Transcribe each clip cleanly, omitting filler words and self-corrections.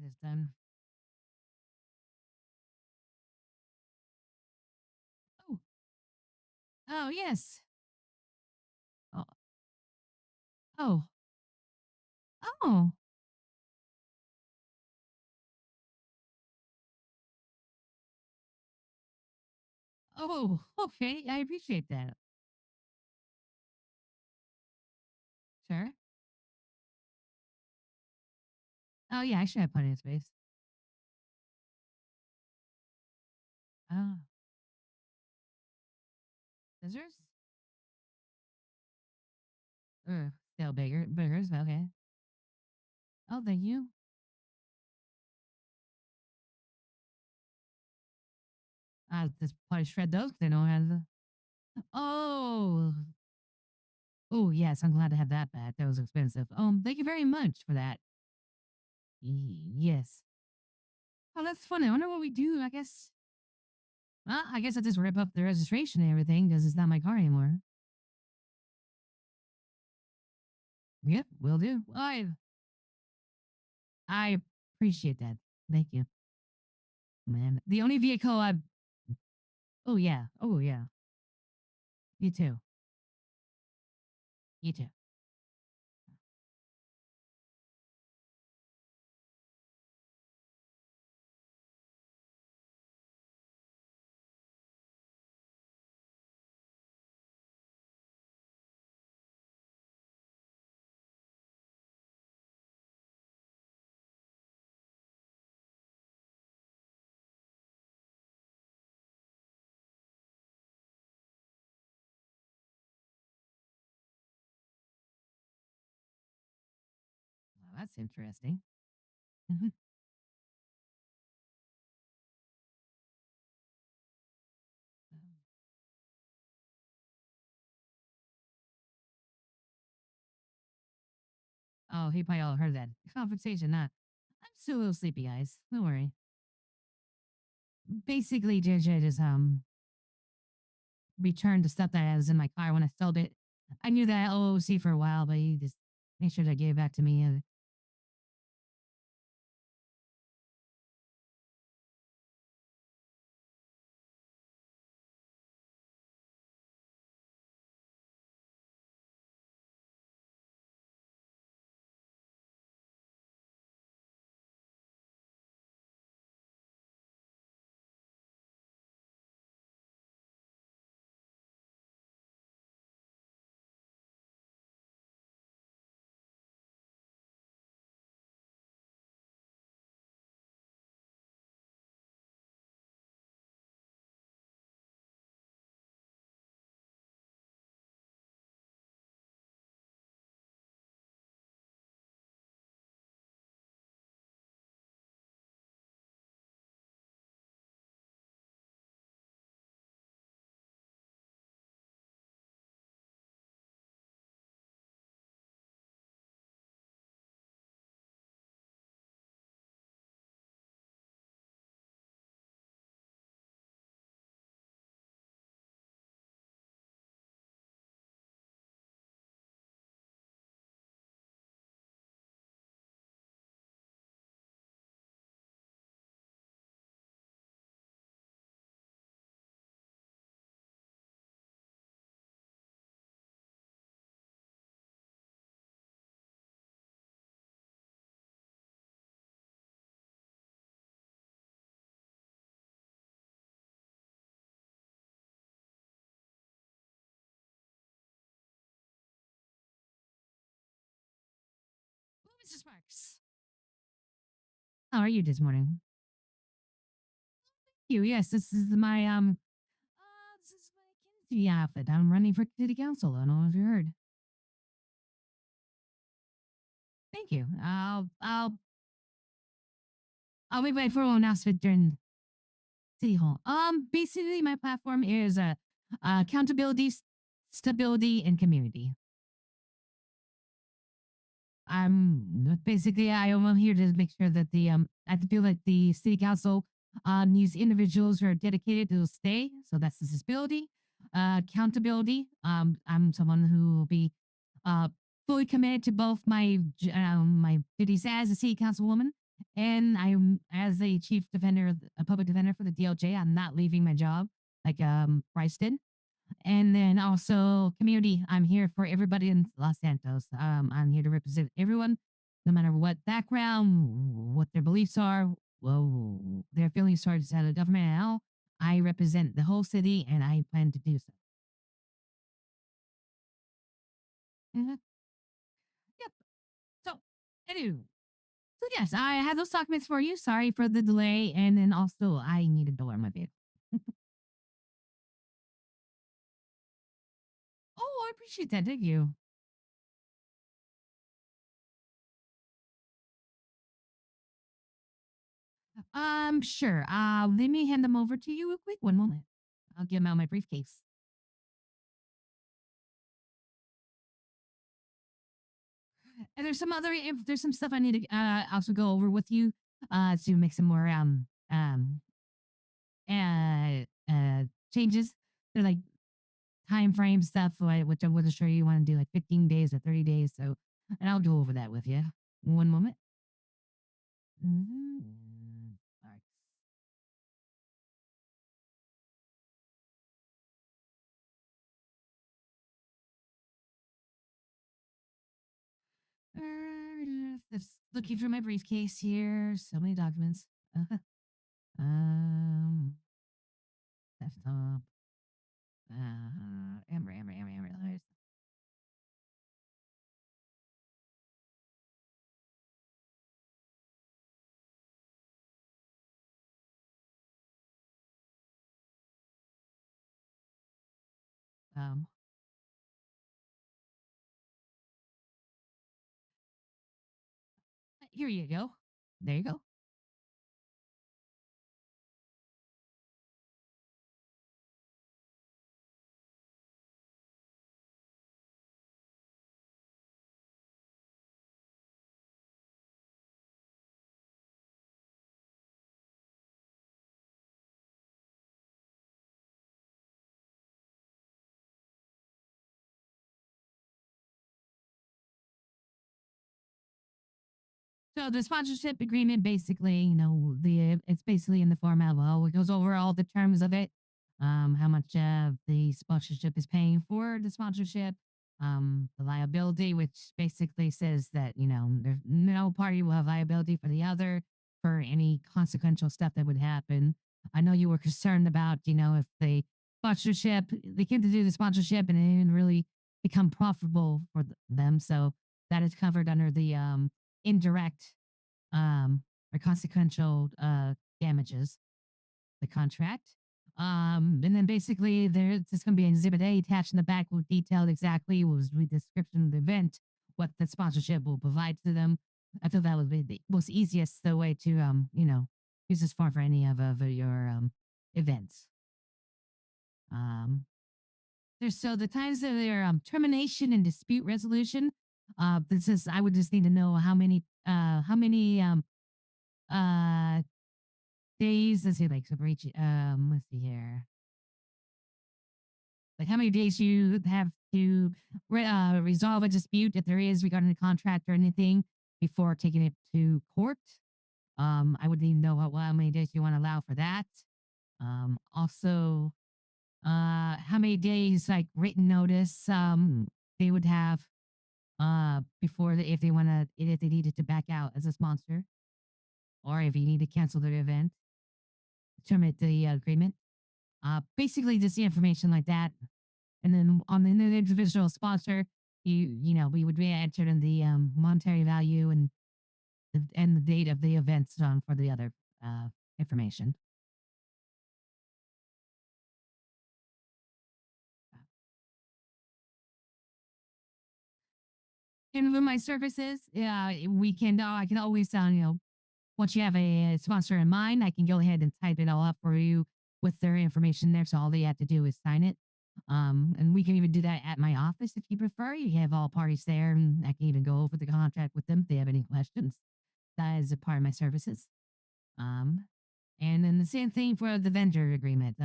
this done. Oh, oh yes. Oh, oh, oh, oh. Okay, I appreciate that. Sure. Oh yeah, I should have plenty of space. Oh, scissors? Still bigger, bigger. Okay. Oh, thank you. Just probably shred those. 'Cause they don't have the. Oh, oh yes. I'm glad to have that back. That was expensive. Thank you very much for that. Yes. Oh, that's funny. I wonder what we do. I guess. Well, I guess I just rip up the registration and everything because it's not my car anymore. Yep, will do. I appreciate that. Thank you, man. The only vehicle I've. Oh yeah. Oh yeah. You too. You too. Well, that's interesting. Mhm. Oh, he probably all heard that. Compensation, nah. I'm still a little sleepy, guys. Don't worry. Basically, JJ just returned the stuff that I was in my car when I sold it. I knew that OOC for a while, but he just made sure to give it back to me. Oh, Mr. Sparks. How are you this morning? You, yes, this is my Kinsey outfit. I'm running for city council. I don't know if you heard. Thank you. I'll make my formal announcement during City Hall. Basically, my platform is accountability, stability, and community. I am here to make sure that I feel like the city council needs individuals who are dedicated to stay. So that's the stability, accountability. I'm someone who will be uh fully committed to both my duties as a city councilwoman And I'm as a chief defender, a public defender for the DOJ. I'm not leaving my job like Bryce did. And then also community. I'm here for everybody in Los Santos. I'm here to represent everyone, no matter what background, what their beliefs are, well, their feelings towards the government and all. I represent the whole city, and I plan to do so. Mhm. Yep. So, anywho, so yes, I have those documents for you. Sorry for the delay, and then also I need a door in my vehicle. Oh, I appreciate that. Thank you. Sure. Let me hand them over to you real quick. One moment. I'll get them out of my briefcase. And there's some other, if there's some stuff I need to also go over with you, to make some more changes. They're like time frame stuff, which I wasn't sure you want to do like 15 days or 30 days. So, and I'll go over that with you. One moment. Mhm. All right. Just looking through my briefcase here. So many documents. Um, desktop. Amber. Um, Here you go. There you go. So the sponsorship agreement, basically, the it's basically in the format. Well, it goes over all the terms of it, how much the sponsorship is paying for the sponsorship, the liability, which basically says that there's no party will have liability for the other for any consequential stuff that would happen. I know you were concerned about, if the sponsorship they came to do the sponsorship and it didn't really become profitable for them, so that is covered under the indirect um, or consequential damages, the contract. And then basically there's just going to be an exhibit A attached in the back with detailed exactly was the description of the event, what the sponsorship will provide to them. I thought that would be the most easiest the way to use this form for any of your events. Um, there's so the times of their termination and dispute resolution. This is I would just need to know how many uh days. Let's see, like so for each. Let's see here. Like how many days you have to resolve a dispute if there is regarding the contract or anything before taking it to court. I would need to know how many days you want to allow for that. Also, how many days like written notice they would have before if they want to if they needed to back out as a sponsor or if you need to cancel their event, terminate the agreement. Basically, just the information like that. And then on the individual sponsor, we would be entered in the monetary value and the date of the events on for the other information. And with my services, we can. I can always, once you have a sponsor in mind, I can go ahead and type it all up for you with their information there. So all they have to do is sign it. And we can even do that at my office if you prefer. You have all parties there, and I can even go over the contract with them if they have any questions. That is a part of my services. Um, and then the same thing for the vendor agreement.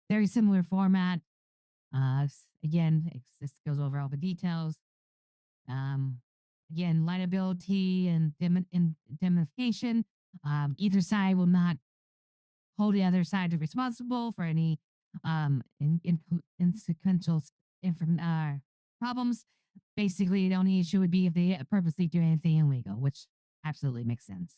Very similar format. Again, it just goes over all the details. Um, Again, liability and indemnification. Either side will not hold the other side responsible for any insequential problems. Basically, the only issue would be if they purposely do anything illegal, which absolutely makes sense.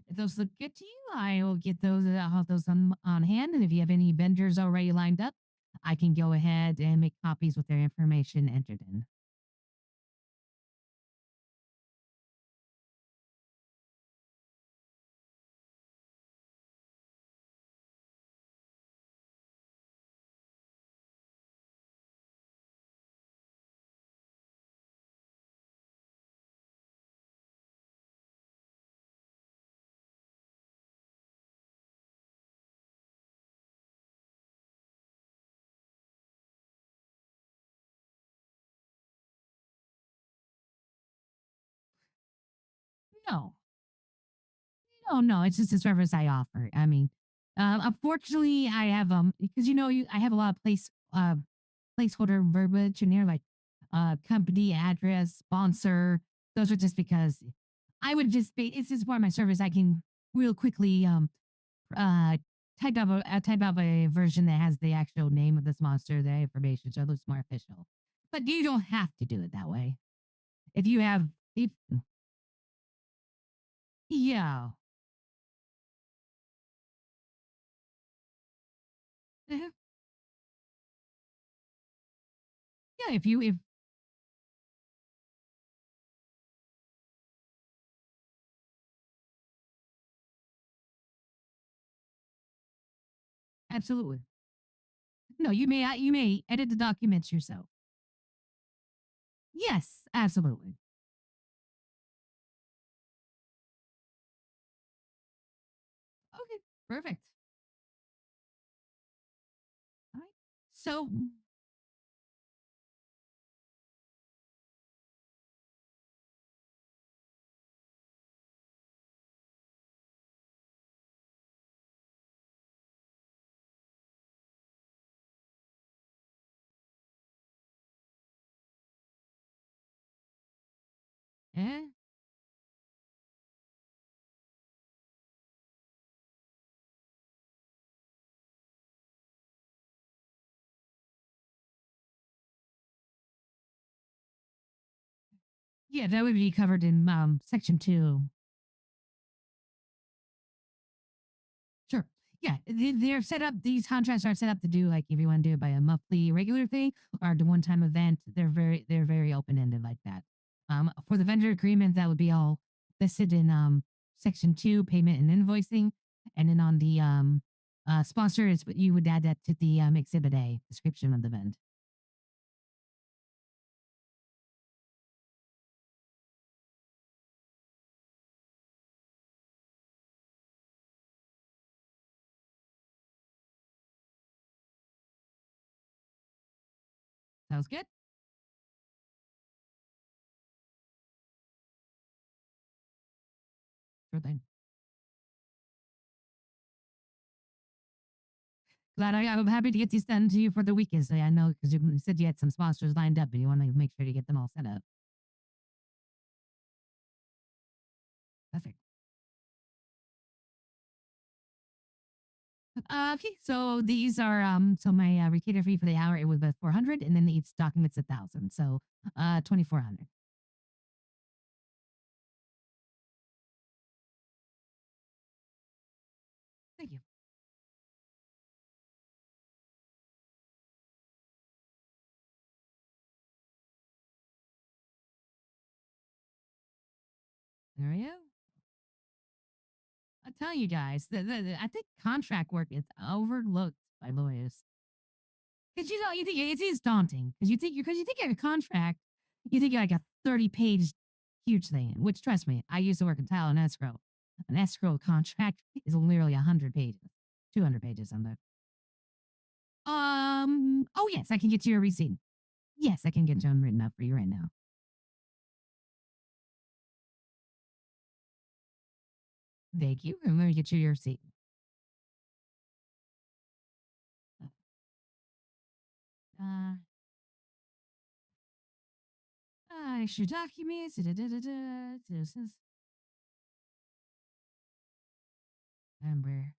If those look good to you, I will get those. I'll have those on hand. And if you have any vendors already lined up, I can go ahead and make copies with their information entered in. No, no. It's just a service I offer. I mean, unfortunately, I have because I have a lot of placeholder verbiage in here, like company address, sponsor. Those are just because it's just part of my service. I can real quickly uh type up a version that has the actual name of this monster, the information, so it looks more official. But you don't have to do it that way. If you have, if yeah, yeah, if absolutely no, you may edit the documents yourself. Yes, absolutely. Okay, perfect. All right. So eh, yeah, that would be covered in section 2. Sure. Yeah, they're set up. These contracts are set up to do like if you want to do it by a monthly regular thing or the one time event. They're very open ended like that. For the vendor agreement, that would be all listed in section 2, payment and invoicing, and then on the sponsor is you would add that to the exhibit A description of the event. Sounds good. Sure thing. I'm happy to get these done to you for the weekend. So I know because you said you had some sponsors lined up, and you want to make sure to get them all set up. Perfect. Okay, so these are so my retainer fee for the hour it was about 400, and then each document's 1,000, so 2,400. Thank you. There we go. I tell you guys, I think contract work is overlooked by lawyers because you think it is daunting because you think you have a contract, you think you're like a 30-page huge thing. Which trust me, I used to work in title and escrow. An escrow contract is literally 100 pages, 200 pages on there. Oh yes, I can get you a receipt. Yes, I can get John written up for you right now. Thank you. And let me get you your seat. Uh, extra documents. Da, da, da, da, this is number.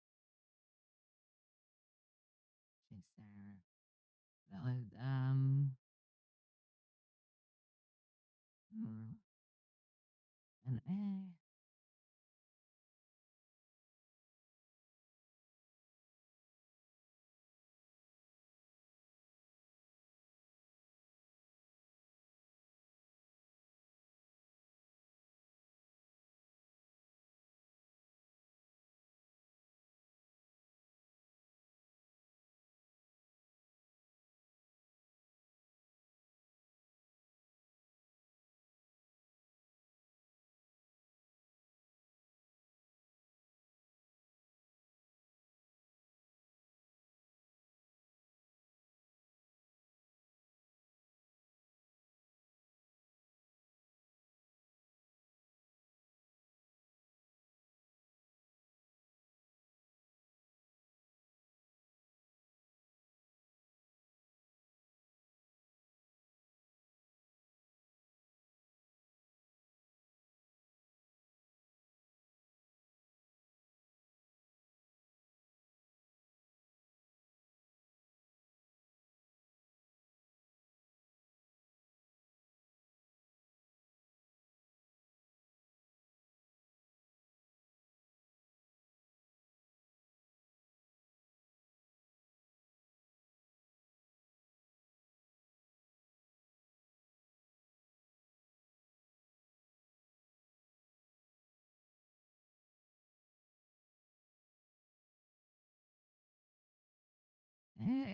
Hmm, and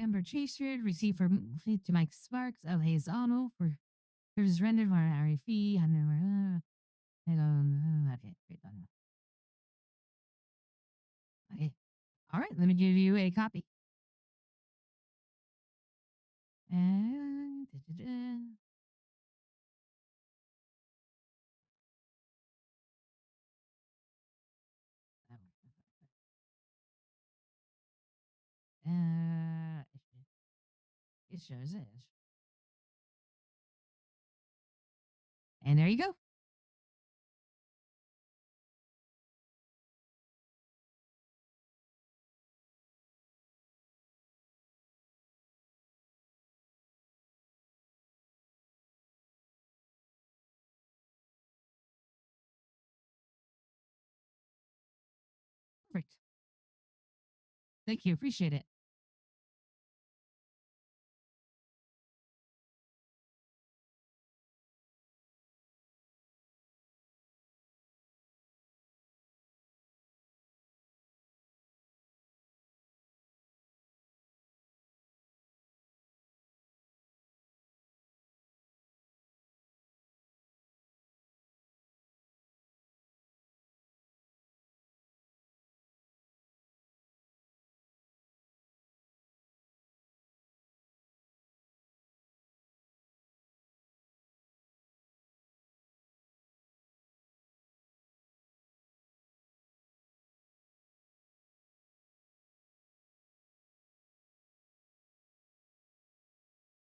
Amber Chaser received from to Mike Sparks of Hayes Arnold for services rendered for an hourly fee. Okay, great. Okay. All right. Let me give you a copy. And uh, it shows it. And there you go. Perfect. Thank you. Appreciate it.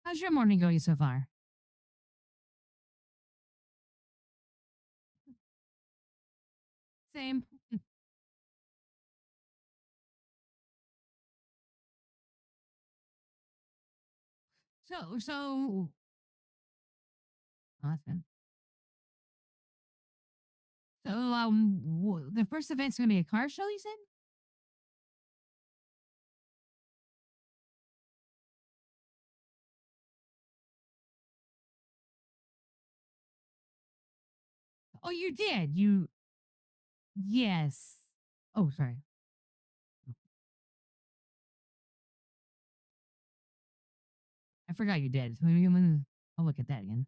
How's your morning going so far? Same. So, awesome. So, the first event's gonna be a car show. You said? Oh, you did. You yes. Oh, sorry. I forgot you did. So maybe I'll look at that again.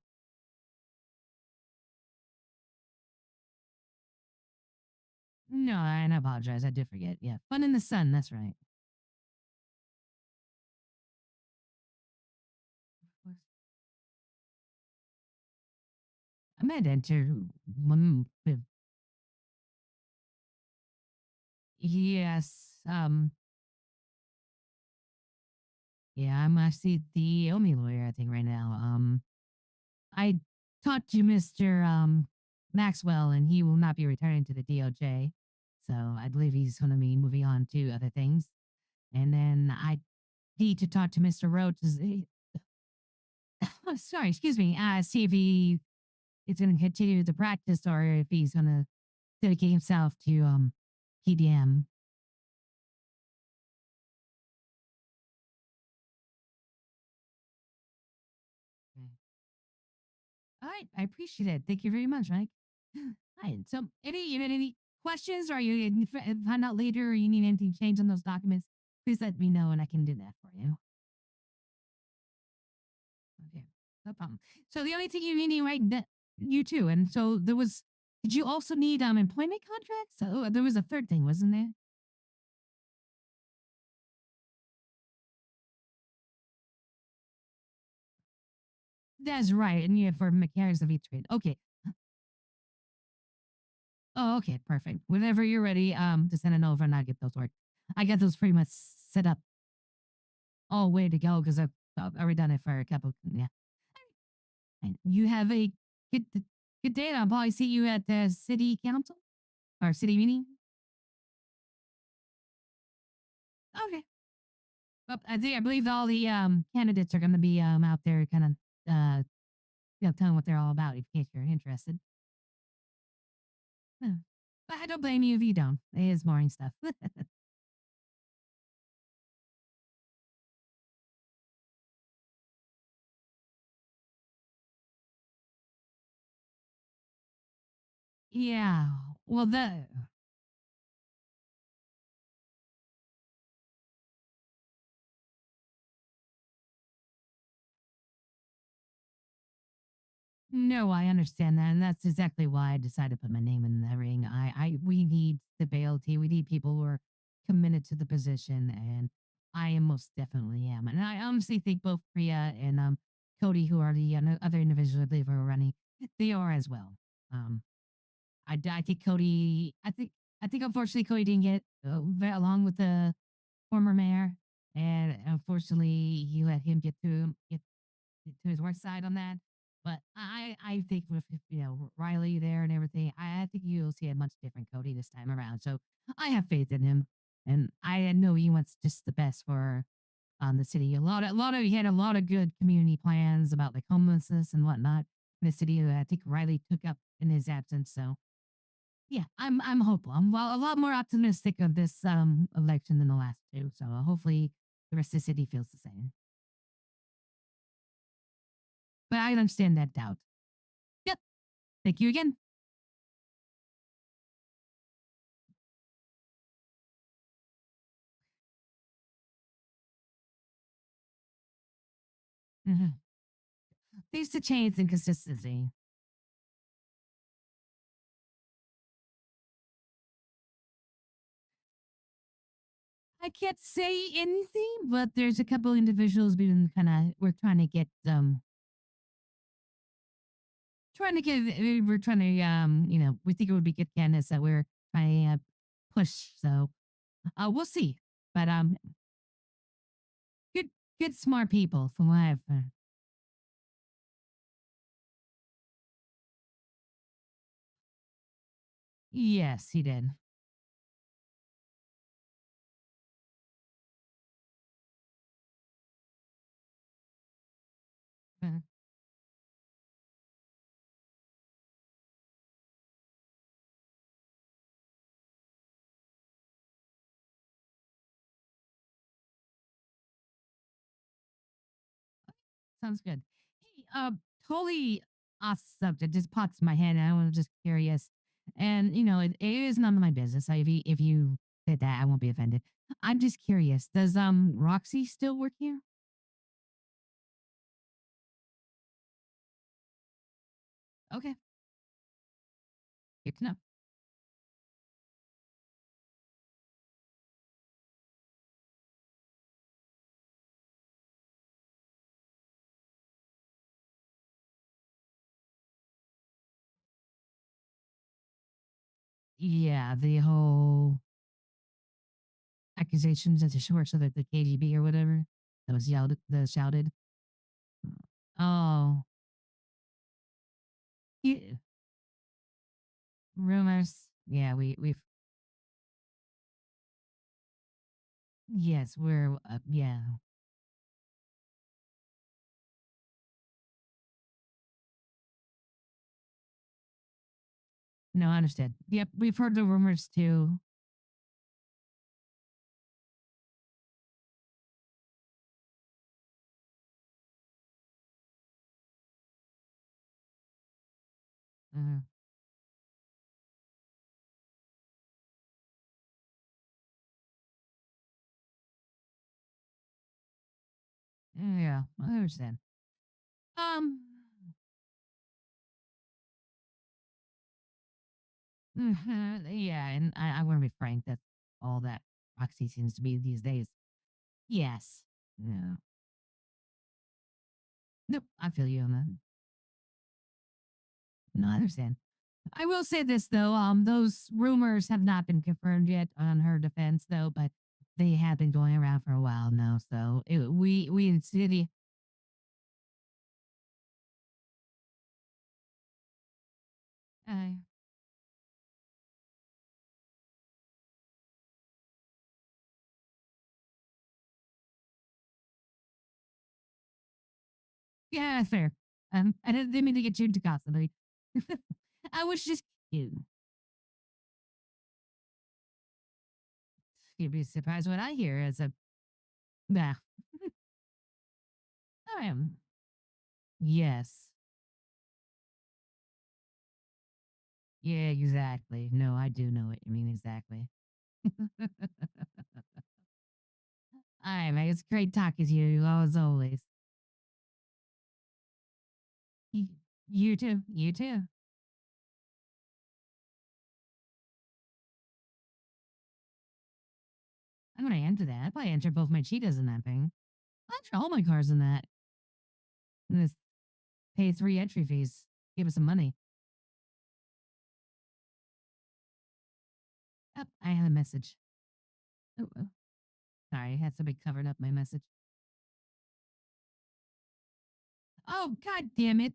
No, I apologize. I did forget. Yeah, fun in the sun. That's right. I might enter one. Yes. Yeah, I'm actually the only lawyer I think right now. I talked to Mr. Maxwell, and he will not be returning to the DOJ. So I believe he's going to be moving on to other things. And then I need to talk to Mr. Roach. Oh, sorry, excuse me. See if he is going to continue the practice or if he's going to dedicate himself to PDM. Okay. All right, I appreciate it. Thank you very much, Mike. All right. So, any questions, or you find out later, or you need anything changed on those documents? Please let me know, and I can do that for you. Okay, no problem. So the only thing you need right you too, and so there was. Did you also need employment contracts? Oh, there was a third thing, wasn't there? That's right, and yeah, for mechanics of each trade. Okay. Oh, okay, perfect. Whenever you're ready, to send it over, and I'll get those work. I got those pretty much set up all way to go because I've already done it for a couple. Yeah. And you have a good good day. I'll probably see you at the city council or city meeting. Okay. Well, I believe all the candidates are going to be out there, kind of telling what they're all about, in case you're interested. Yeah. But I don't blame you if you don't. It is boring stuff. Yeah. Well, the No, I understand that, and that's exactly why I decided to put my name in the ring. We need stability. We need people who are committed to the position, and I am most definitely am. And I honestly think both Priya and Cody, who are the other individuals I believe who are running, they are as well. Um, I think Cody. I think unfortunately Cody didn't get along with the former mayor, and unfortunately he let him get to his work side on that. But I think with Riley there and everything, I think you'll see a much different Cody this time around. So I have faith in him, and I know he wants just the best for the city. He had a lot of good community plans about like homelessness and whatnot in the city that I think Riley took up in his absence. So yeah, I'm hopeful. I'm a lot more optimistic of this election than the last two. So hopefully the rest of the city feels the same. But I understand that doubt. Yep. Thank you again. Mhm. Things to change and consistency. I can't say anything, but there's a couple individuals been kind of we're trying to we think it would be good candidates that we're trying to push. So we'll see. But good good smart people from what I've heard. Yes, he did. Uh, Sounds good. Hey, totally off subject. Just pops in my head. And I was just curious, and it is none of my business. If you said that, I won't be offended. I'm just curious. Does Roxy still work here? Okay, good to know. Yeah, the whole accusations as a short so that the KGB or whatever that was yelled, the shouted. Oh, yeah, rumors. Yeah, we've yes, we're yeah. No, I understand. Yep, we've heard the rumors too. Uh, yeah, I understand. Um, yeah, and I want to be frank. That's all that Roxy seems to be these days. Yes. No. Nope. I feel you on that. No, I understand. I will say this though, those rumors have not been confirmed yet on her defense though, but they have been going around for a while now. So we in city, uh, yeah, that's fair. I didn't mean to get you into gossip. I was just you. You'd be surprised what I hear as a nah. I am yes, yeah, exactly. No, I do know what you mean exactly. All right, man. It's great talking to you as always. Y- You too. You too. I'm gonna enter that. I probably enter both my cheetahs in that thing. I'll enter all my cars in that. And just pay 3 entry fees. Give us some money. Oh, I had a message. Oh, sorry, I had somebody covered up my message. Oh, god damn it.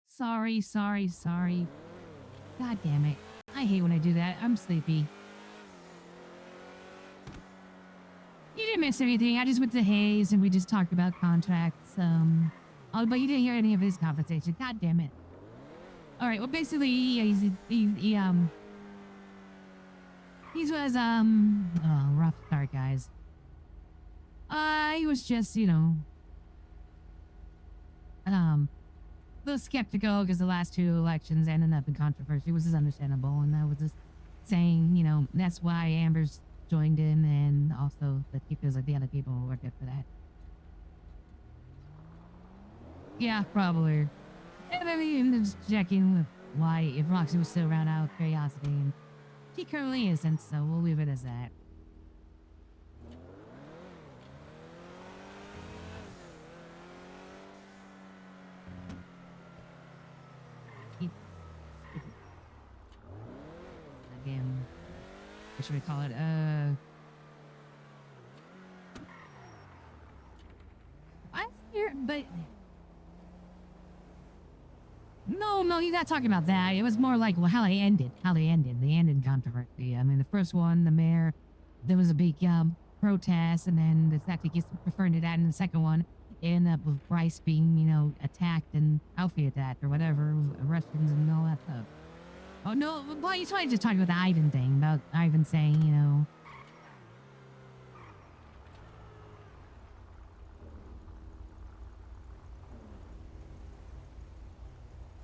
Sorry, sorry, sorry. God damn it. I hate when I do that. I'm sleepy. You didn't miss anything. I just went to Hayes and we just talked about contracts. Oh, but you didn't hear any of his conversation. God damn it. All right. Well, basically, he was oh, rough start, guys. He was just a little skeptical because the last two elections ended up in controversy, which is understandable, and I was just saying, that's why Amber's joined in, and also that he feels like the other people were good for that. Yeah, probably. And I mean, just checking with why if Roxy was still around out of curiosity, and she currently isn't, so we'll leave it as that. He, again, what should we call it? I'm here, but no, you're not talking about that. It was more like how they ended. How they ended. They ended controversy. I mean, the first one, the mayor, there was a big protest, and then the actually gets referring to that in the second one. It ended up with Bryce being, attacked and Alfie attacked or whatever, Russians and all that stuff. Oh no, well, he's probably just talking about the Ivan thing, about Ivan saying,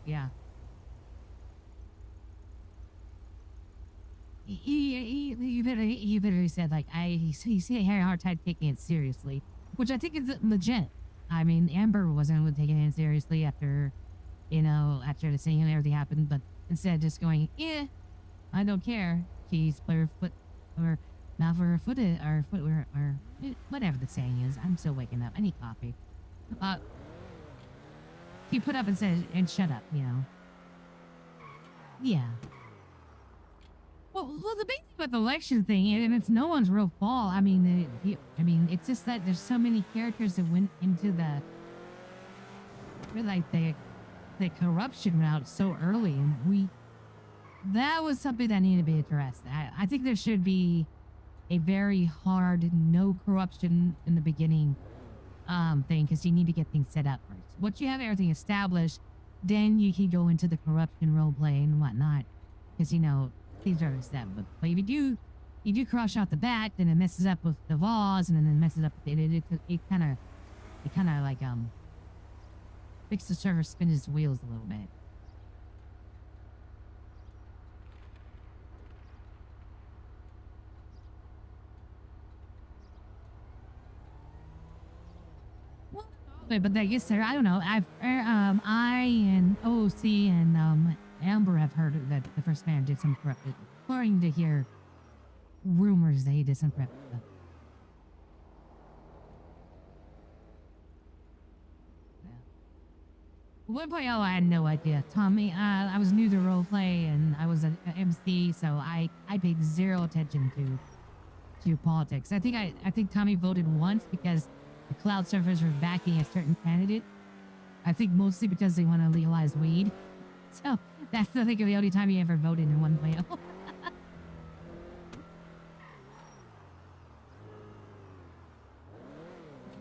yeah. He literally said like he had a hard time taking it seriously, which I think is legit. I mean, Amber wasn't taking it seriously after after the scene and everything happened, but instead just going, yeah, I don't care. She's put her foot or mouth or her foot or footwear or whatever the saying is. I'm still waking up. I need coffee. Uh, he put up and said and shut up. Yeah. Well, the big thing about the election thing, and it's no one's real fault. I mean, I mean, it's just that there's so many characters that went into like the corruption route so early, and that was something that needed to be addressed. I think there should be a very hard no corruption in the beginning thing, because you need to get things set up first. Once you have everything established, then you can go into the corruption role play and whatnot, because things are established. But if you do crush out the bat, then it messes up with the laws, and then it messes up. It kind of like makes the server spin his wheels a little bit. Well, but I guess I don't know. I and OC and Amber have heard that the first man did some corrupted. According to hear rumors that he did some corrupted stuff. One point, oh, I had no idea. Tommy, I was new to roleplay and I was an MC, so I paid zero attention to politics. I think Tommy voted once because the cloud servers were backing a certain candidate. I think mostly because they want to legalize weed. So that's I think the only time he ever voted in one way.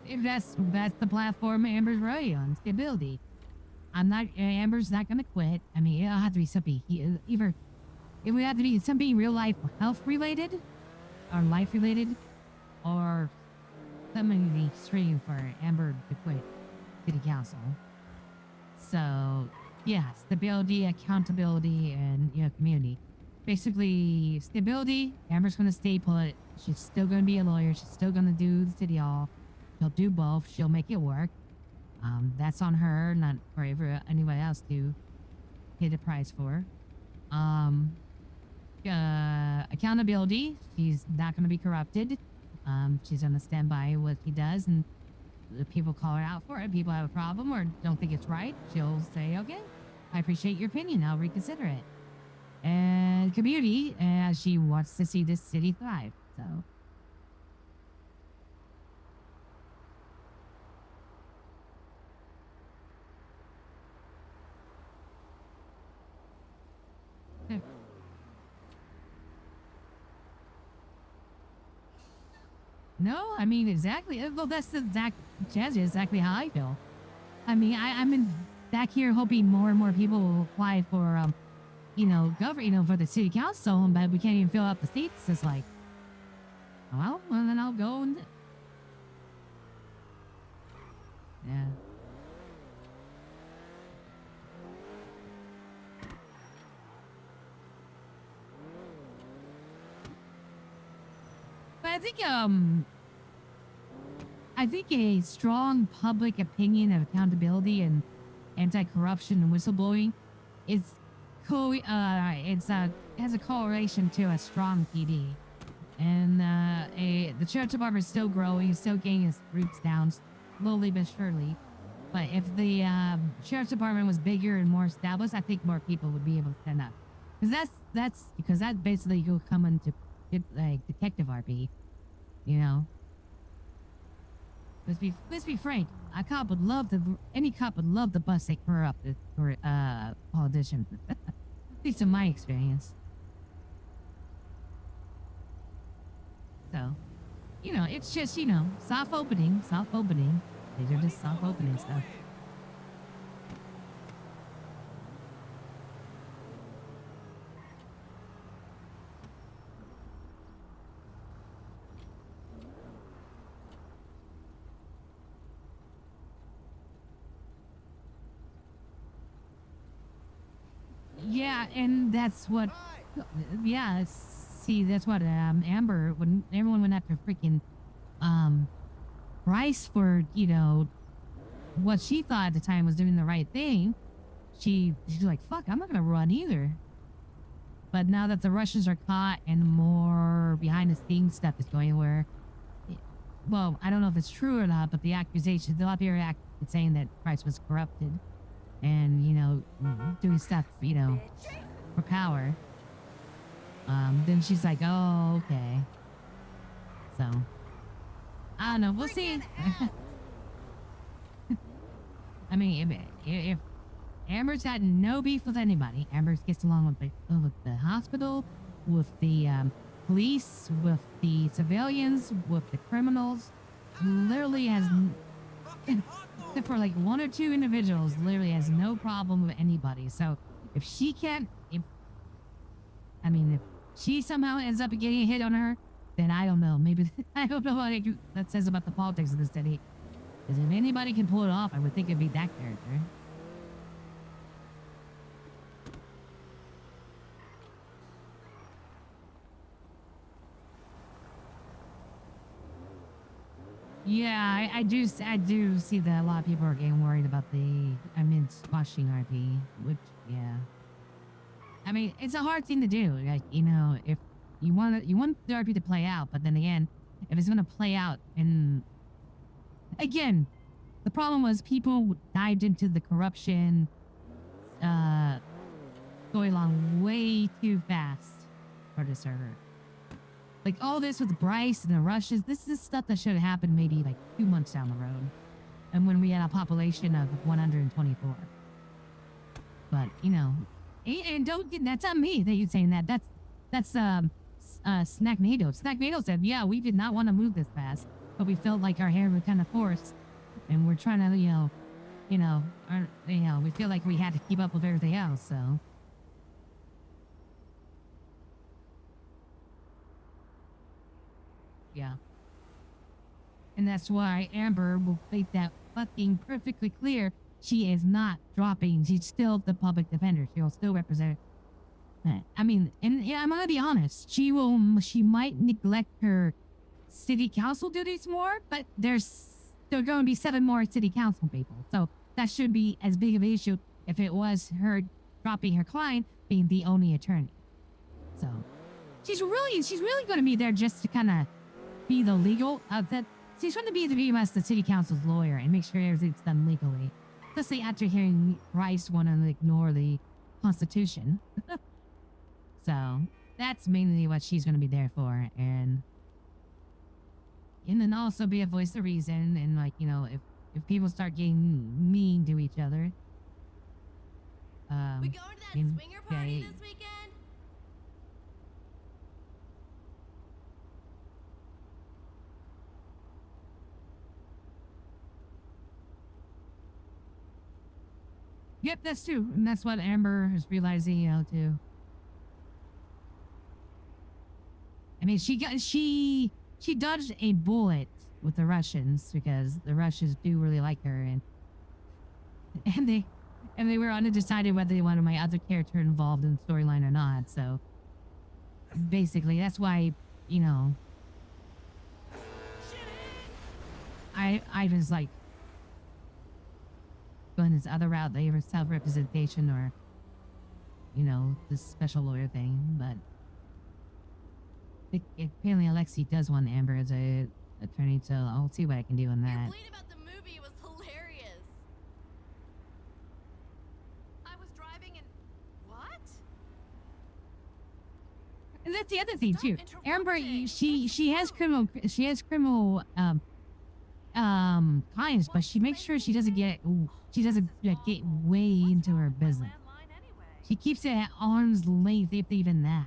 If that's the platform Amber's right on, stability. Amber's not gonna quit. I mean, it'll have to be something either it would have to be something real life health related or life related or something extreme for Amber to quit city council. So yeah, stability, accountability, and community. Basically, stability. Amber's gonna stay put. She's still gonna be a lawyer. She's still gonna do the city hall. She'll do both. She'll make it work. That's on her, not for anybody else to pay the price for. Accountability. She's not going to be corrupted. She's going to stand by what she does, and if people call her out for it, people have a problem or don't think it's right, she'll say, okay, I appreciate your opinion. I'll reconsider it. And community, she wants to see this city thrive. So. No, I mean exactly. Well, that's the exact Jazzy, exactly how I feel. I mean, I'm in back here hoping more and more people will apply for for the city council, but we can't even fill out the seats. It's like, well, then I'll go and yeah. But I think a strong public opinion of accountability and anti-corruption and whistleblowing is has a correlation to a strong PD. And the sheriff's department is still growing, still getting its roots down, slowly but surely. But if the sheriff's department was bigger and more established, I think more people would be able to stand up. Because that basically will come into like detective RP, you know. Let's be frank. Any cop would love to bust a corrupt politician. At least in my experience. So, it's just soft opening. These are just soft opening stuff. Yeah, and that's what. Yeah, see, that's what Amber when everyone went after freaking Bryce for what she thought at the time was doing the right thing. She's like, fuck, I'm not gonna run either. But now that the Russians are caught and more behind the scenes stuff is going where, well, I don't know if it's true or not, but the accusation, the Lapierre Act is saying that Bryce was corrupted and doing stuff for power. Then she's like, oh, okay. So I don't know. We'll see. I mean, if Amber's had no beef with anybody, Amber gets along with the hospital, with the police, with the civilians, with the criminals. Literally has, except for like one or two individuals, literally has no problem with anybody. So if she can't, if she somehow ends up getting a hit on her, then I don't know. Maybe I don't know what that says about the politics of the city. Because if anybody can pull it off, I would think it'd be that character. Yeah, I do see that a lot of people are getting worried about squashing RP, which, yeah. I mean, it's a hard thing to do. Like, if you want the RP to play out, but then again, if it's going to play out, and again, the problem was people dived into the corruption uh, storyline way too fast for the server. Like all this with Bryce and the rushes, this is stuff that should have happened maybe like 2 months down the road. And when we had a population of 124. But, and don't get, that's not me that you're saying that. That's Snacknado. Snacknado said, yeah, we did not want to move this fast, but we felt like our hair was kind of forced. And we're trying to, we feel like we had to keep up with everything else, so. Yeah. And that's why Amber will make that fucking perfectly clear. She is not dropping. She's still the public defender. She'll still represent. I mean, and yeah, I'm gonna be honest. She might neglect her city council duties more, but there are going to be 7 more city council people. So that should be as big of an issue if it was her dropping her client being the only attorney. So she's really going to be there just to kind of be the legal that she's trying to be as the city council's lawyer and make sure everything's done legally. Especially after hearing Rice want to ignore the Constitution. So that's mainly what she's going to be there for, and then also be a voice of reason. And like, if people start getting mean to each other, we going to that swinger party this weekend? Yep, that's true. And that's what Amber is realizing, too. I mean, she dodged a bullet with the Russians because the Russians do really like her, and they were undecided whether they wanted my other character involved in the storyline or not. So basically, that's why, I was like going this other route, either self-representation or, this special lawyer thing. But apparently Alexei does want Amber as a attorney, so I'll see what I can do on that. Your bleat about the movie was hilarious. I was driving and what? And that's the other thing too. Amber, she has criminal clients, but she makes sure she doesn't get way into her business. She keeps it at arm's length, if even that.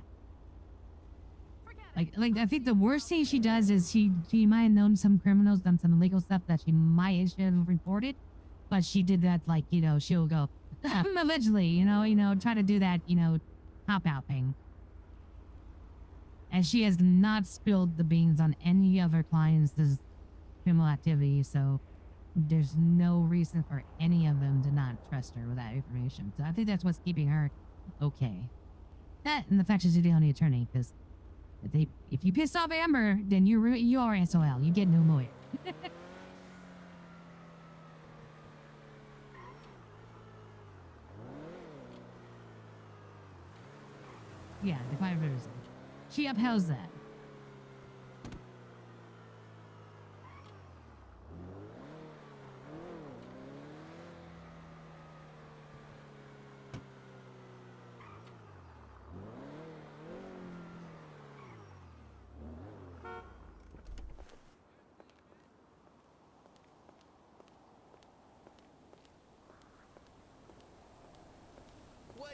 Like I think the worst thing she does is she might have known some criminals, done some illegal stuff that she might have reported, but she did that she'll go allegedly, try to do that, cop out thing. And she has not spilled the beans on any of her clients' criminal activity, so there's no reason for any of them to not trust her with that information. So I think that's what's keeping her okay. That and the fact she's the only attorney, because if you piss off Amber, then you are SOL. You get no lawyer. Yeah, the 5 rivers. She upheld that.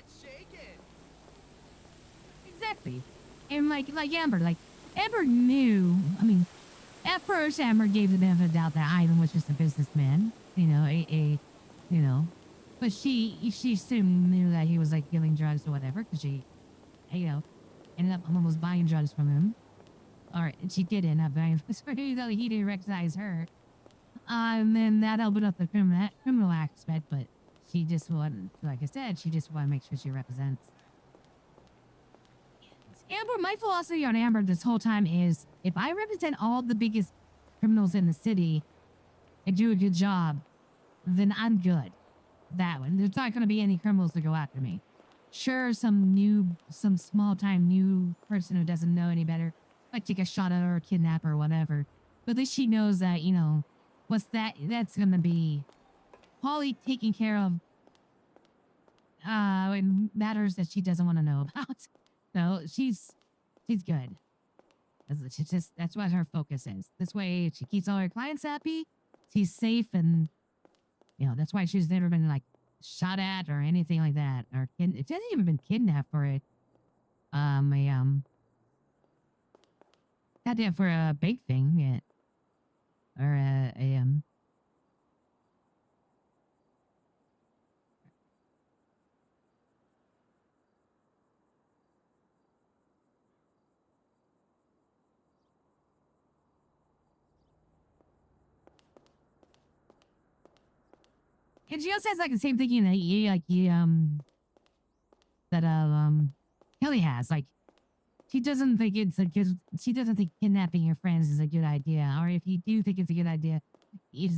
What's shaking? Exactly. And like Amber knew. I mean, at first, Amber gave the benefit of the doubt that Ivan was just a businessman. You know, but she soon knew that he was like dealing drugs or whatever because she, you know, ended up almost buying drugs from him. Or she did end up buying. So he didn't recognize her. And then that opened up the criminal aspect, but she just wanted, like I said, she just wanted to make sure she represents. Amber, my philosophy on Amber this whole time is if I represent all the biggest criminals in the city and do a good job, then I'm good. That one. There's not going to be any criminals to go after me. Sure, some small time new person who doesn't know any better might take a shot at her or kidnap her or whatever. But at least she knows that, that's going to be Polly taking care of matters that she doesn't want to know about. So she's good. That's what her focus is. This way she keeps all her clients happy. She's safe, and that's why she's never been like shot at or anything like that. Or it hasn't even been kidnapped for it. Not for a big thing yet. Or and she also has like the same thinking that Kelly has. Like she doesn't think she doesn't think kidnapping your friends is a good idea. Or if you do think it's a good idea, you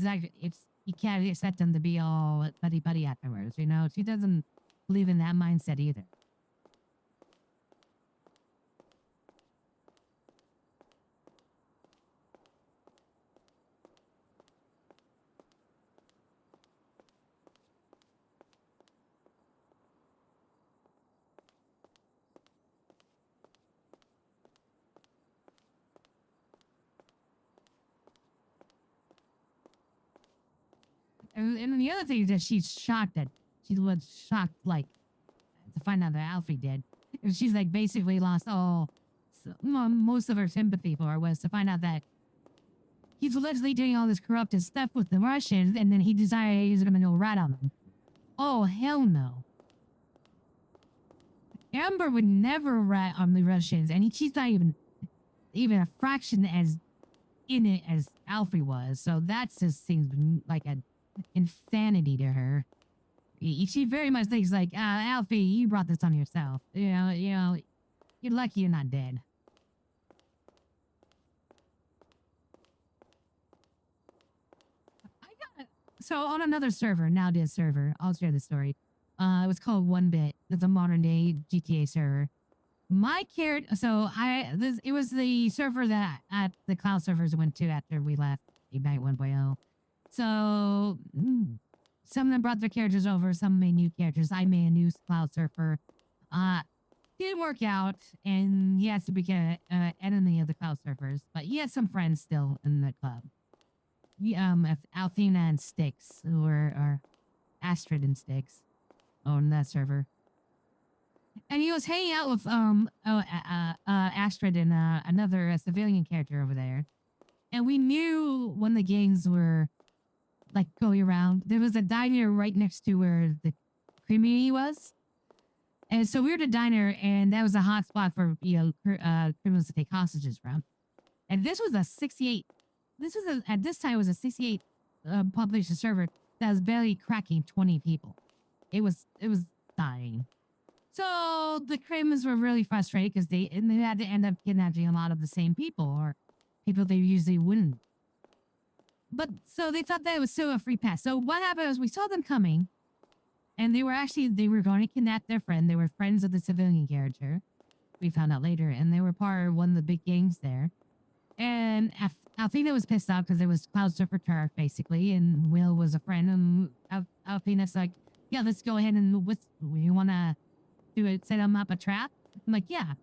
can't expect them to be all buddy buddy afterwards. She doesn't believe in that mindset either. And the other thing is that she's shocked that she was shocked, like, to find out that Alfie did. And she's like basically lost most of her sympathy for her was to find out that he's allegedly doing all this corrupted stuff with the Russians, and then he decided he's gonna go rat on them. Oh hell no! Amber would never rat on the Russians, and she's not even a fraction as in it as Alfie was. So that just seems like an insanity to her. She very much thinks like, Alfie, you brought this on yourself. You're lucky you're not dead. So on another server, nowadays server, I'll share the story. It was called One Bit. It's a modern day GTA server. My character, it was the server that at the cloud servers went to after we left Ignite 1.0. So some of them brought their characters over, some made new characters. I made a new cloud surfer. Didn't work out, and he has to become an enemy of the cloud surfers. But he has some friends still in the club. Althena and Styx, who are Astrid and Styx on that server. And he was hanging out with Astrid and another civilian character over there. And we knew when the gangs were like going around. There was a diner right next to where the creamery was. And so we were at a diner, and that was a hot spot for criminals to take hostages from. And this was a 68. At this time it was a 68 population server that was barely cracking 20 people. It was dying. So the criminals were really frustrated because they had to end up kidnapping a lot of the same people or people they usually wouldn't. But so they thought that it was still a free pass. So what happened was we saw them coming, and they were going to kidnap their friend. They were friends of the civilian character. We found out later, and they were part of one of the big gangs there. And Althena was pissed off because it was Cloud Surfer Turf, basically, and Will was a friend. And Althena's like, yeah, let's go ahead and we want to do it, set them up a trap. I'm like, yeah.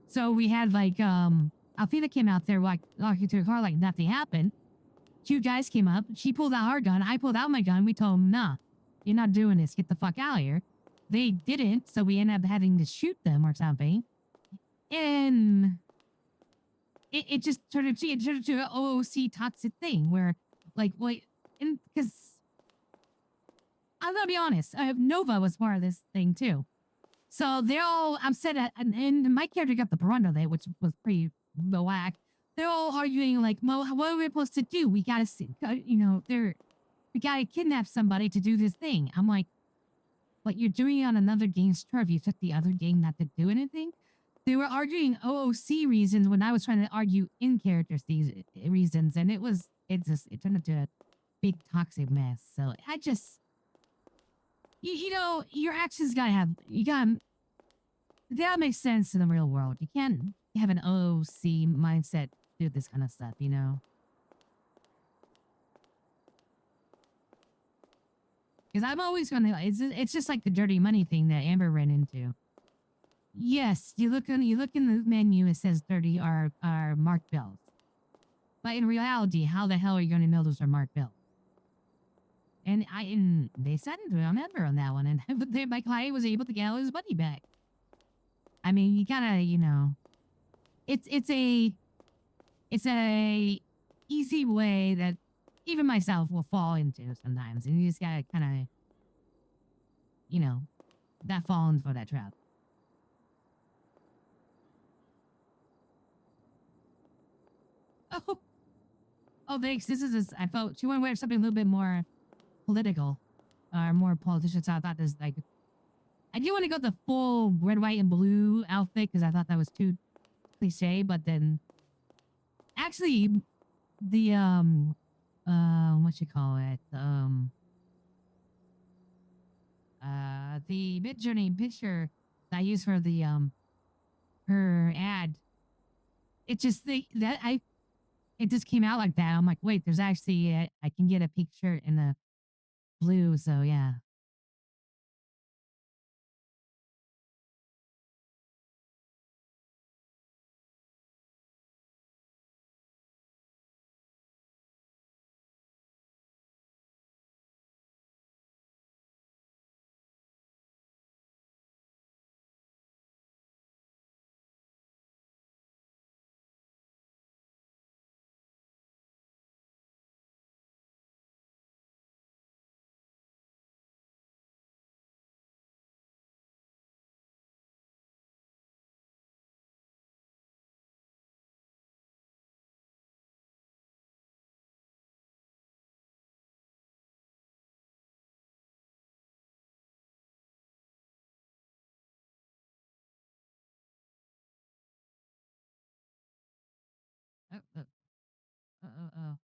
So we had like, Althena came out there, like, walking to her car like nothing happened. Two guys came up. She pulled out her gun. I pulled out my gun. We told them, nah, you're not doing this. Get the fuck out of here. they didn't, so we ended up having to shoot them or something. And it just it turned into an OOC toxic thing where, like, wait, and because I'm gonna be honest, Nova was part of this thing too. So they're all upset at, and my character got the brunt of it, which was pretty whack. They're all arguing like, "Well, what are we supposed to do? We gotta, we gotta kidnap somebody to do this thing." I'm like, "But you're doing it on another game's turf. You took the other game not to do anything." They were arguing OOC reasons when I was trying to argue in character reasons, and it turned into a big toxic mess. So I just, your actions gotta have, you gotta that makes sense in the real world. You can't have an OC mindset to do this kind of stuff, you know? Because I'm always going to, it's just like the dirty money thing that Amber ran into. Yes, you look in the menu, it says dirty are marked bills. But in reality, how the hell are you going to know those are marked bills? And they said it on Amber on that one, and my client was able to get all his money back. I mean, you gotta, it's it's a it's a easy way that even myself will fall into sometimes, and you just gotta kind of, you know, not fall into that trap. Oh, oh, thanks. I felt she wanted to wear something a little bit more political, or more politician. So I thought this like I didn't want to go the full red, white, and blue outfit because I thought that was too cliche. But then actually, the what you call it, the Mid Journey picture that I used for the her ad, it just that I it just came out like that. I'm like, wait, there's actually I can get a pink shirt in the blue. So yeah. Oh, oh.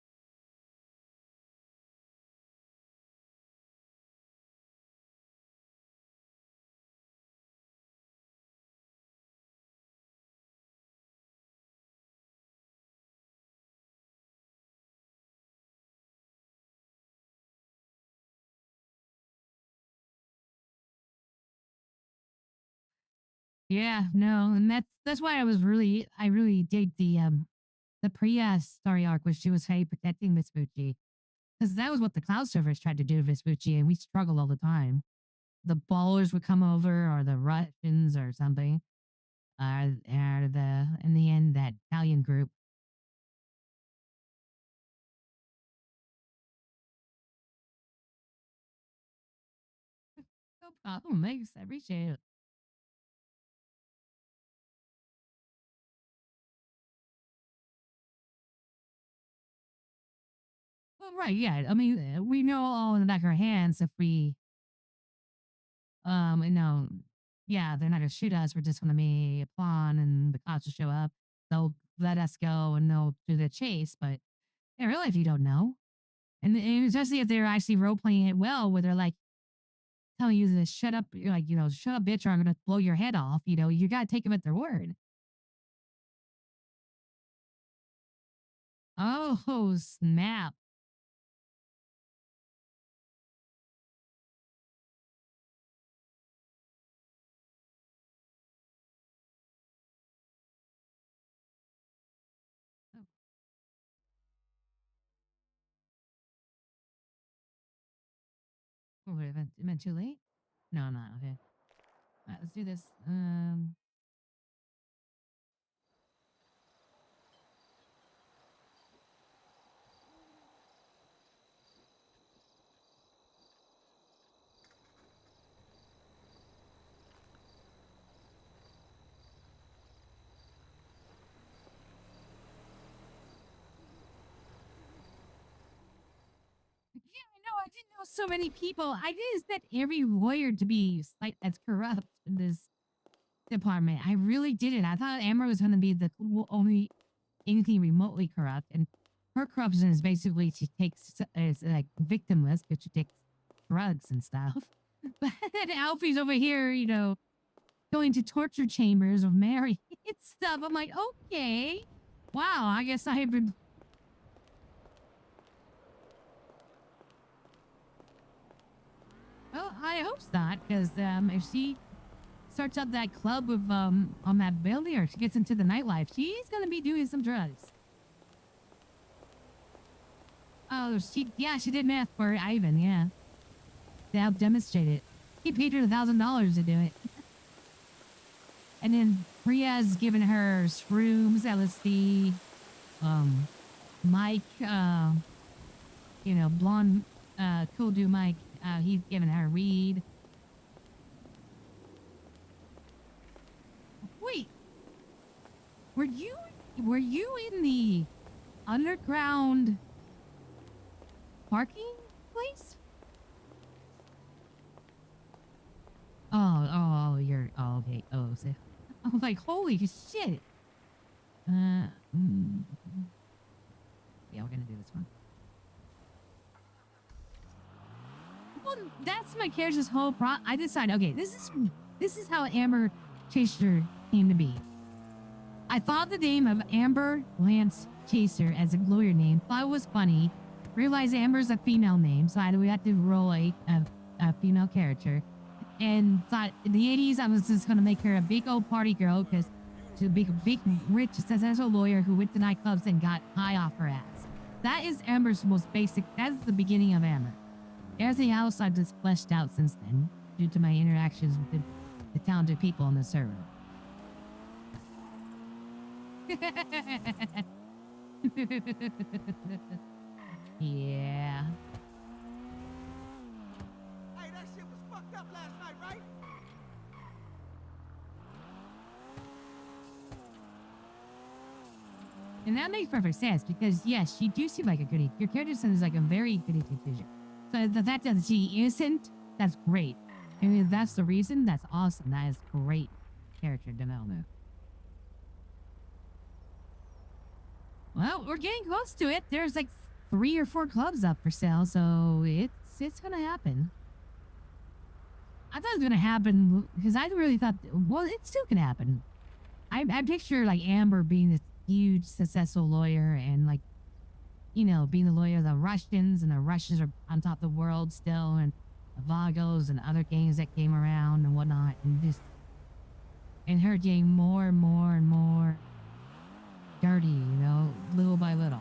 Yeah, no, and that's why I really dig the Priya story arc where she was hey protecting Vespucci because that was what the cloud servers tried to do to Vespucci, and we struggled all the time. The ballers would come over, or the Russians, or something, or the in the end that Italian group. No problem, thanks, I appreciate it. Well, right, yeah. I mean, we know all in the back of our hands if we, you know, yeah, they're not gonna shoot us. We're just gonna be a pawn, and the cops will show up. They'll let us go, and they'll do the chase. But in real life, you don't know. And especially if they're actually role playing it well, where they're like telling you to shut up, like shut up, bitch, or I'm gonna blow your head off. You gotta take them at their word. Oh snap! Oh, oh, it went too late. No, no, okay. Let's do this. Yeah, I know. I didn't know so many people. I didn't expect every lawyer to be like as corrupt in this department. I really didn't. I thought Amber was going to be the only anything remotely corrupt, and her corruption is basically she takes is like victimless because she takes drugs and stuff. But then Alfie's over here, going to torture chambers of Mary and stuff. I'm like, okay, wow. I guess I have been. Well, I hope not, because if she starts up that club with on that building, or she gets into the nightlife, she's gonna be doing some drugs. Oh, she did math for Ivan, yeah. To help demonstrate it. He paid her $1,000 to do it. And then Priya's given her shrooms, LSD, Mike, blonde, cool dude Mike, he's given her weed. Wait, were you in the underground parking place? Okay. Oh, so I was like, holy shit. Uh, mm, yeah, we're gonna do this one. Well, that's my character's whole I decided, okay, this is how Amber Chaser came to be. I thought the name of Amber Lance Chaser as a lawyer name, thought it was funny. Realized Amber's a female name, so we had to roll a female character. And thought in the 80s I was just gonna make her a big old party girl because she's a big, rich, successful lawyer who went to nightclubs and got high off her ass. That is Amber's most basic. That's the beginning of Amber. Everything else I've just fleshed out since then due to my interactions with the talented people on the server. Yeah. Hey, that shit was fucked up last night, right? And that makes perfect sense because, yes, she do seem like a goody. Your character seems like a very goody two-shoes. So the fact that she isn't, that's great. I mean, if that's the reason, that's awesome. That is great character development. Well, we're getting close to it. There's like 3 or 4 clubs up for sale, so it's gonna happen. I thought it was gonna happen because I really thought, well, it's still gonna happen. I picture like Amber being this huge successful lawyer and like, being the lawyer of the Russians, and the Russians are on top of the world still, and the Vagos and other gangs that came around and whatnot, and her getting more and more and more dirty, little by little.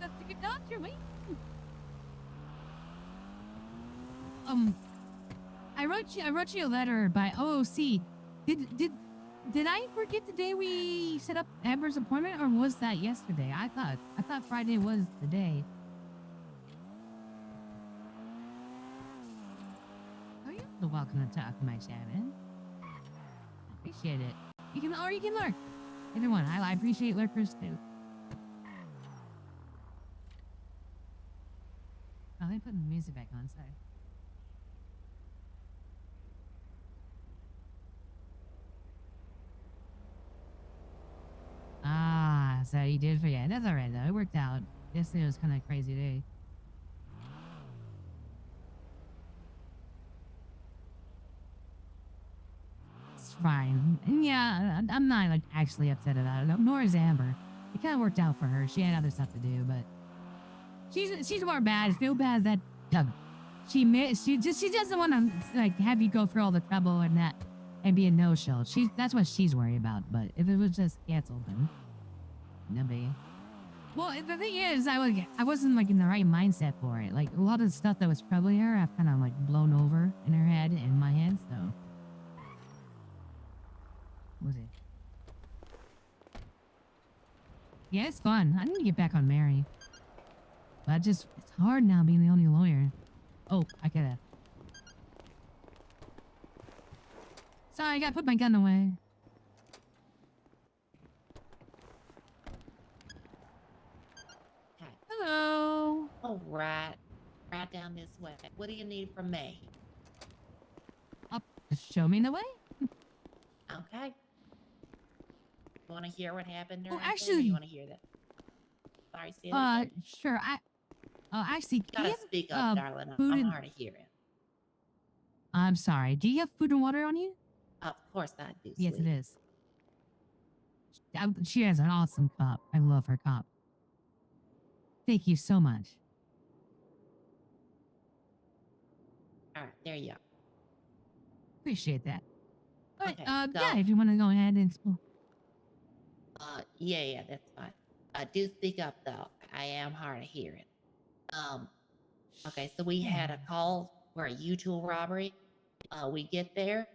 That's a good doctor, mate. I wrote you a letter by OOC. Did I forget the day we set up Amber's appointment, or was that yesterday? I thought Friday was the day. Oh, you're welcome to talk to my shaman. Appreciate it. You can lurk. Either one. I appreciate lurkers too. Oh, they put the music back on. Sorry. Ah, so you did forget. That's all right though. It worked out. Yesterday was kind of a crazy day. It's fine. And yeah, I'm not like actually upset about it. Nor is Amber. It kind of worked out for her. She had other stuff to do, but she's more bad. I feel bad that she doesn't want to like have you go through all the trouble and that and be a no show. That's what she's worried about. But if it was just canceled, then no big. Well, the thing is, I wasn't like in the right mindset for it. Like a lot of the stuff that was troubling her, I've kind of like blown over in her head and in my head. So, what was it? Yeah, it's fun. I need to get back on Mary, but it's hard now being the only lawyer. Oh, I gotta. Sorry, I gotta put my gun away. Okay. Hello. All right. Right down this way. What do you need from me? Up, show me the way. Okay. You want to hear what happened or Oh, anything, or you actually, want to hear that? Sorry, say that again. sure. Actually, You do you gotta speak up, have darling. food I'm and? hard of hearing. I'm sorry. Do you have food and water on you? Of course I do, Yes, it sweetie. is. She has an awesome cup. I love her cup. Thank you so much. All right, there you are. Appreciate that. All right. Okay, so, Yeah. If you want to go ahead and. yeah, that's fine. Do speak up though. I am hard of hearing. Okay, so we had a call for a U-Tool robbery. We get there.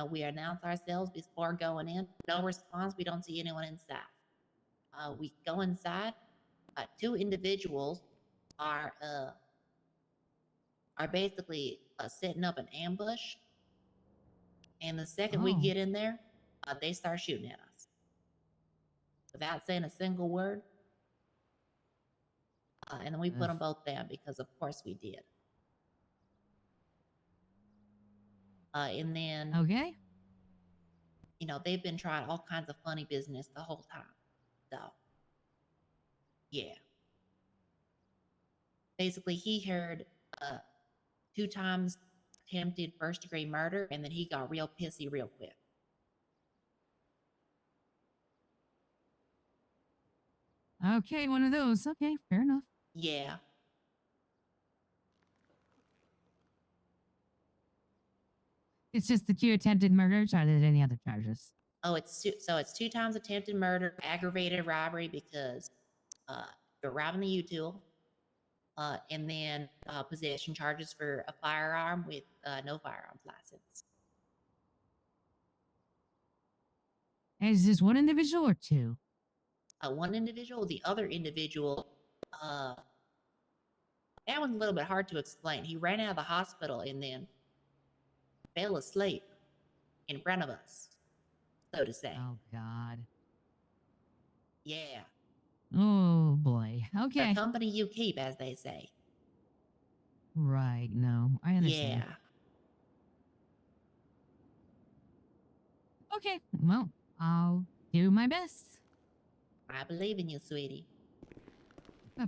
We announce ourselves before going in. No response. We don't see anyone inside. We go inside. Two individuals are basically setting up an ambush. And the second we Oh. get in there, they start shooting at us without saying a single word. And then we put them both down because, of course, we did. And then, Okay. They've been trying all kinds of funny business the whole time. So, yeah. Basically, he heard 2 times attempted first-degree murder, and then he got real pissy real quick. Okay, one of those. Okay, fair enough. Yeah. It's just the 2 attempted murders. Are there any other charges? Oh, it's 2 times attempted murder, aggravated robbery because you're robbing the U-Tool, and then possession charges for a firearm with no firearms license. And is this one individual or 2? One individual, the other individual, that one's a little bit hard to explain. He ran out of the hospital and then fell asleep in front of us, so to say. Oh, God. Yeah. Oh, boy. Okay. The company you keep, as they say. Right. No, I understand. Yeah. Okay. Well, I'll do my best. I believe in you, sweetie. Uh,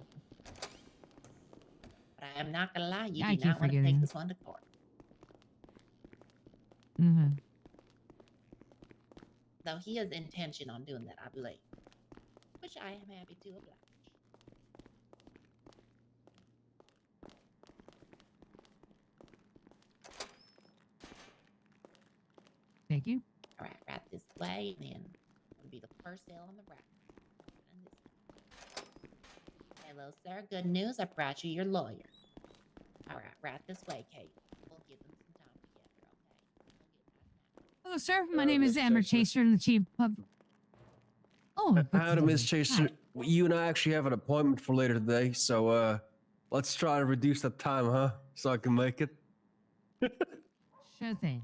But I am not gonna lie, you I do keep not want to take forgetting. this one to court. Mm-hmm. Though he has intention on doing that, I believe. Which I am happy to oblige. Thank you. All right this way, and then it'll be the first cell on the right. Hello, sir. Good news. I brought you your lawyer. All right this way, Kate. We'll give them some time together, okay? Hello, sir. My name is Amber Chaser. I'm the chief pub. Oh, Howdy, Miss Chaser. You and I actually have an appointment for later today, so let's try to reduce that time, huh? So I can make it. Sure thing.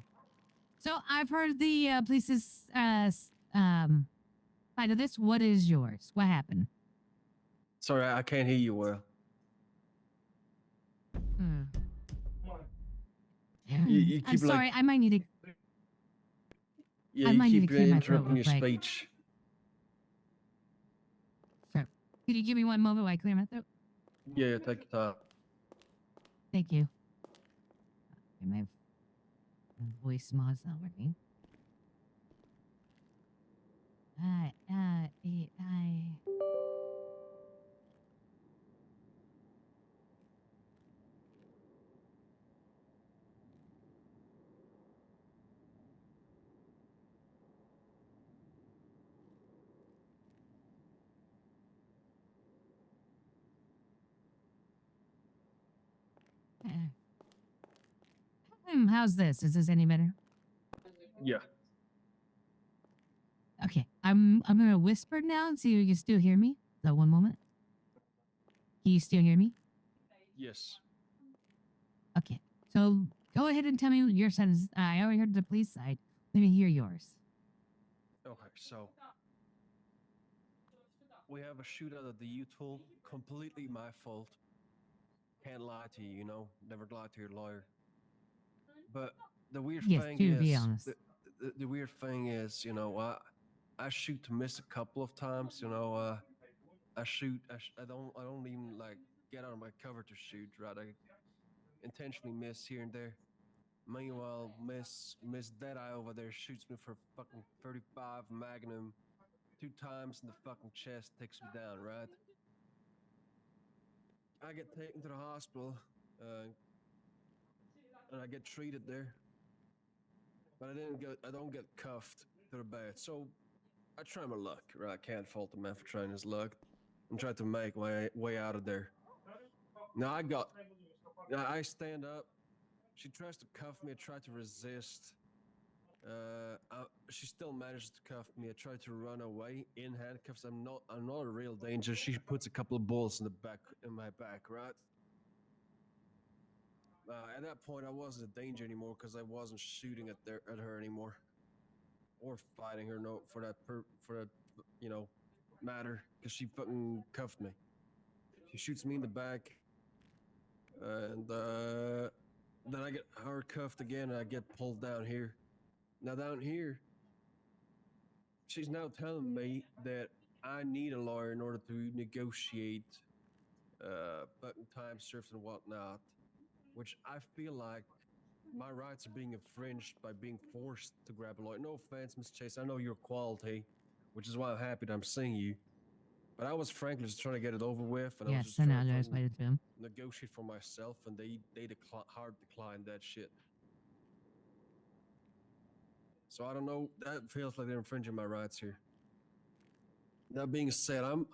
So I've heard the police's side of this. What is yours? What happened? Sorry, I can't hear you well. Hmm. You I'm keep sorry. like, I might need to. yeah, I you might need keep to clear my throat interrupting real your quick. speech. Sure. Could you give me one moment while I clear my throat? Yeah, take your time. Thank you. Okay, my voice mod's not working. I. How's this? Is this any better? Yeah. Okay, I'm gonna whisper now and see if you can still hear me. So one moment. Can you still hear me? Yes. Okay. So go ahead and tell me your side. I already heard the police side. Let me hear yours. Okay, so we have a shootout at the U-Tool. Completely my fault. Can't lie to you, you know. Never lie to your lawyer. But the weird Yes, thing to be is, honest. the weird thing is, you know, I shoot to miss a couple of times. You know, I shoot. I don't even like get out of my cover to shoot. Right, I intentionally miss here and there. Meanwhile, Miss Deadeye over there shoots me for fucking 35 Magnum 2 times in the fucking chest, takes me down. Right, I get taken to the hospital, and I get treated there. But I don't get cuffed to the bed. So I try my luck, right? I can't fault the man for trying his luck and try to make my way out of there. Now I stand up. She tries to cuff me. I try to resist. She still manages to cuff me. I try to run away in handcuffs. I'm not a real danger. She puts a couple of bullets in my back, right? At that point, I wasn't a danger anymore because I wasn't shooting at her anymore, or fighting her. No, for that you know matter, because she fucking cuffed me. She shoots me in the back, and then I get her cuffed again, and I get pulled down here. Now down here, she's now telling me that I need a lawyer in order to negotiate fucking time served and whatnot, which I feel like my rights are being infringed by being forced to grab a lawyer. No offense, Miss Chase, I know your quality, which is why I'm happy that I'm seeing you. But I was frankly just trying to get it over with, and I was Yes, just I trying know. to There's fucking by the film. negotiate for myself, and they hard declined that shit. So I don't know. That feels like they're infringing my rights here. That being said, I'm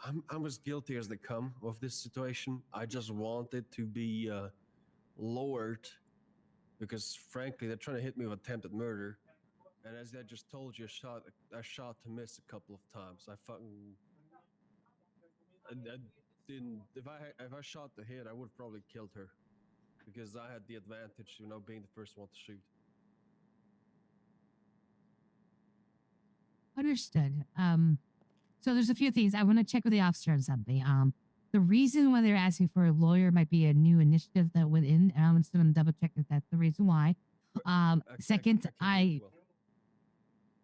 as guilty as they come of this situation. I just want it to be lowered because, frankly, they're trying to hit me with attempted murder. And as I just told you, I shot to miss a couple of times. I didn't. If I shot to hit, I would have probably killed her because I had the advantage, you know, being the first one to shoot. Understood. So there's a few things I want to check with the officer on something. The reason why they're asking for a lawyer might be a new initiative that went in. And I'm just going to double check if that's the reason why. Second, I can't hear you well.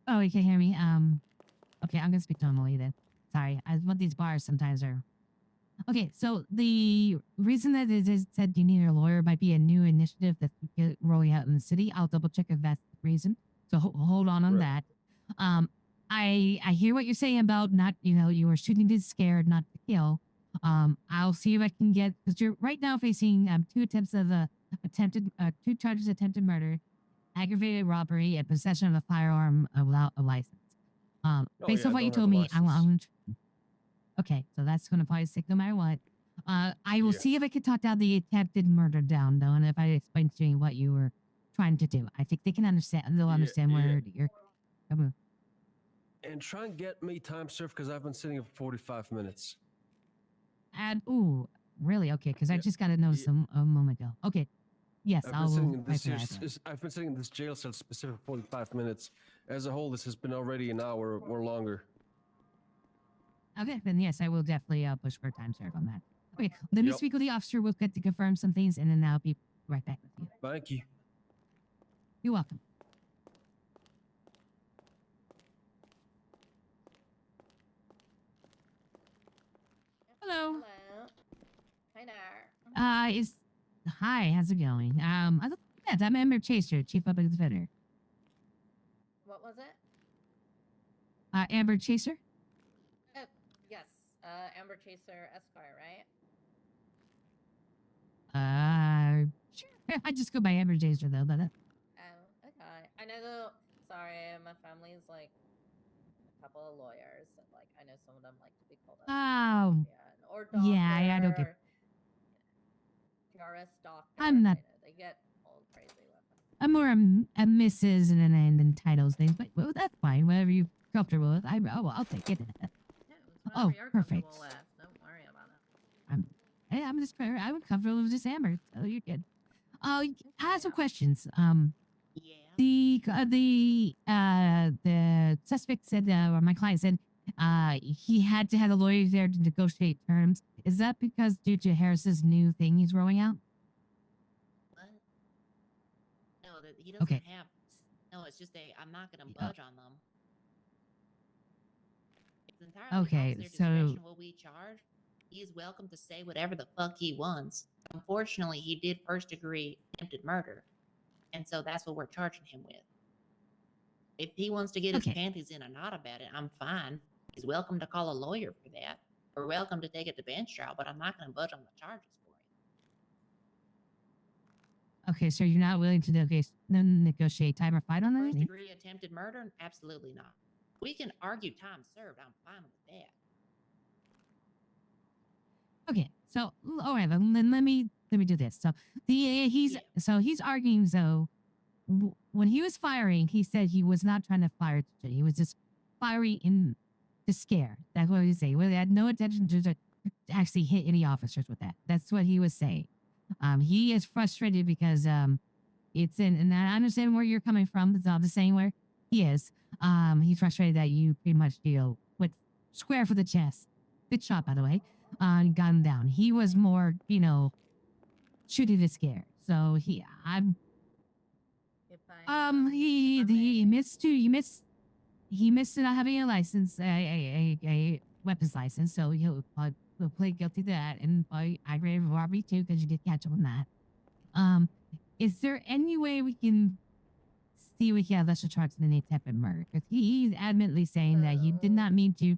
oh, you can hear me. Okay, I'm gonna speak normally then. Sorry, I want these bars sometimes are. Okay, so the reason that it is said you need a lawyer might be a new initiative that's rolling out in the city. I'll double check if that's the reason. So hold on Right. that. Um, I hear what you're saying about not, you were shooting to scare, not to kill. I'll see if I can get, because you're right now facing two charges of attempted murder, aggravated robbery, and possession of a firearm without a license. Oh Based yeah, off I what you don't have a told me, license. okay, so that's gonna probably stick no matter what. I will Yeah. see if I can talk down the attempted murder down though, and if I explain to you what you were trying to do, I think they can understand. They'll understand Yeah. where you're coming. And try and get me time served because I've been sitting here for 45 minutes. And ooh, really? Okay, because I Yeah. just got a notice Yeah. a moment ago. Okay, yes, I've I been sitting will in fight this for that. Then. I've been sitting in this jail cell specific for 45 minutes. As a whole, this has been already an hour or longer. Okay, then yes, I will definitely push for a time serve on that. Okay, let me Yep. speak with the officer. We'll get to confirm some things, and then I'll be right back with you. Thank you. You're welcome. Hello. Hello. Hi there. Is hi, how's it going? I thought yeah, I'm Amber Chaser, Chief Public Defender. What was it? Amber Chaser? Oh, yes. Amber Chaser Esquire, right? Sure. I just go by Amber Chaser though, but Oh, okay. I know the. Sorry, my family's like a couple of lawyers, and like I know some of them like to be called Esquire oh or yeah, I don't Doctor get. or Juris Doctor. I'm not- They get old crazy weapons. I'm more a Mrs. and then titles things, but well, that's fine. Whatever you're comfortable with, I'll take it. Yeah, it's whatever Oh, you're comfortable perfect. with. Don't worry about it. I'm comfortable with this Amber, so you're good. I have some Yeah. questions. Yeah. The suspect said, or my client said, he had to have a lawyer there to negotiate terms. Is that because due to Harris's new thing he's rolling out? What? No, that he doesn't Okay. have. No, it's just I'm not going to Yeah. budge on them. It's entirely Okay, officer so- discretion what we charge. He is welcome to say whatever the fuck he wants. Unfortunately, he did first degree attempted murder, and so that's what we're charging him with. If he wants to get his Okay. panties in a knot about it, I'm fine. He's welcome to call a lawyer for that. We're welcome to take it to bench trial, but I'm not going to budge on the charges for it. Okay, so you're not willing to negotiate time or fight on First that? degree attempted murder? Absolutely not. We can argue time served. I'm fine with that. Okay, so all right, then let me do this. So he's arguing. So when he was firing, he said he was not trying to fire. He was just firing in to scare. That's what he say. Well, he had no intention to actually hit any officers with that. That's what he was saying. He is frustrated because it's in, and I understand where you're coming from. It's not the same where he is. He's frustrated that you pretty much went square for the chest. Good shot, by the way. Got him down. He was more, shooting to scare. So he missed not having a license, a weapons license. So he'll plead guilty to that, and probably aggravated robbery too, because you did catch him on that. Is there any way we can see we can have lesser charges than attempted murder? Because he's adamantly saying that he did not mean to.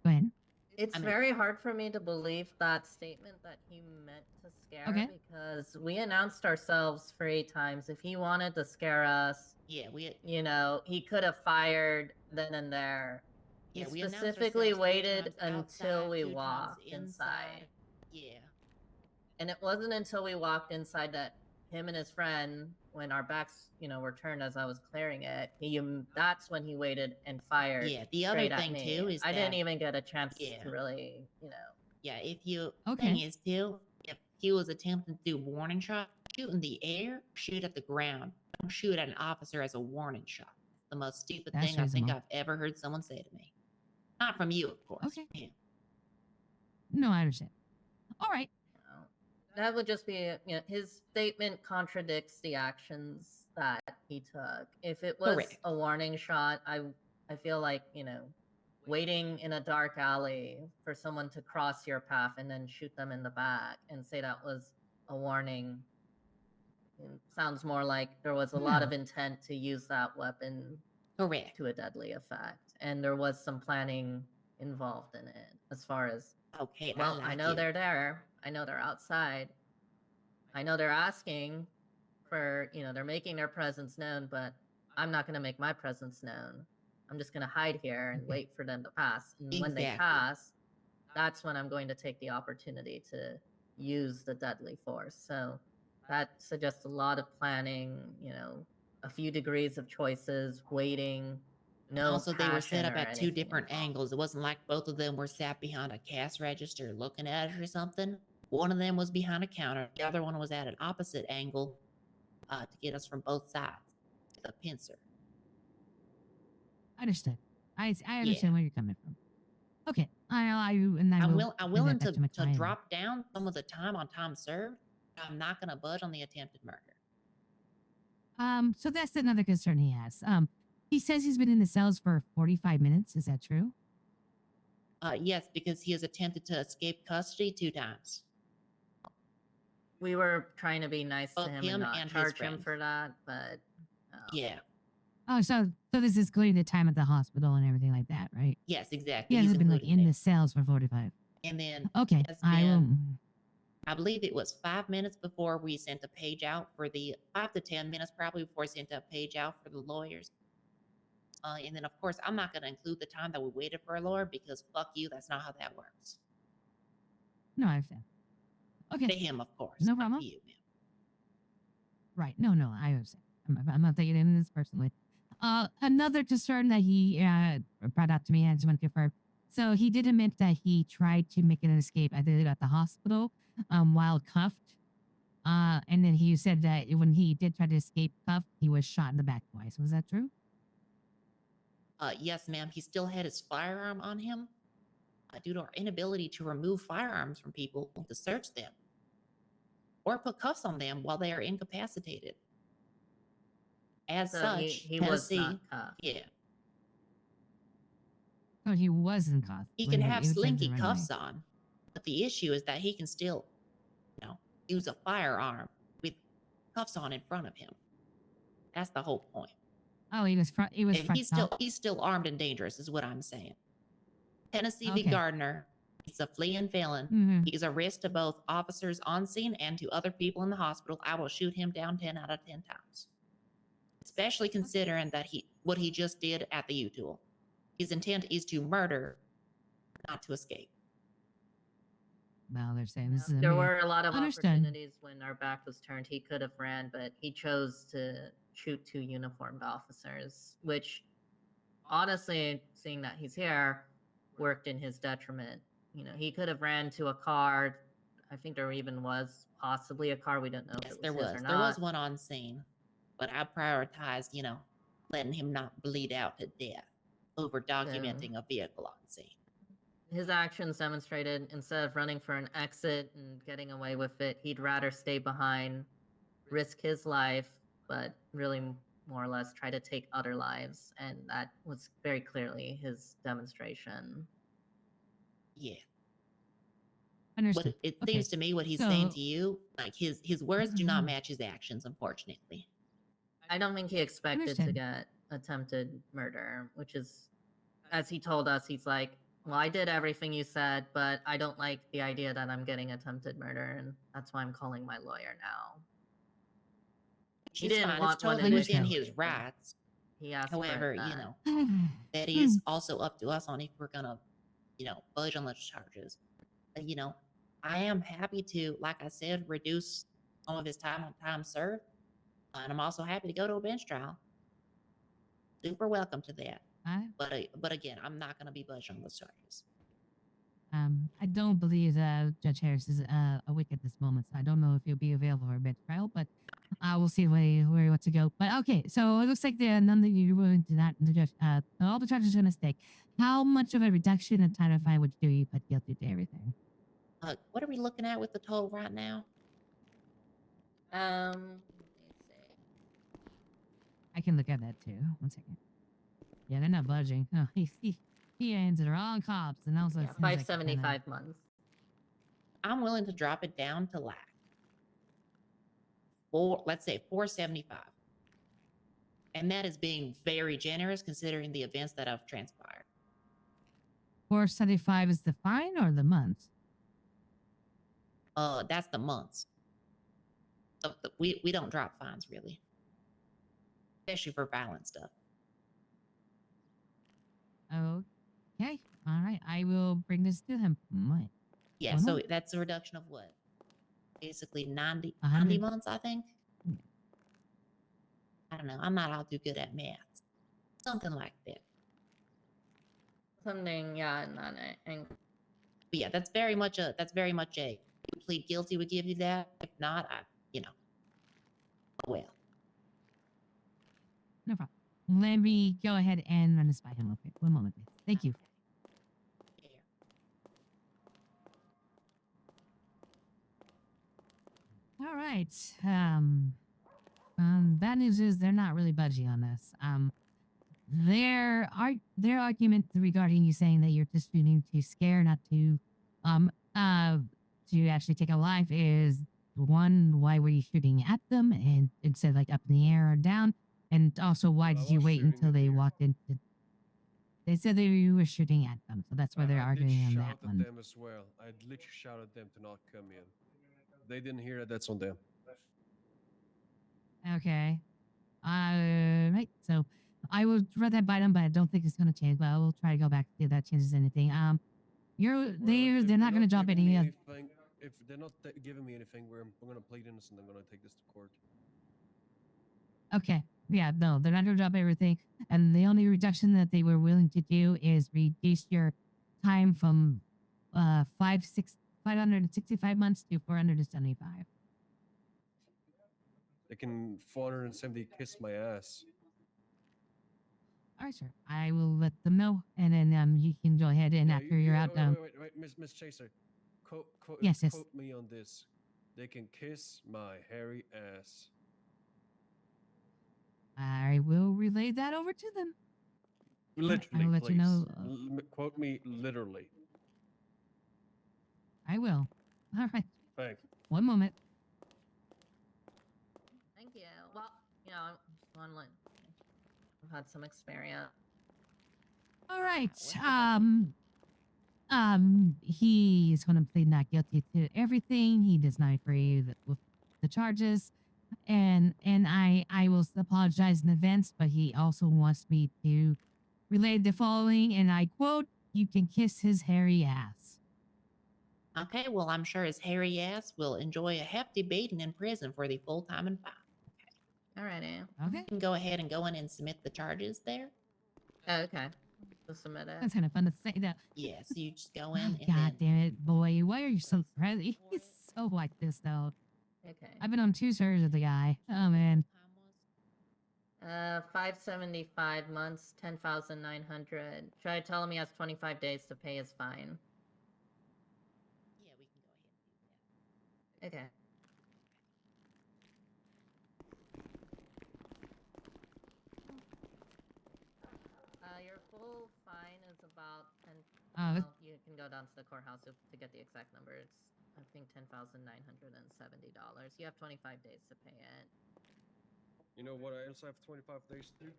Go ahead. It's very hard for me to believe that statement that he meant to scare Okay. because we announced ourselves 3 times. If he wanted to scare us, Yeah, he could have fired then and there. He we announced specifically ourselves 3 waited times until outside, we 2 times walked inside. Yeah. And it wasn't until we walked inside that him and his friend, when our backs, were turned as I was clearing it, that's when he waited and fired. Yeah, the other straight at thing, me. too, is I didn't that- even get a chance Yeah. to really, Yeah, if you Okay. thing is too, if he was attempting to do warning shot, shoot in the air, shoot at the ground. Don't shoot at an officer as a warning shot. The most stupid That's thing I think reasonable. I've ever heard someone say to me. Not from you, of course. Okay. Yeah. No, I understand. All right. that would just be, his statement contradicts the actions that he took. If it was Correct. a warning shot, I feel like, waiting in a dark alley for someone to cross your path and then shoot them in the back and say that was a warning sounds more like there was a lot of intent to use that weapon Correct. to a deadly effect, and there was some planning involved in it as far as Okay. well, I like know you. they're there. I know they're outside. I know they're asking for, they're making their presence known, but I'm not going to make my presence known. I'm just going to hide here and wait for them to pass. And when they Exactly. pass, that's when I'm going to take the opportunity to use the deadly force. So that suggests a lot of planning, a few degrees of choices, waiting. No Also, they were set passion up or at 2 anything different involved. angles. It wasn't like both of them were sat behind a cash register looking at it or something. One of them was behind a counter. The other one was at an opposite angle to get us from both sides with a pincer. Understood. I understand Yeah. where you're coming from. Okay. I'm willing to drop down some of the time on time served. I'm not going to budge on the attempted murder. So that's another concern he has. He says he's been in the cells for 45 minutes. Is that true? Yes, because he has attempted to escape custody 2 times. We were trying to be nice Both to him him and not and his charge him friend. for that, but Yeah. Oh, so this is including the time at the hospital and everything like that, right? Yes, exactly. He hasn't been like included in there. the cells for 45. And then Okay, has I will. been- I believe it was 5 minutes before we sent a page out for the 5 to 10 minutes probably before I sent a page out for the lawyers. And then of course I'm not going to include the time that we waited for a lawyer because fuck you, that's not how that works. No, I understand. Okay, To him, of course. no Not problem. to you, ma'am. Right. No, I understand. I'm not taking it this personally. Another concern that he brought out to me, I just want to confirm. So he did admit that he tried to make an escape, I think, at the hospital, while cuffed. And then he said that when he did try to escape cuffed, he was shot in the back twice. Was that true? Yes, ma'am. He still had his firearm on him. Due to our inability to remove firearms from people to search them or put cuffs on them while they are incapacitated. As So such, he was Tennessee, not cuffed. yeah, Oh, he wasn't cuffed. he when can have he tried to slinky run cuffs away. on, but the issue is that he can still, use a firearm with cuffs on in front of him. That's the whole point. Oh, he was front. He was And front top. he's still armed and dangerous, is what I'm saying. Tennessee v. Okay. Gardner, he's a fleeing felon. Mhm. He is a risk to both officers on scene and to other people in the hospital. I will shoot him down 10 out of 10 times. Especially considering that what he just did at the U-Tool. His intent is to murder, not to escape. Well, they're saying this is a There mere- were a lot of Understood. opportunities when our back was turned. He could have ran, but he chose to shoot two uniformed officers, which honestly, seeing that he's here, worked in his detriment. He could have ran to a car. I think there even was possibly a car. We don't know if Yes, it was there his was. or There was not. one on scene, but I prioritized, letting him not bleed out to death over documenting a vehicle on scene. His actions demonstrated instead of running for an exit and getting away with it, he'd rather stay behind, risk his life, but really more or less try to take other lives. And that was very clearly his demonstration. Yeah. Understood. But it Okay. seems to me what he's saying So- to you, like his words do not match his actions, unfortunately. I don't think he expected to Understand. get attempted murder, which is, as he told us, he's like, well, I did everything you said, but I don't like the idea that I'm getting attempted murder, and that's why I'm calling my lawyer now. Which He is didn't fine. want It's one totally within initially, his but rights. he asked However, for that. that is also up to us on if we're gonna, budge on those charges. I am happy to, like I said, reduce some of his time on time served. And I'm also happy to go to a bench trial. Super welcome to that. But again, I'm not gonna be budged on those charges. I don't believe Judge Harris is awake at this moment, so I don't know if he'll be available for a bench trial, but we'll see where he wants to go. But okay, so it looks like none that you're willing to not the judge. All the charges are gonna stick. How much of a reduction in time of fine would you do? You put guilty to everything. What are we looking at with the toll right now? Let me see. I can look at that too. 1 second. Yeah, they're not budging. Oh, he ends the wrong cops, and also Yeah, 575 months. I'm willing to drop it down to like let's say 475. And that is being very generous considering the events that have transpired. 475 is the fine or the month? That's the months. So we don't drop fines really, especially for violent stuff. Okay. All right. I will bring this to him. Right. Yeah, so that's a reduction of what? Basically 90 months, I think. I don't know. I'm not all too good at math. Something like that. Something, yeah, and But yeah, that's very much a. You plead guilty, we give you that. If not, well. No problem. Let me go ahead and run this by him real quick. 1 moment, please. Thank you. All right. Bad news is they're not really budging on this. Their argument regarding you saying that you're just shooting to scare, not to to actually take a life is one, why were you shooting at them and instead like up in the air or down? And also, why Well, I did you was wait shooting until in the they air. walked into? They said that you were shooting at them, so that's why they're I did arguing on shout that at one. them as well. I literally shouted at them to not come in. They didn't hear it. That's on them. Okay. Right. So I will run that by them, but I don't think it's gonna change. But I will try to go back to see if that changes anything. Well, if They're not gonna drop giving me any. anything, if they're not giving me anything, we're gonna plead innocent. I'm gonna take this to court. Okay. Yeah, no, they're not going to drop everything. And the only reduction that they were willing to do is reduce your time from 565 months to 475. They can 470 kiss my ass. All right, sir. I will let them know, and then you can go ahead and after you're out. Wait, Miss Chaser, Yes, yes. quote me on this. They can kiss my hairy ass. I will relay that over to them. Literally, I'll let please. you know. Quote me literally. I will. All right. Thank you. One moment. Thank you. Well, you know, just want to let I've had some experience. All right. what's the verdict? He is going to plead not guilty to everything. He does not agree with the charges, and I will apologize in advance. But he also wants me to relay the following, and I quote: "You can kiss his hairy ass." Okay, well, I'm sure his hairy ass will enjoy a hefty beating in prison for the full time and fine. Alrighty. Okay, You can go ahead and go in and submit the charges there. Oh, okay. Just submit it. that's kind of fun to say that. Yes, you just go Oh, in and God then. damn it, boy! Why are you so friendly? He's so like this though. Okay. I've been on 2 servers with the guy. Oh man. 575 months, 10,900. Try to tell him he has 25 days to pay his fine. Yeah, we can go ahead and do that. Okay. Your full fine is about 10. Oh, You can go down to the courthouse to get the exact number. It's I think $10,970. You have 25 days to pay it. You know what I also have 25 days to do?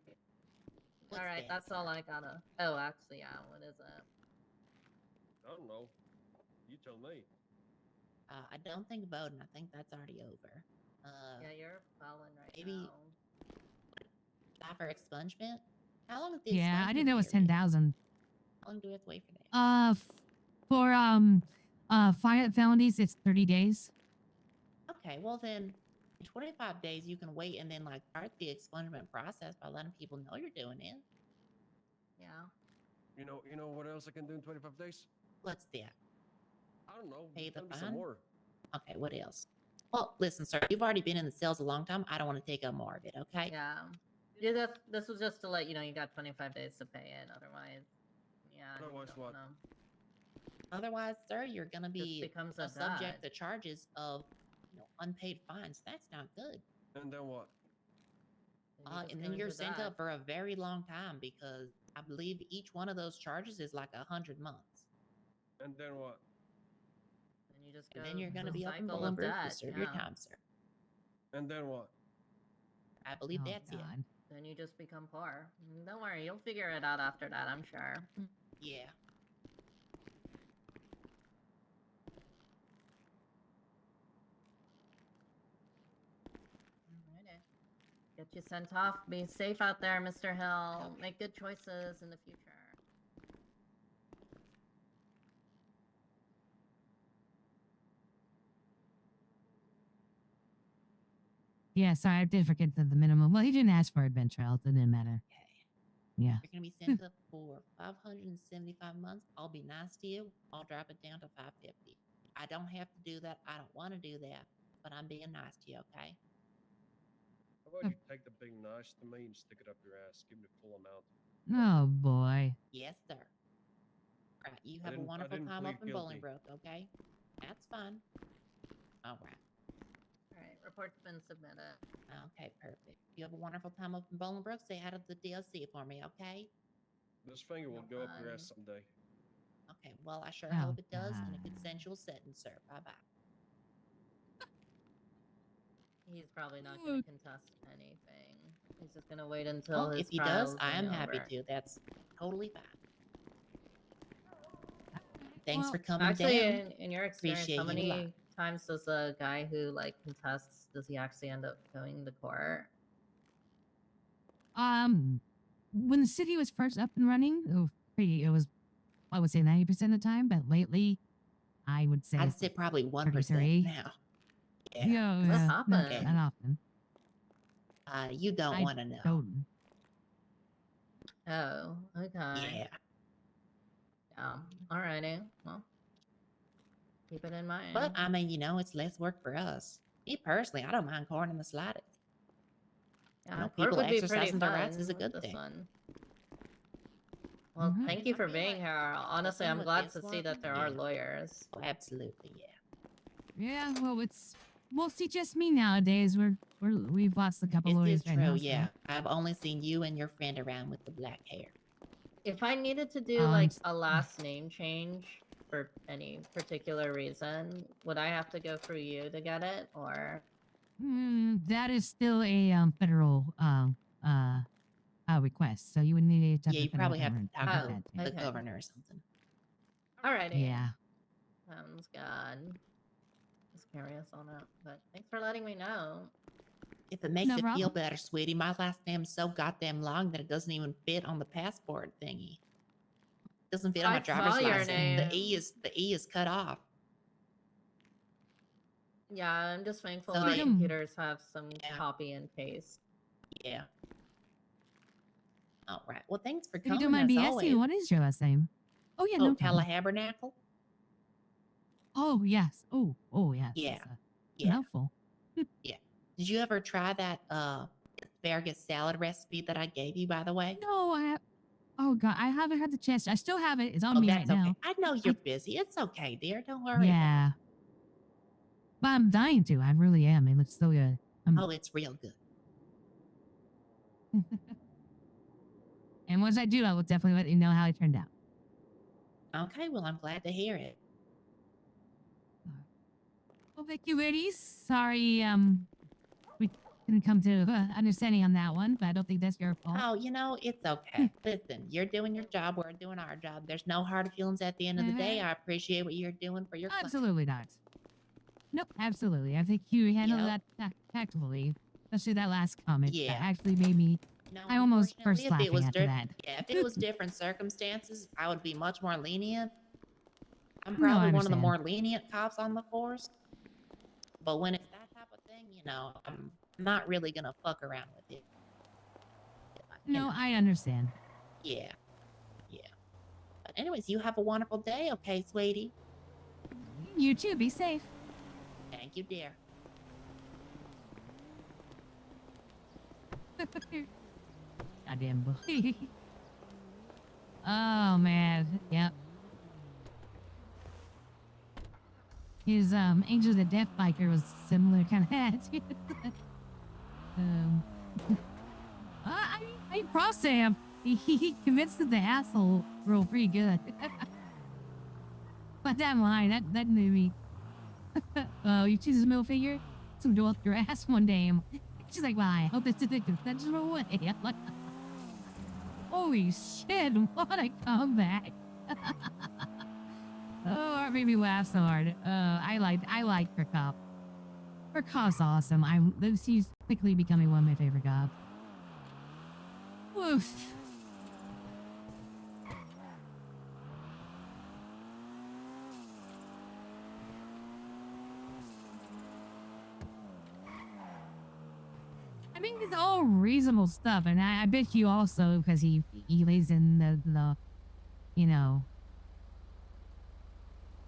What's All right, that, that's all sir? I gotta. Oh, actually, yeah. What is it? I don't know. You tell me. I don't think voting. I think that's already over. Yeah, you're a felon right maybe- now. Apply for expungement. How long is the yeah. I expungement didn't know it was period? 10,000. How long do we have to wait for that? For felonies, it's 30 days. Okay, well then, in 25 days you can wait and then like start the expungement process by letting people know you're doing it. Yeah. You know what else I can do in 25 days? What's that? I don't know. Pay the Tell me fine? some more. Okay, what else? Well, listen, sir, you've already been in the cells a long time. I don't want to take up more of it, okay? Yeah. Yeah, this was just to let you know you got 25 days to pay it. Otherwise, yeah. Otherwise what? Otherwise, sir, you're gonna be becomes a subject dud. to charges of unpaid fines. That's not good. And then what? And then you're sent up for a very long time because I believe each one of those charges is like 100 months. And then what? And you just go. And then you're gonna the be up in cycle of Bolingbrook to debt, serve your yeah. time, sir. And then what? I believe Oh, that's it. God. Then you just become poor. Don't worry, you'll figure it out after that, I'm sure. Yeah. Alrighty. Get you sent off. Be safe out there, Mr. Hill. Okay. Make good choices in the future. Yeah, sorry, I did forget the minimum. Well, he didn't ask for adventure health. It didn't matter. Okay. Yeah. You're gonna be sent up for 575 months. I'll be nice to you. I'll drop it down to 550. I don't have to do that. I don't want to do that, but I'm being nice to you, okay? How about you take the big knife to me and stick it up your ass? Give me the full amount. Oh, boy. Yes, sir. All right. You have a didn't- I wonderful didn't time up plead in guilty. Bolingbrook, okay? That's fine. All right. Alright, report's been submitted. Okay, perfect. You have a wonderful time up in Bolingbrook. Say hi to the DLC for me, okay? This finger will go up your ass someday. Okay, well, I sure Oh, hope it does in a God. consensual setting, sir. Bye bye. He's probably not going to contest anything. He's just going to wait until Well, his if he does, trial's I am happy over. to. That's totally fine. Thanks Well, for coming Actually, down. in your experience, Appreciate how you a lot. many times does a guy who like contests does he actually end up going to court? When the city was first up and running, it was, I would say 90% of the time, but lately, I would say I'd it's say like probably 1% 33. now. Yeah. Yeah, What yeah, not happened? that often. You don't I want to know. don't. Oh, okay. Yeah. Yeah. Alrighty. Well, keep it in mind. But I mean, it's less work for us. Me personally, I don't mind corn in the slightest. Yeah, court People would be pretty exercising their fun rights is a with good this thing. one. Well, Mhm. thank you I for feel being like here. Honestly, helping I'm with glad this to see one, that there are yeah. lawyers. Oh, absolutely, yeah. Yeah, well, it's mostly just me nowadays. We've lost a couple This lawyers is right true, now. yeah. I've only seen you and your friend around with the black hair. If I needed to do So, like a last name change for any particular reason, would I have to go through you to get it, or? that is still a federal request. So you would need to talk Yeah, to you the federal probably have to government to talk get Oh, to that the changed. okay. governor or something. Alrighty. Yeah. Sounds good. Just curious on it, but thanks for letting me know. If it makes No you feel problem. better, sweetie, my last name's so goddamn long that it doesn't even fit on the passport thingy. It doesn't fit on my I driver's saw your license. name. The E is cut off. Yeah, I'm just thankful So my they- computers have some Yeah. copy and paste. Yeah. All right. Well, thanks for If you coming don't mind as me always. asking, what is your last name? Oh yeah, no problem. Tallahabernacle? Oh yes. Oh yes. Yeah. That's, Yeah. helpful. Yeah. Did you ever try that asparagus salad recipe that I gave you, by the way? No, oh god, I haven't had the chance. I still have it. It's on Oh, me that's right okay. now. I know you're busy. It's okay, dear. Don't worry about Yeah. But I'm dying to. I really am. It looks so good. it. Oh, it's real good. And once I do, I will definitely let you know how it turned out. Okay, well, I'm glad to hear it. Well, thank you, ladies. Sorry, we couldn't come to understanding on that one, but I don't think that's your fault. Oh, it's okay. Listen, you're doing your job. We're doing our job. There's no hard feelings at the end of the day. I appreciate what you're doing for your client. Absolutely not. Nope, absolutely. I think you handled Yep. that tactfully, especially that last comment. Yeah. That actually made me. I almost burst Unfortunately, laughing after that. Yeah, if it was different circumstances, I would be much more lenient. I'm No, I probably one of the understand. more lenient cops on the force. But when it's that type of thing, I'm not really gonna fuck around with it. No, I understand. Yeah. Yeah. But anyways, you have a wonderful day, okay, sweetie? You too. Be safe. Thank you, dear. Goddamn boy. Oh man. Yep. His Angel the Death biker was similar kind of attitude. um, I props to him. He convinced the asshole real pretty good. But that line, that made me. Oh, you choose a middle figure? Some do up your ass one day. She's like, well, I hope it's in the consensual way. I'm like, holy shit, what a comeback. Oh, it made me laugh so hard. I like her cop. Her cop's awesome. She's quickly becoming one of my favorite cops. Woof. I mean, it's all reasonable stuff, and I bet you also because he lays in the he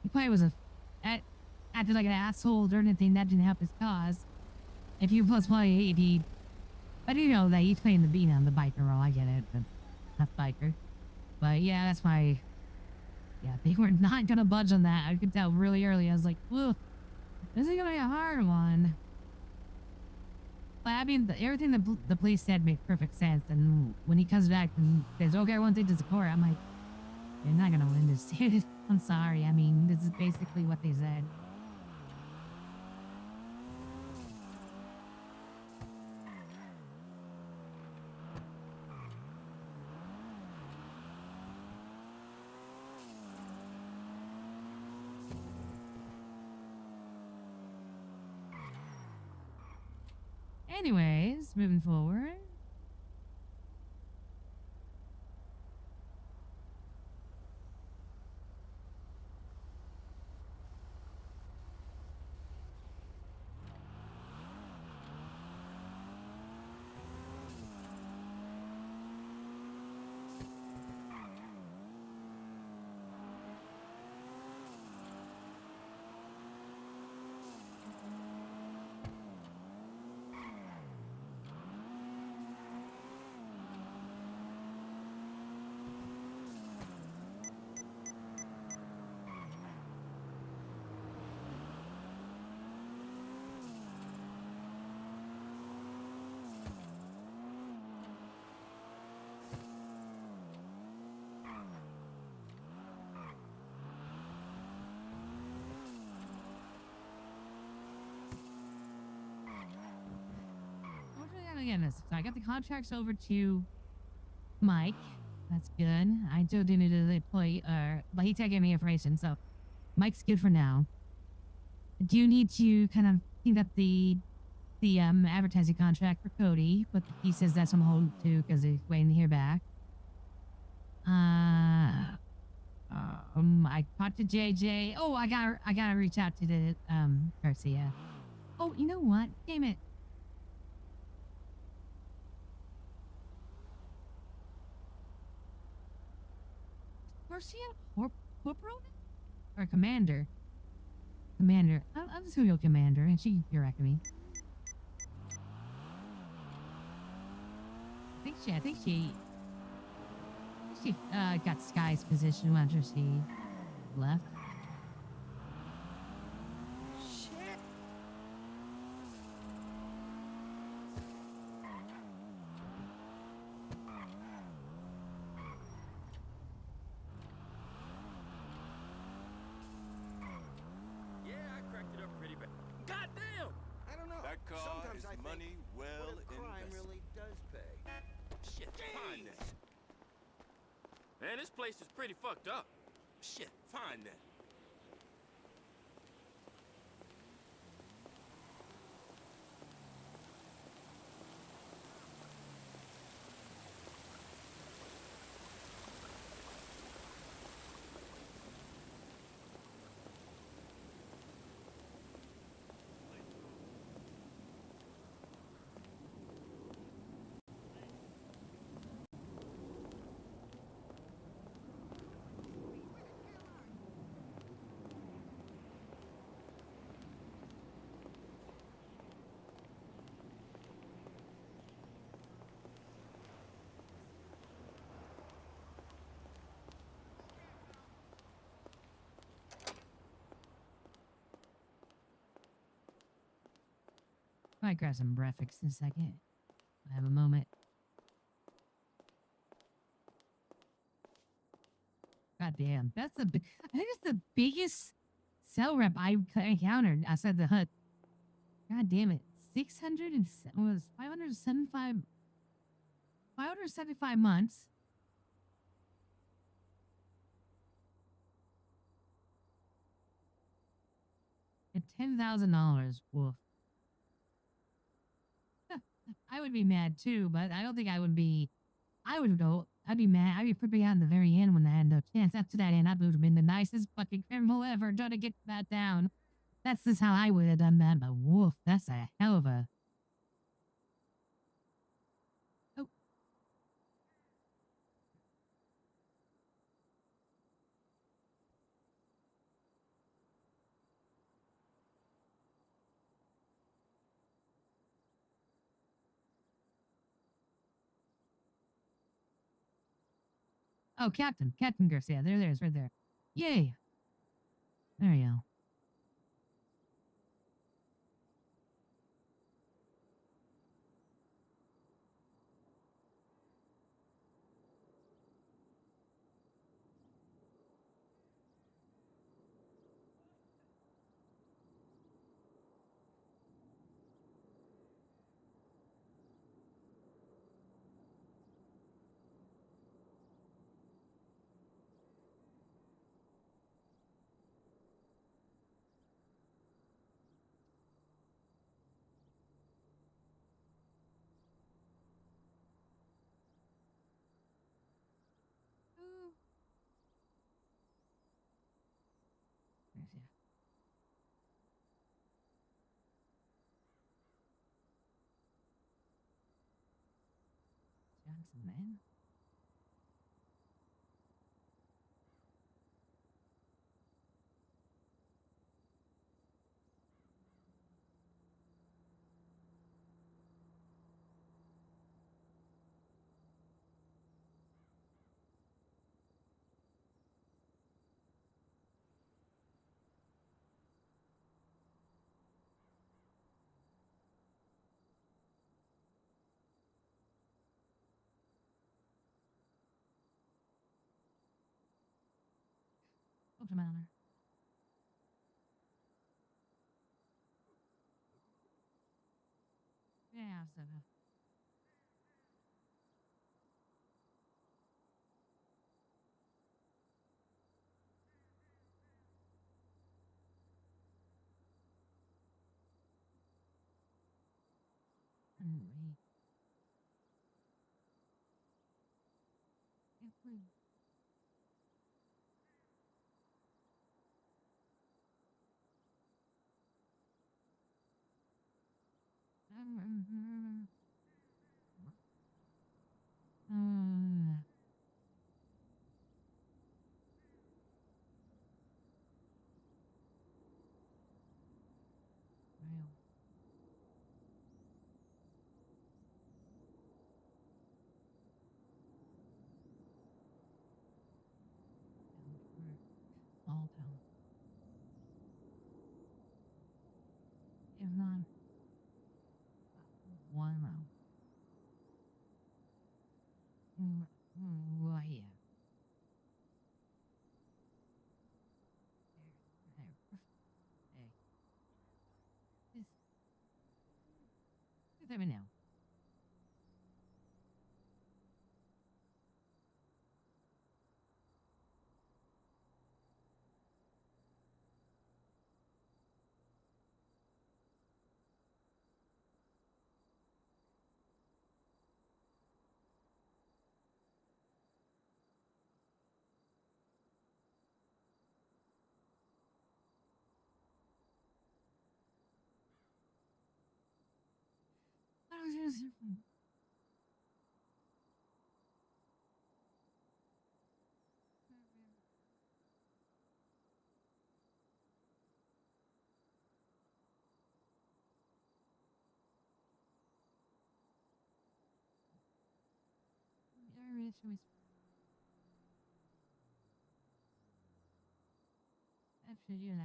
probably was acted like an asshole or anything that didn't help his cause. If you plus probably if he, I do know that he's playing the biker role. I get it, but not biker. But yeah, that's why. Yeah, they were not gonna budge on that. I could tell really early. I was like, "Whoa, this is gonna be a hard one." But I mean, everything the police said made perfect sense. And when he comes back and says, "Okay, I want to take this to court," I'm like, "You're not gonna win this." I'm sorry. I mean, this is basically what they said. Anyways, moving forward. again, so I got the contracts over to Mike. That's good. I still do need to deploy, but he taking me information, so Mike's good for now. I do need to kind of clean up the advertising contract for Cody, but he says that's on hold too because he's waiting to hear back. I talked to JJ. Oh, I gotta reach out to the Garcia. Oh, you know what? Damn it. Garcia corporal or commander? Commander. I'll just go commander, and she can direct me. I think she got Sky's position after she left. Shit! Yeah, I cracked it up pretty bad. Goddamn! I don't know. That car Sometimes is I think, money well what if crime invested. really does pay? Shit, find that. Man, this place is pretty fucked up. Shit, find that. Might grab some breakfast in a second. I have a moment. God damn, that's I think it's the biggest cell rep I encountered outside the hut. God damn it, 600 and was 575 months. And $10,000. Woof. I would be mad too, but I don't think I would be. I would go. I'd be mad. I'd be flipping out in the very end when I had no chance. Up to that end, I would have been the nicest fucking criminal ever trying to get that down. That's just how I would have done that. But woof, that's a hell of a. Oh, oh, Captain Garcia. There, it's right there. Yay! There you go. Ooh. Garcia. Johnson, man. Ultramanner. Yeah, so. Ooh, all town. If not, one mile. Well, yeah. Hey, just let me know. I was just. Absolutely.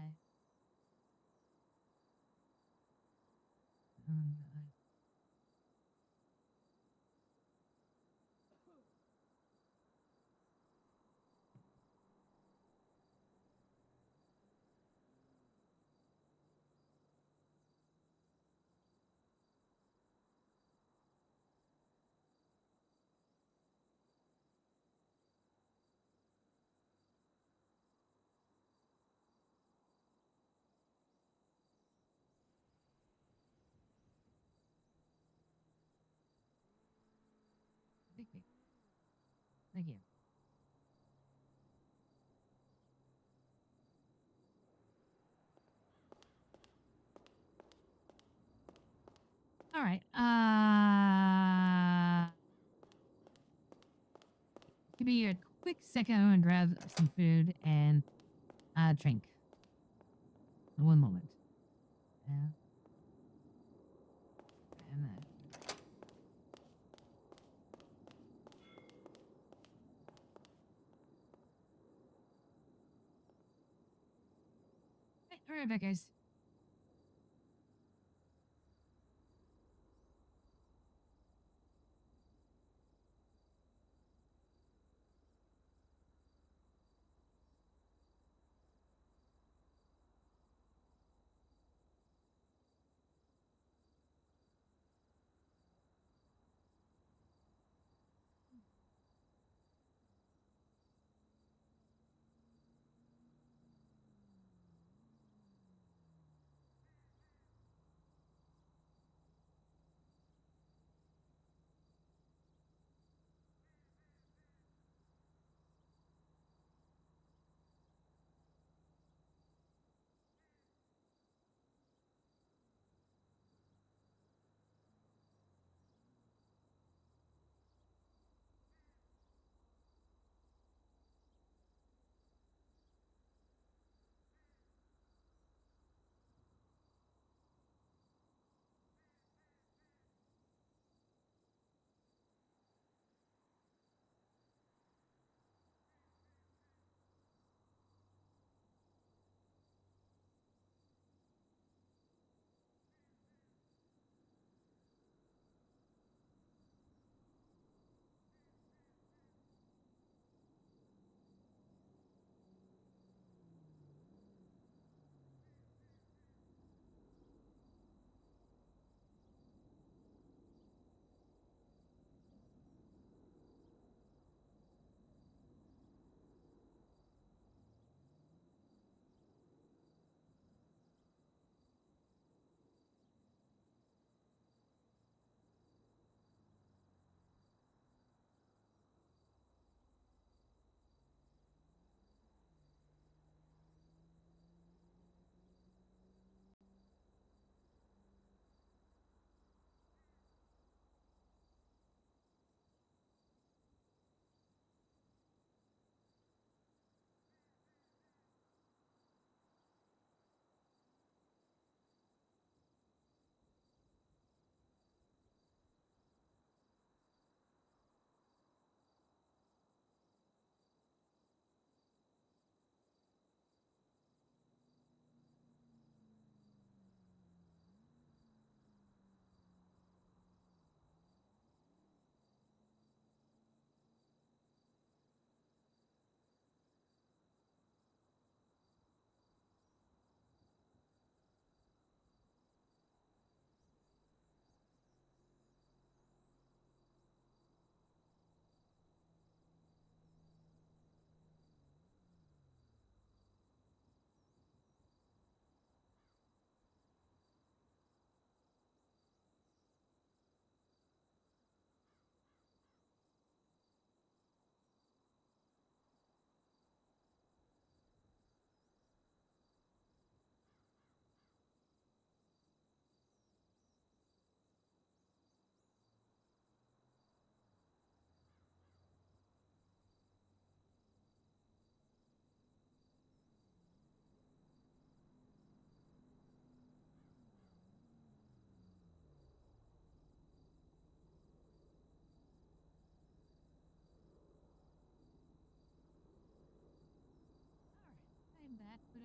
Thank you. Thank you. All right. Give me a quick second and grab some food and drink. One moment. Yeah. And then. Hey, all right, back, guys.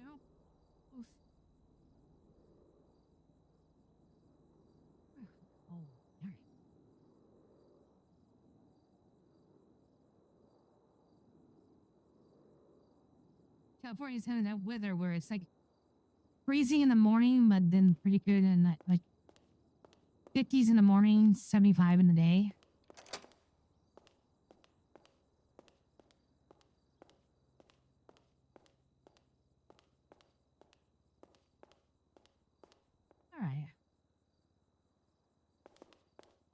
know. Oof. Oh, all right. California's having that weather where it's like freezing in the morning, but then pretty good in that like 50s in the morning, 75 in the day. All right.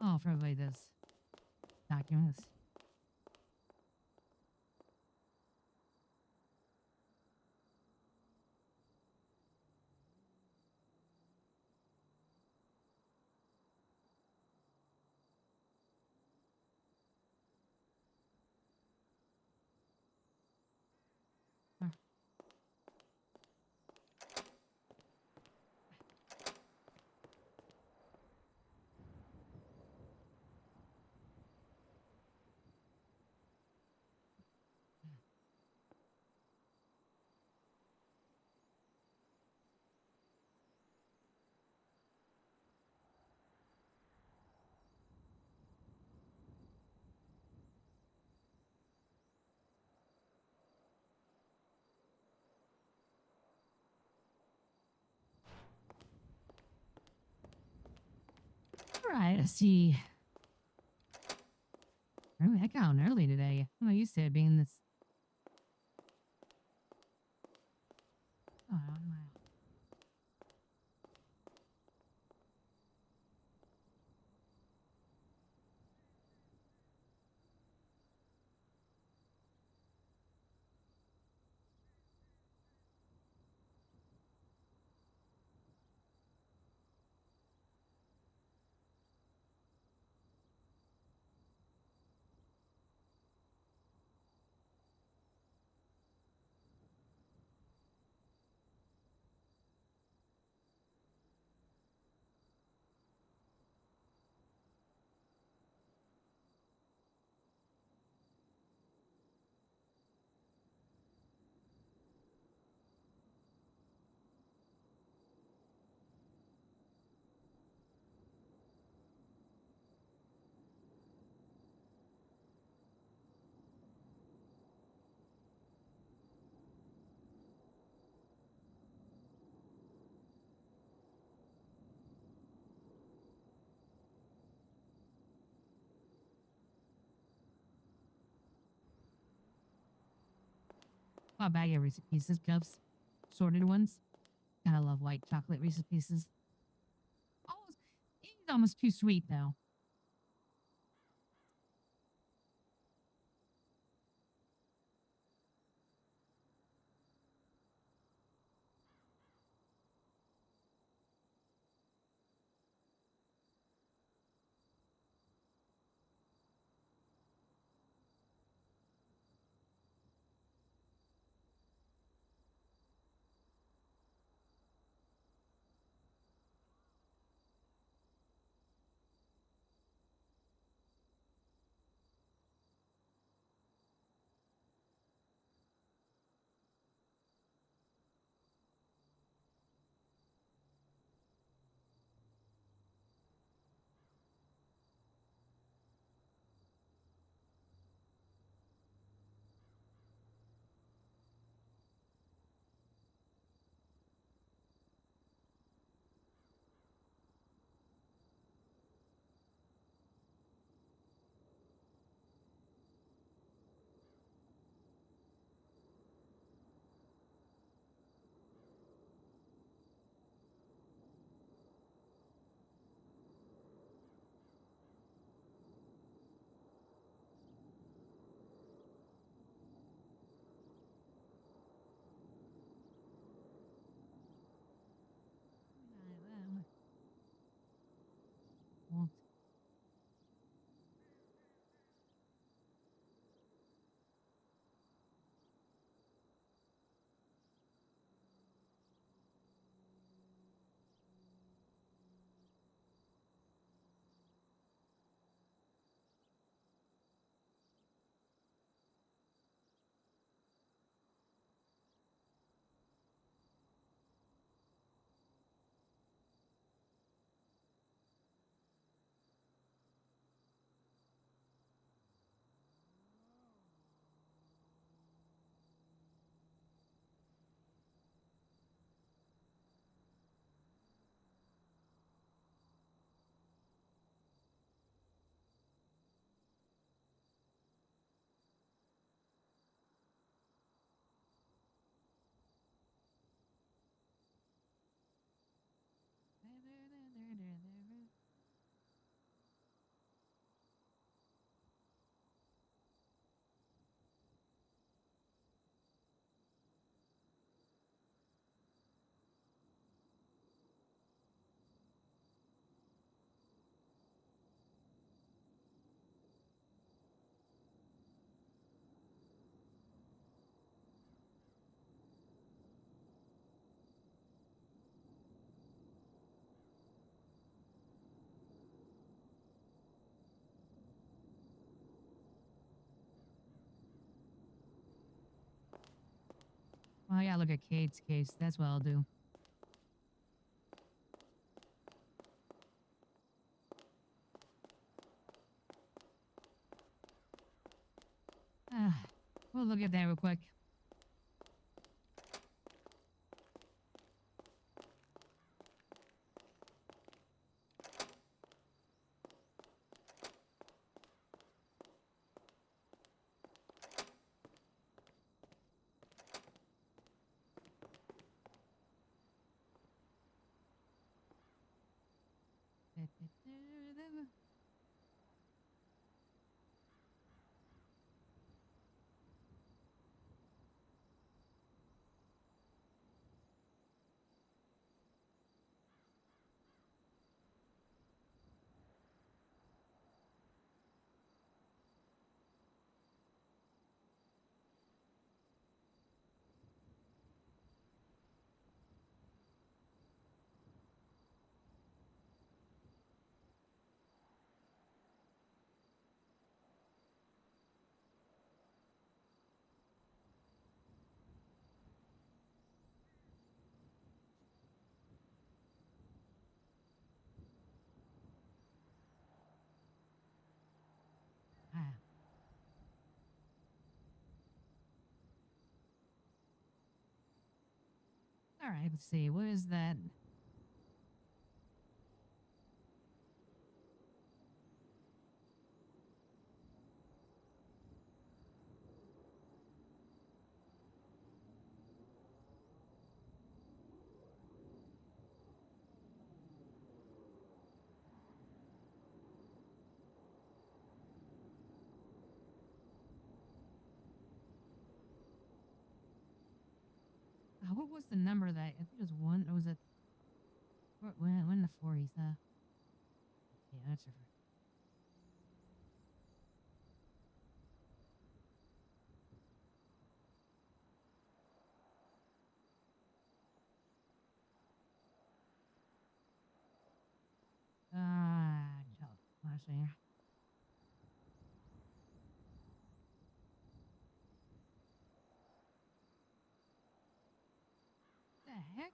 Oh, for everybody those documents. All right, let's see. Oh, I got on early today. I'm not used to it being this. Oh, wow. Bought a bag of Reese's Pieces cups, sorted ones. Gotta love white chocolate Reese's Pieces. Almost, it's almost too sweet though. Won't. Oh yeah, look at Kate's case. That's what I'll do. We'll look at that real quick. Ah. All right, let's see. What is that? What was the number that? I think it was one. Or was it? When the 40s? Yeah, that's right. Last year. The heck?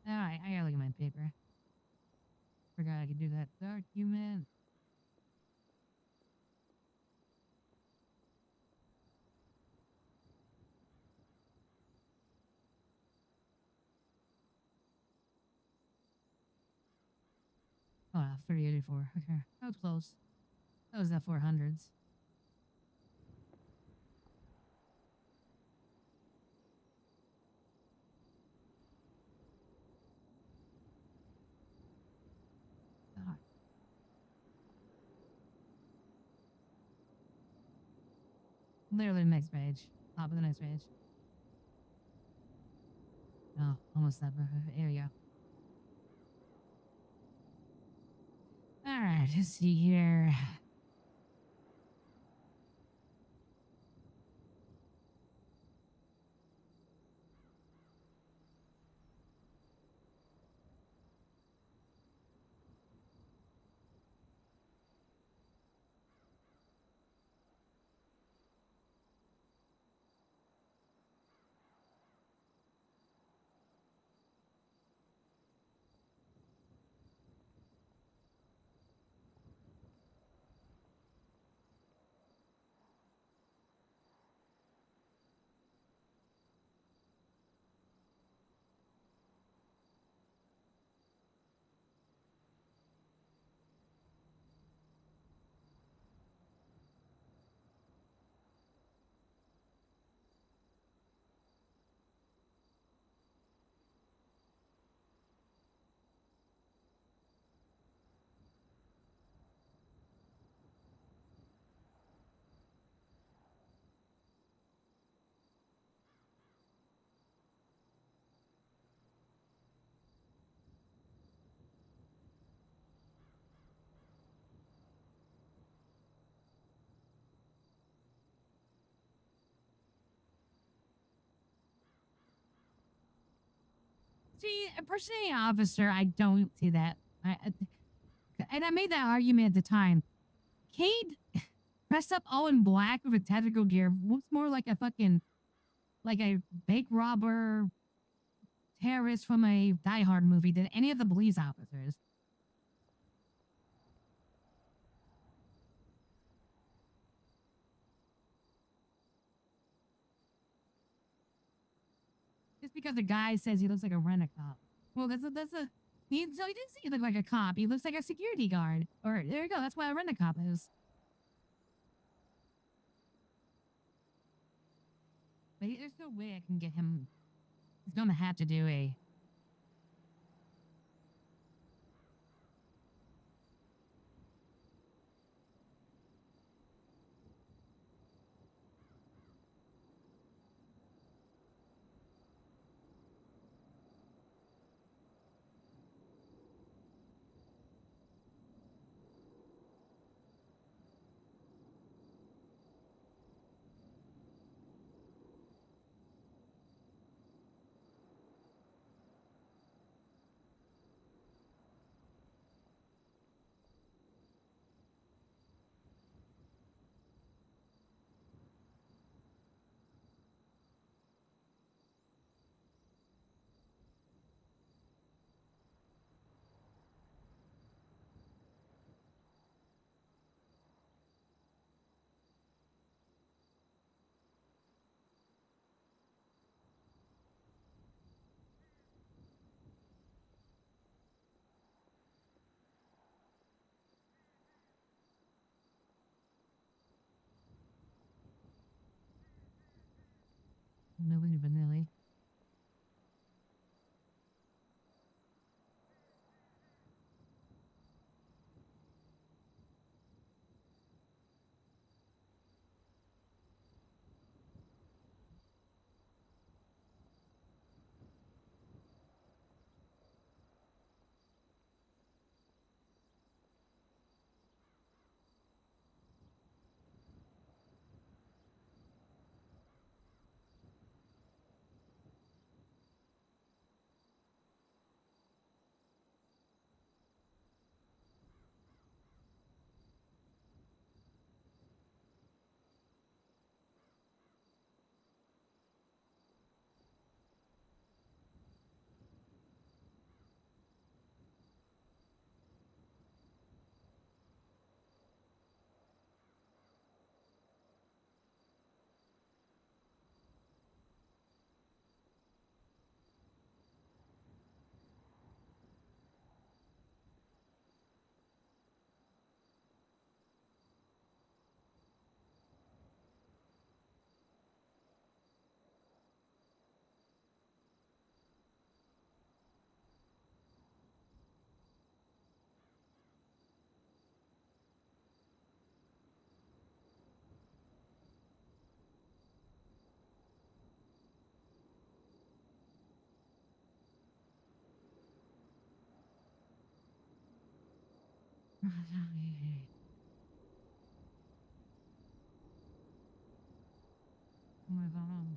All right, I gotta look at my paper. Forgot I could do that document. Oh, 3084. Okay, that was close. That was the 400s. God. Literally the next page. Top of the next page. Oh, almost that. There we go. All right, let's see here. See, personally, officer, I don't see that. And I made that argument at the time. Cade dressed up all in black with a tactical gear looks more like a fucking like a bank robber terrorist from a Die Hard movie than any of the police officers. Just because the guy says he looks like a rent-a-cop. Well, so he didn't say he looked like a cop. He looks like a security guard. Or there you go. That's what a rent-a-cop is. But there's no way I can get him. He's gonna have to do a. Nobody vanilla. Oh my god.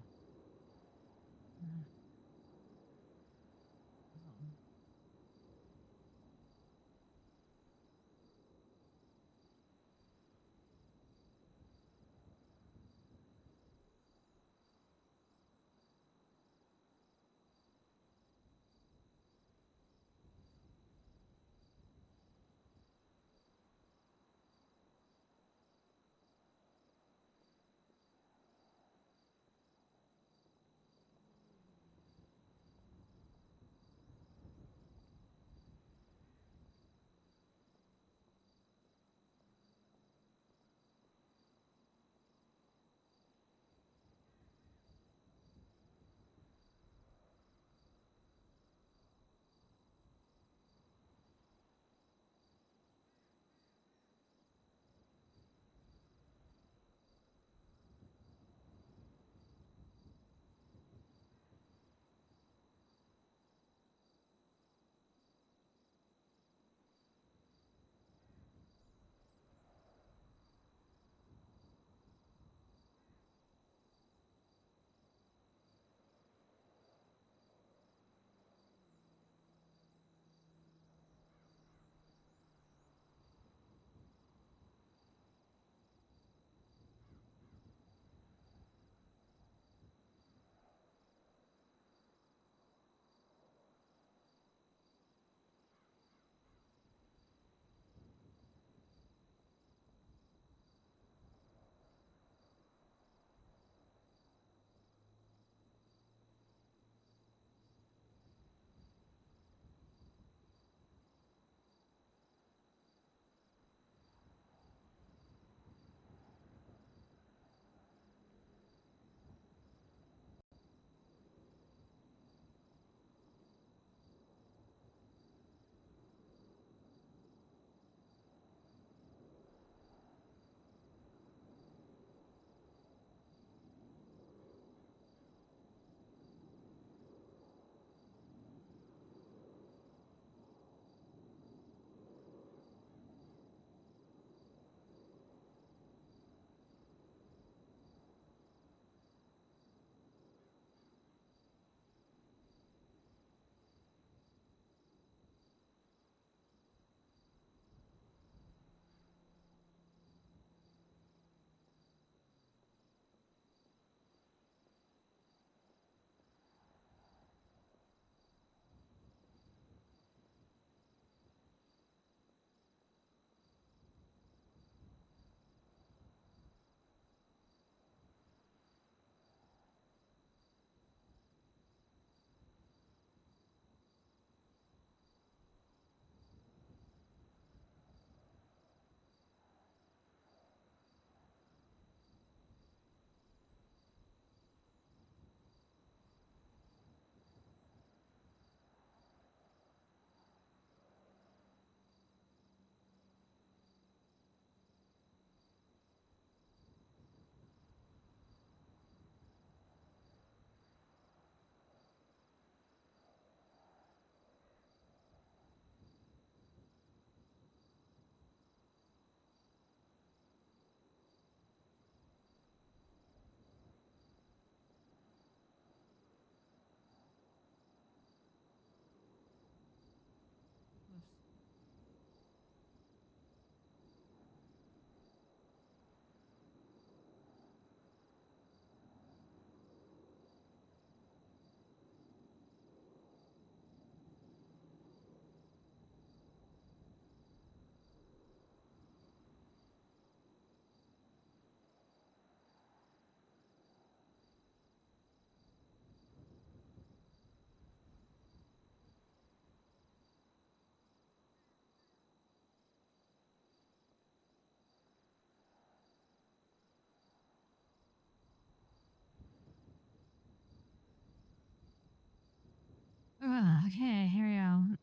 Okay, here we go.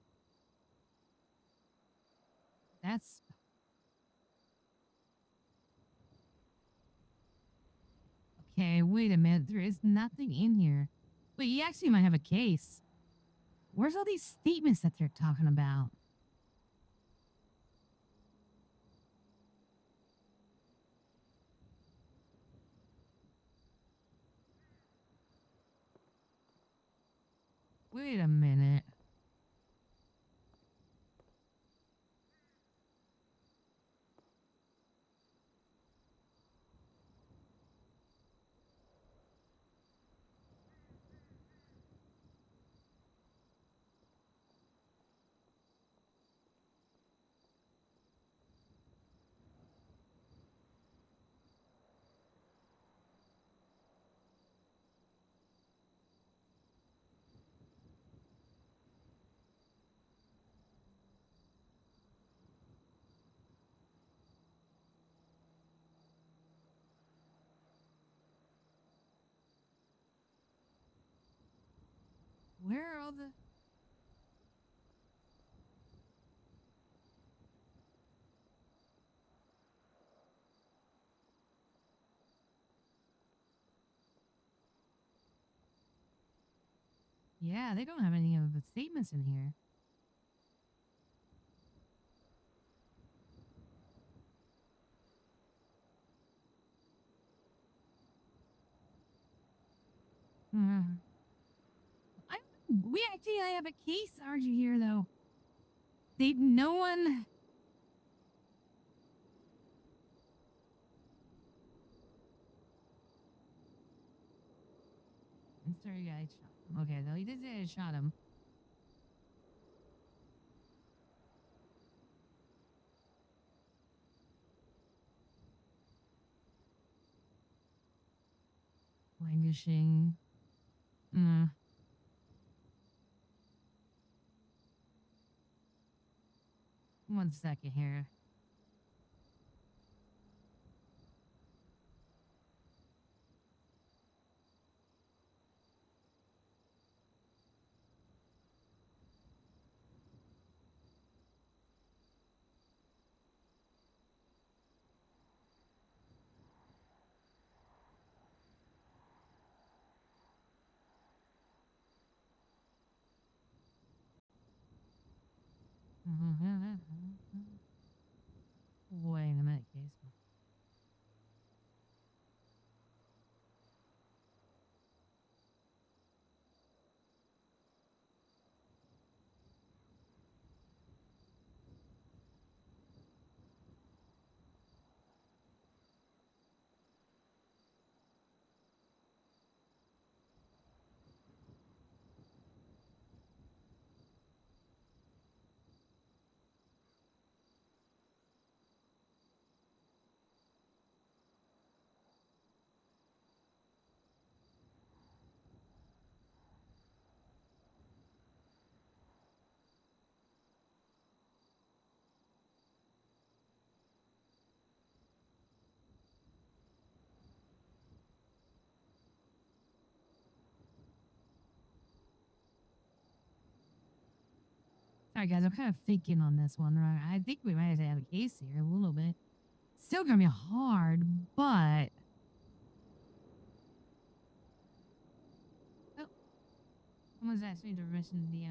That's okay. Wait a minute. There is nothing in here. Wait, you actually might have a case. Where's all these statements that they're talking about? Wait a minute. Where are all the? Yeah, they don't have any of the statements in here. Hmm. I we actually I have a case sergeant here though. They no one. I'm sorry, guys. Shot him. Okay, though he did say I shot him. Languishing. Mm. One second here. Wait a minute, case. Sorry, guys. I'm kind of thinking on this one. Right? I think we might have a case here a little bit. Still gonna be hard, but oh, someone's asked me to mention the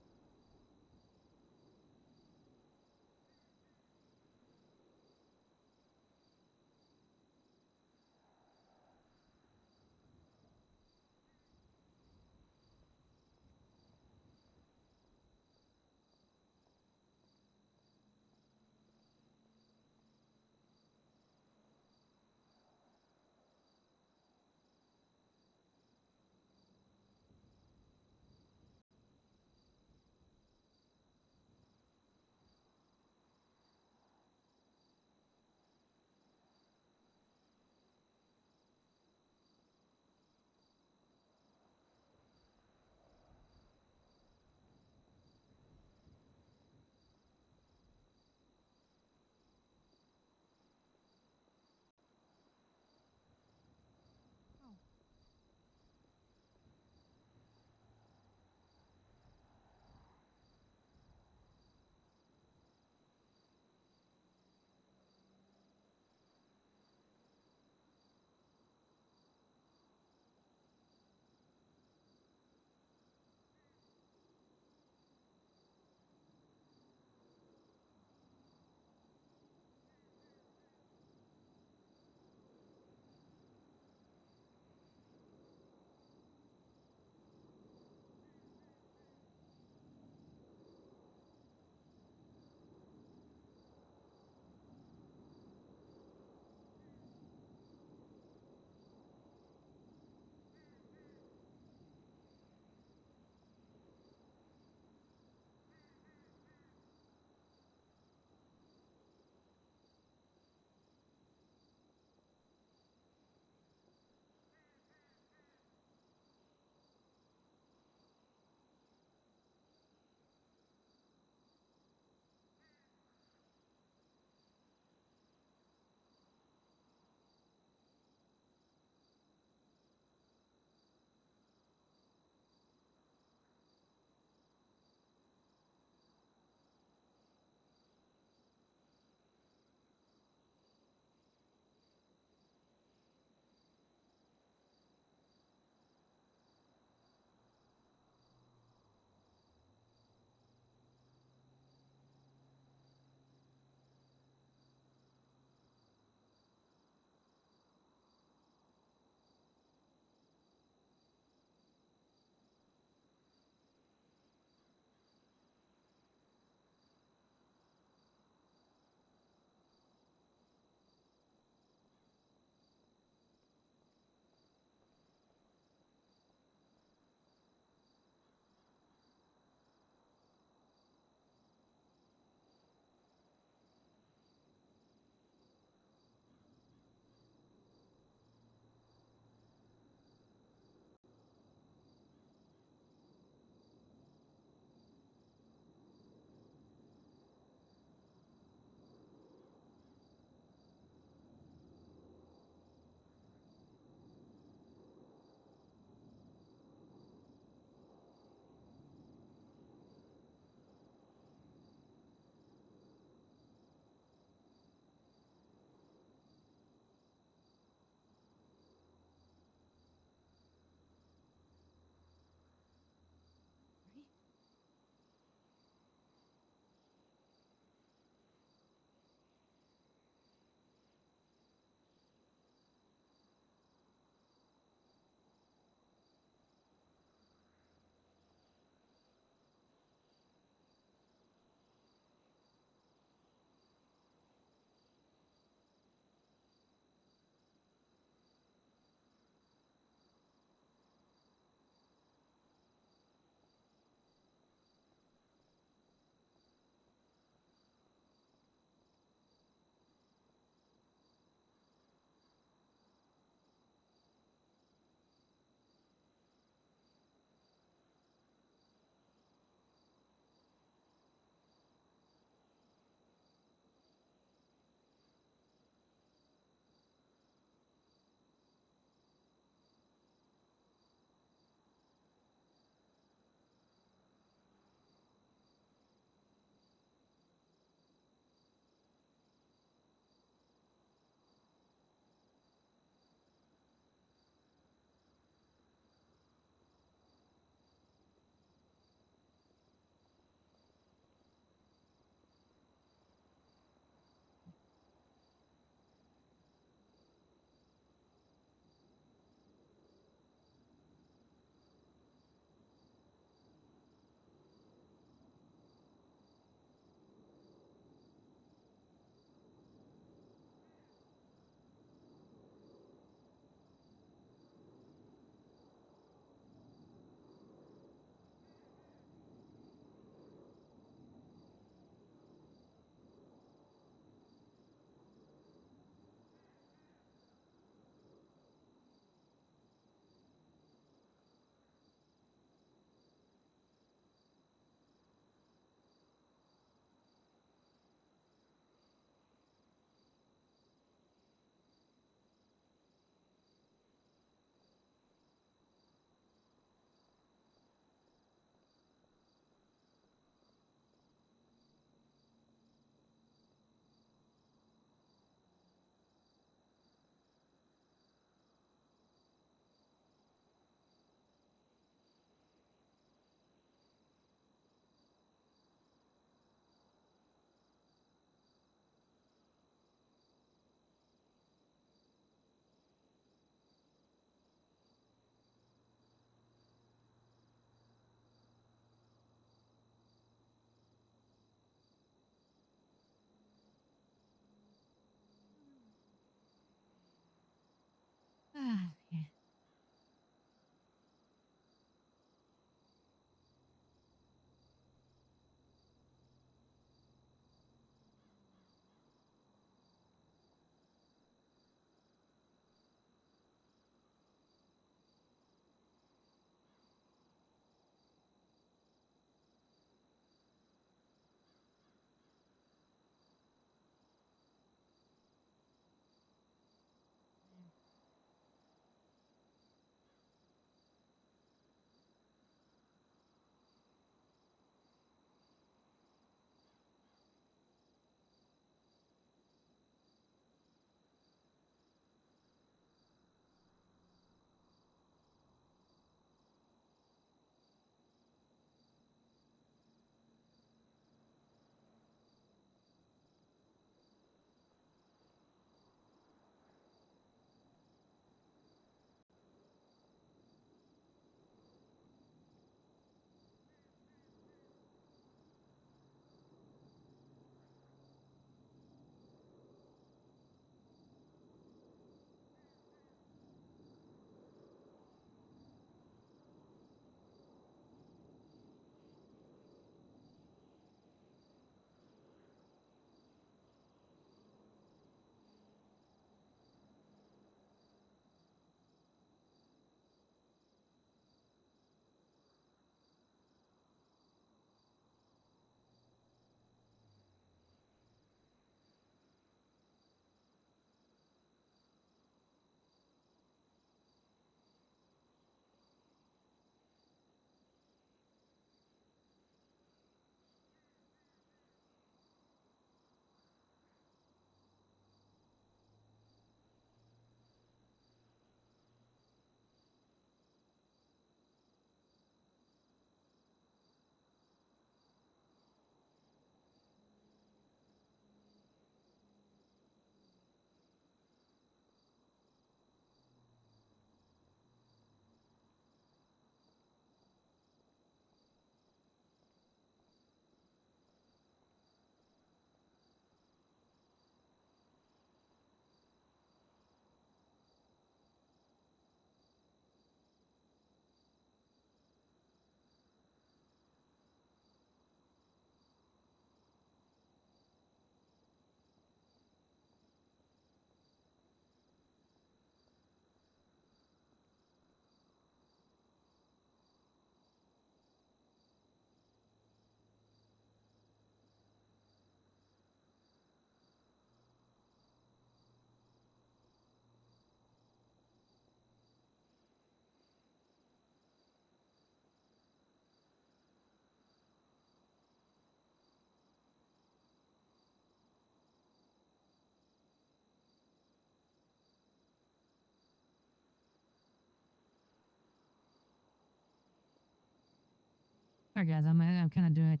sarcasm. I'm kind of doing it.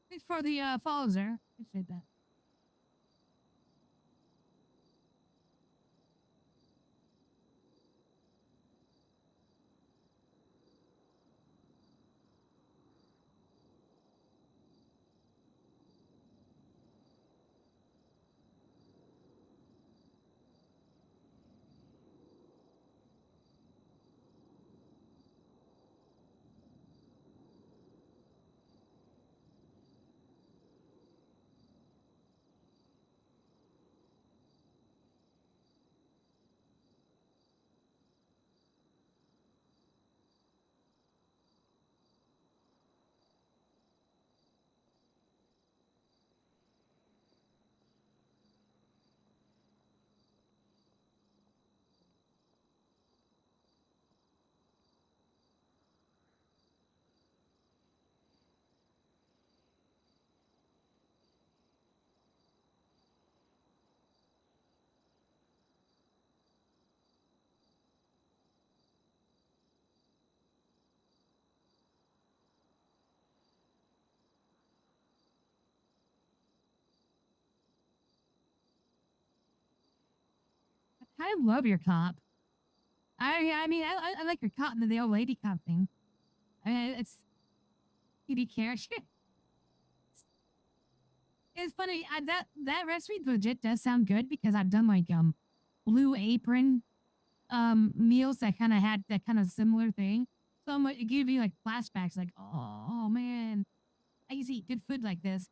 Thanks for the follow, sir. Appreciate that. I love your cop. I mean, I like your cop and the old lady cop thing. I mean, it's kitty care. It's funny. That recipe legit does sound good because I've done like Blue Apron meals that kind of had that kind of similar thing. So it give you like flashbacks, like oh man, I used to eat good food like this.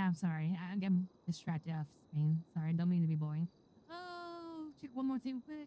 I'm sorry. I'm distracted off screen. Sorry, don't mean to be boring. Oh, check one more thing quick.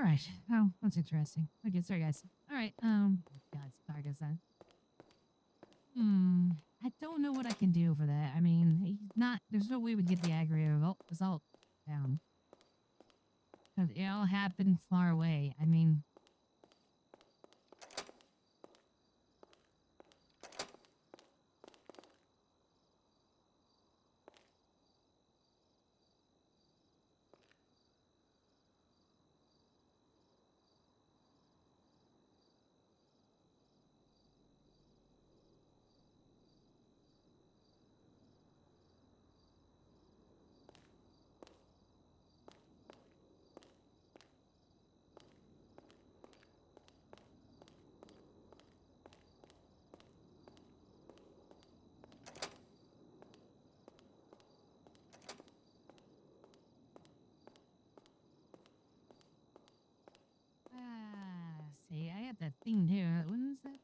All right. Oh, that's interesting. Okay, sorry guys. All right. God, sorry guys. I don't know what I can do for that. I mean, he's not. There's no way we get the aggregate result down because it all happened far away. I mean, see, I have that thing there. When is that?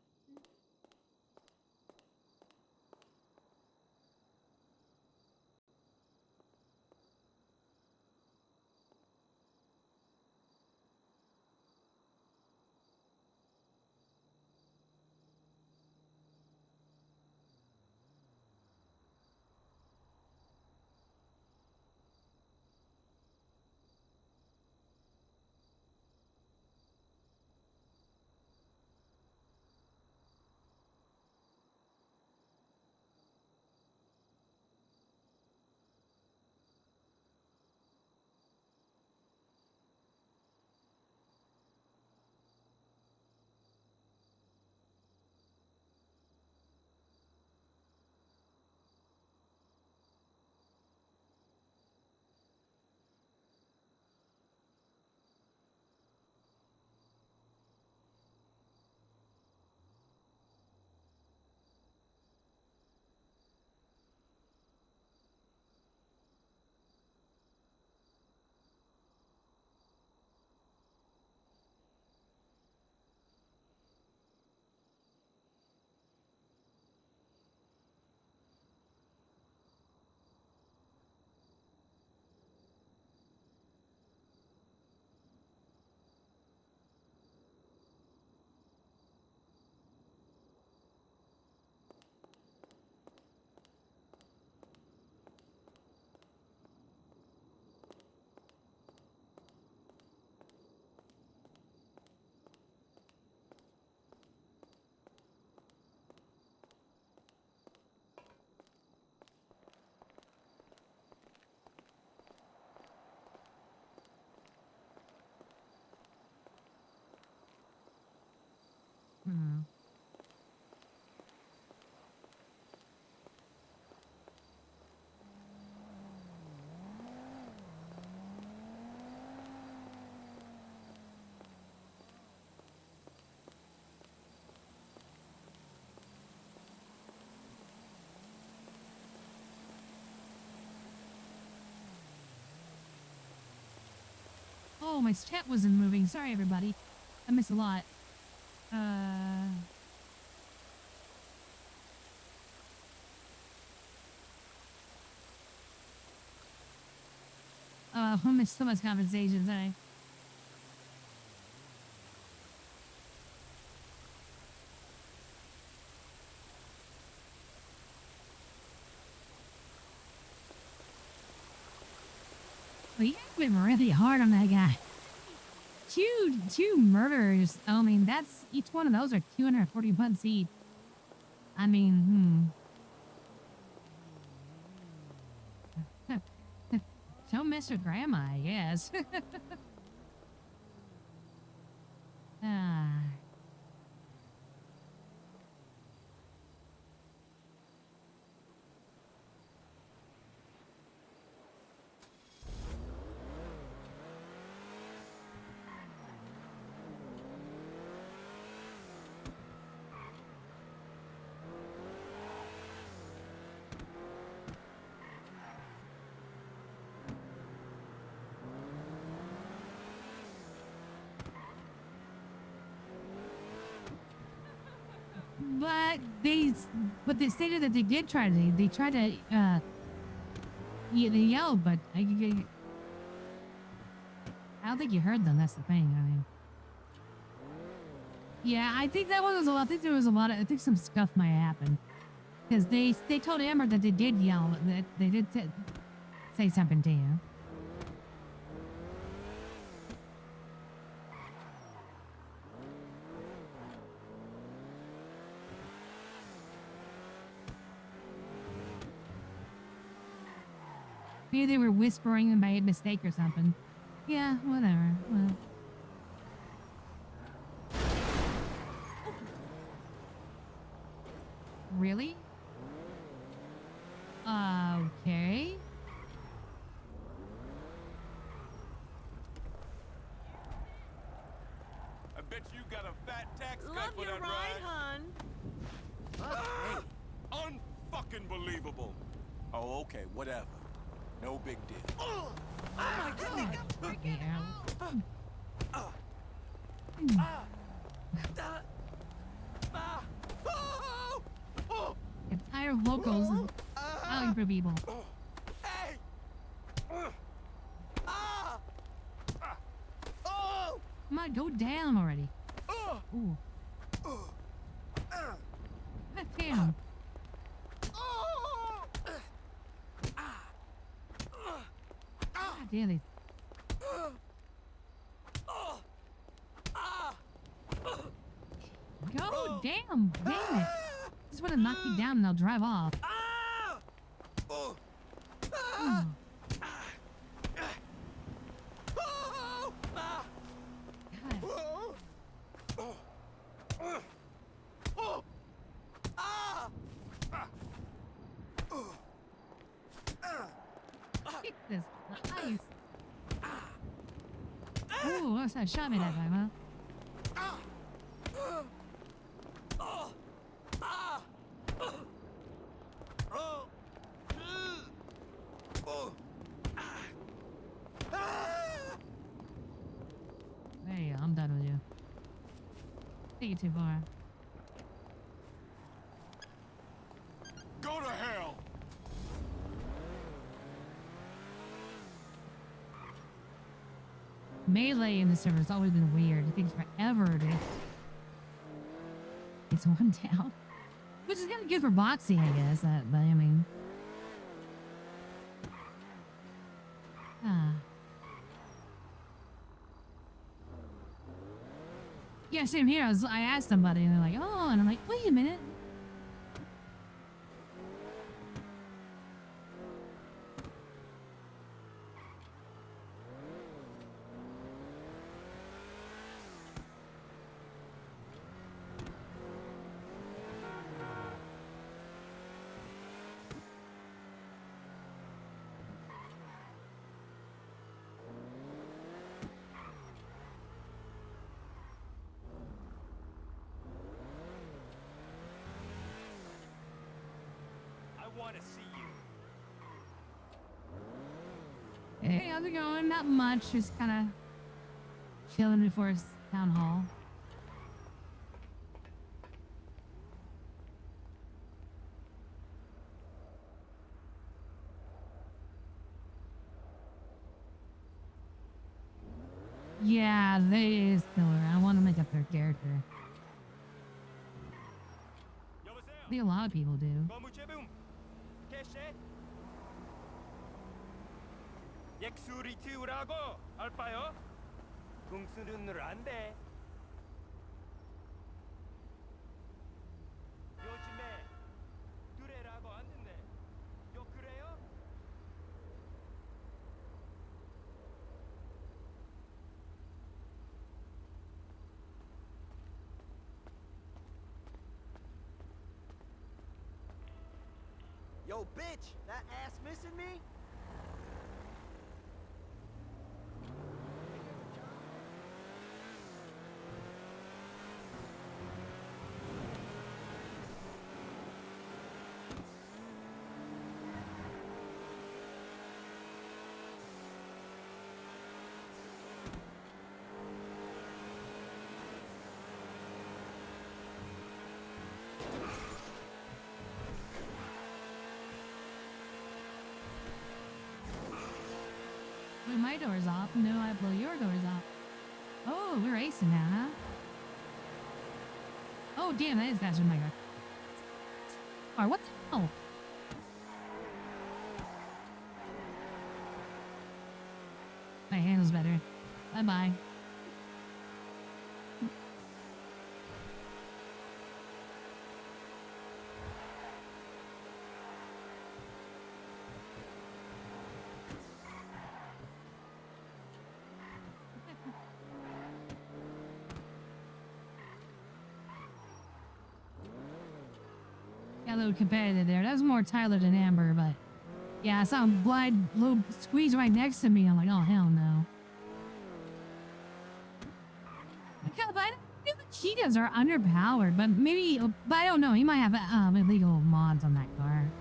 Hmm. Oh, my chat wasn't moving. Sorry, everybody. I missed a lot. I missed so much conversation. Sorry. Well, you have been really hard on that guy. Two murders. I mean, that's each one of those are 240 bucks each. I mean, Don't miss her grandma, I guess. ah. But they stated that they did try to. They tried to. They yelled, but I I don't think you heard them. That's the thing. I mean, yeah, I think that was a lot. I think there was a lot of. I think some stuff might happen because they told Amber that they did yell, that they did say something to you. Maybe they were whispering by mistake or something. Yeah, whatever. Well. Really? Okay. I bet you got a fat tax cut Love for your that ride, ride. hun. Unfucking believable. Oh, okay, whatever. No big deal. Oh my god. Okay, Al. I'm tired of locals yelling for people. Hey! Come on, go down already. Ooh. God damn. God damn it. Go damn. Damn it. Just want to knock you down and I'll drive off. Oh. Kick this ice. Ooh, what's that? Shot me that time, huh? Hey, I'm done with you. Take it too far. Go to hell! Melee in the server has always been weird. It takes forever to get someone down. Which is kind of good for boxing, I guess. But I mean, yeah, same here. I asked somebody, and they're like, "Oh," and I'm like, "Wait a minute." I want to see you. Hey, how's it going? Not much. Just kind of chilling before town hall. Yeah, they is killer. I want to make up their character. I think a lot of people do. 엑스리티우라고 알바요? 궁수는 안 돼. 요즘에 두레라고 안 듣네. 요 그래요? Yo, bitch, that ass missing me? Blew my doors off. No, I blew your doors Oh, we're racing now, huh? Oh, damn, that is faster than my car. Or what the hell? My handle's better. Bye-bye. Got a little competitive there. That was more Tyler than Amber, but yeah, I saw him blind little squeeze right next to me. I'm like, oh hell no. Because I feel like cheetahs are underpowered, but maybe, but I don't know. He might have illegal mods on that car.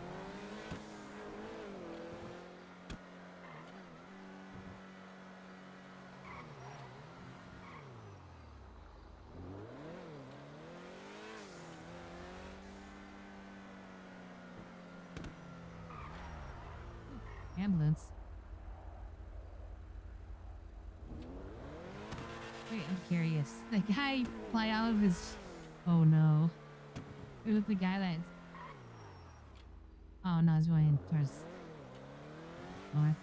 Ambulance. Wait, I'm curious. The guy fly out of his. Oh no. It was the guy that's. Oh no, he's going towards north.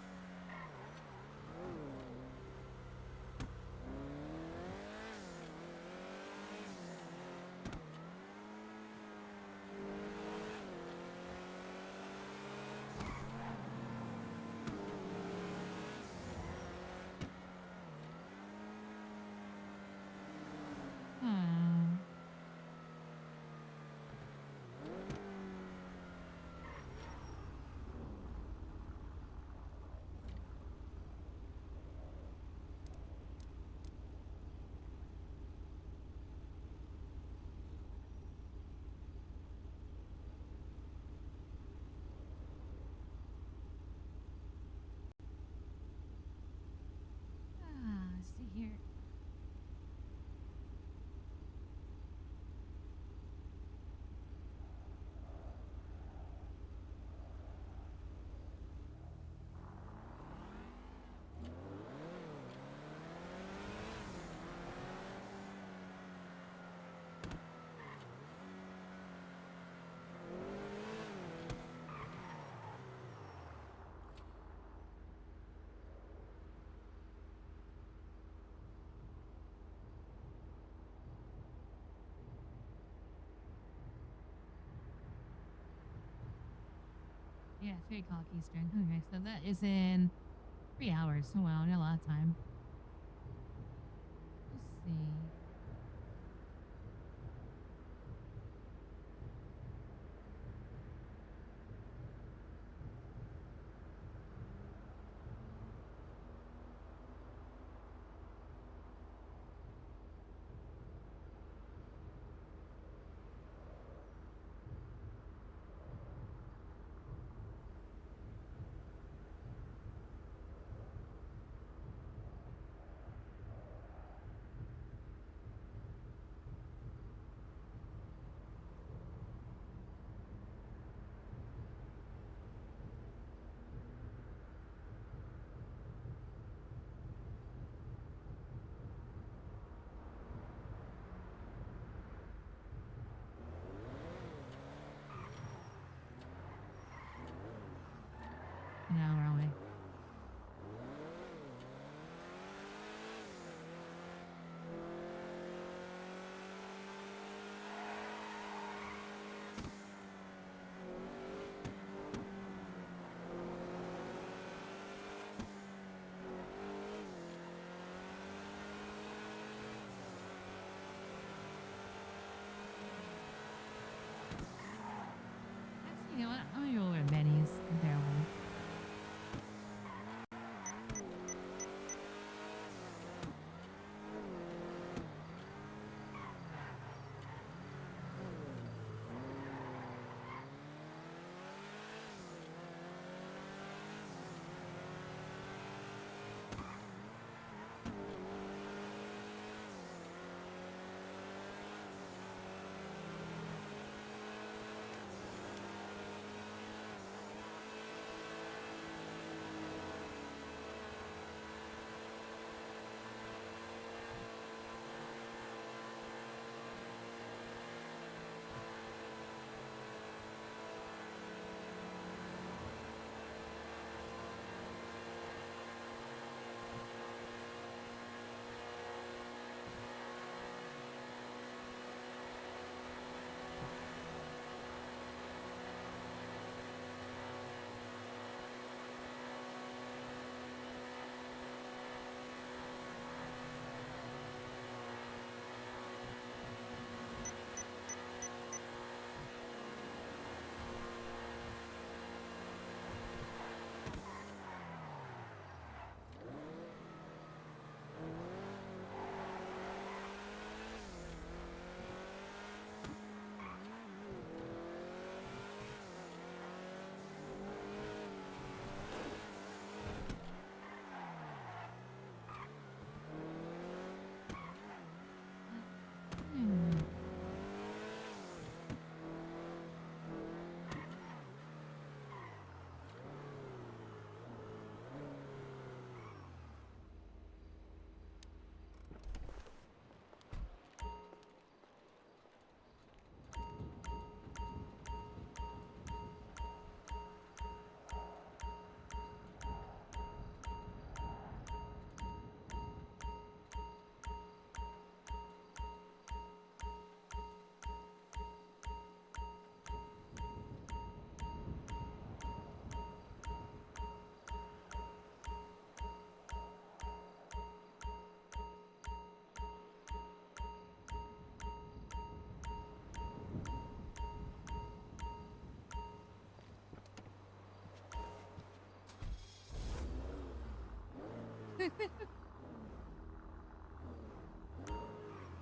Hmm. Let's see here. Yeah, 3 o'clock Eastern. Okay, so that is in 3 hours. Oh wow, got a lot of time. Let's see. No, wrong way. Actually, you know what? I'm gonna go over to Benny's. There one.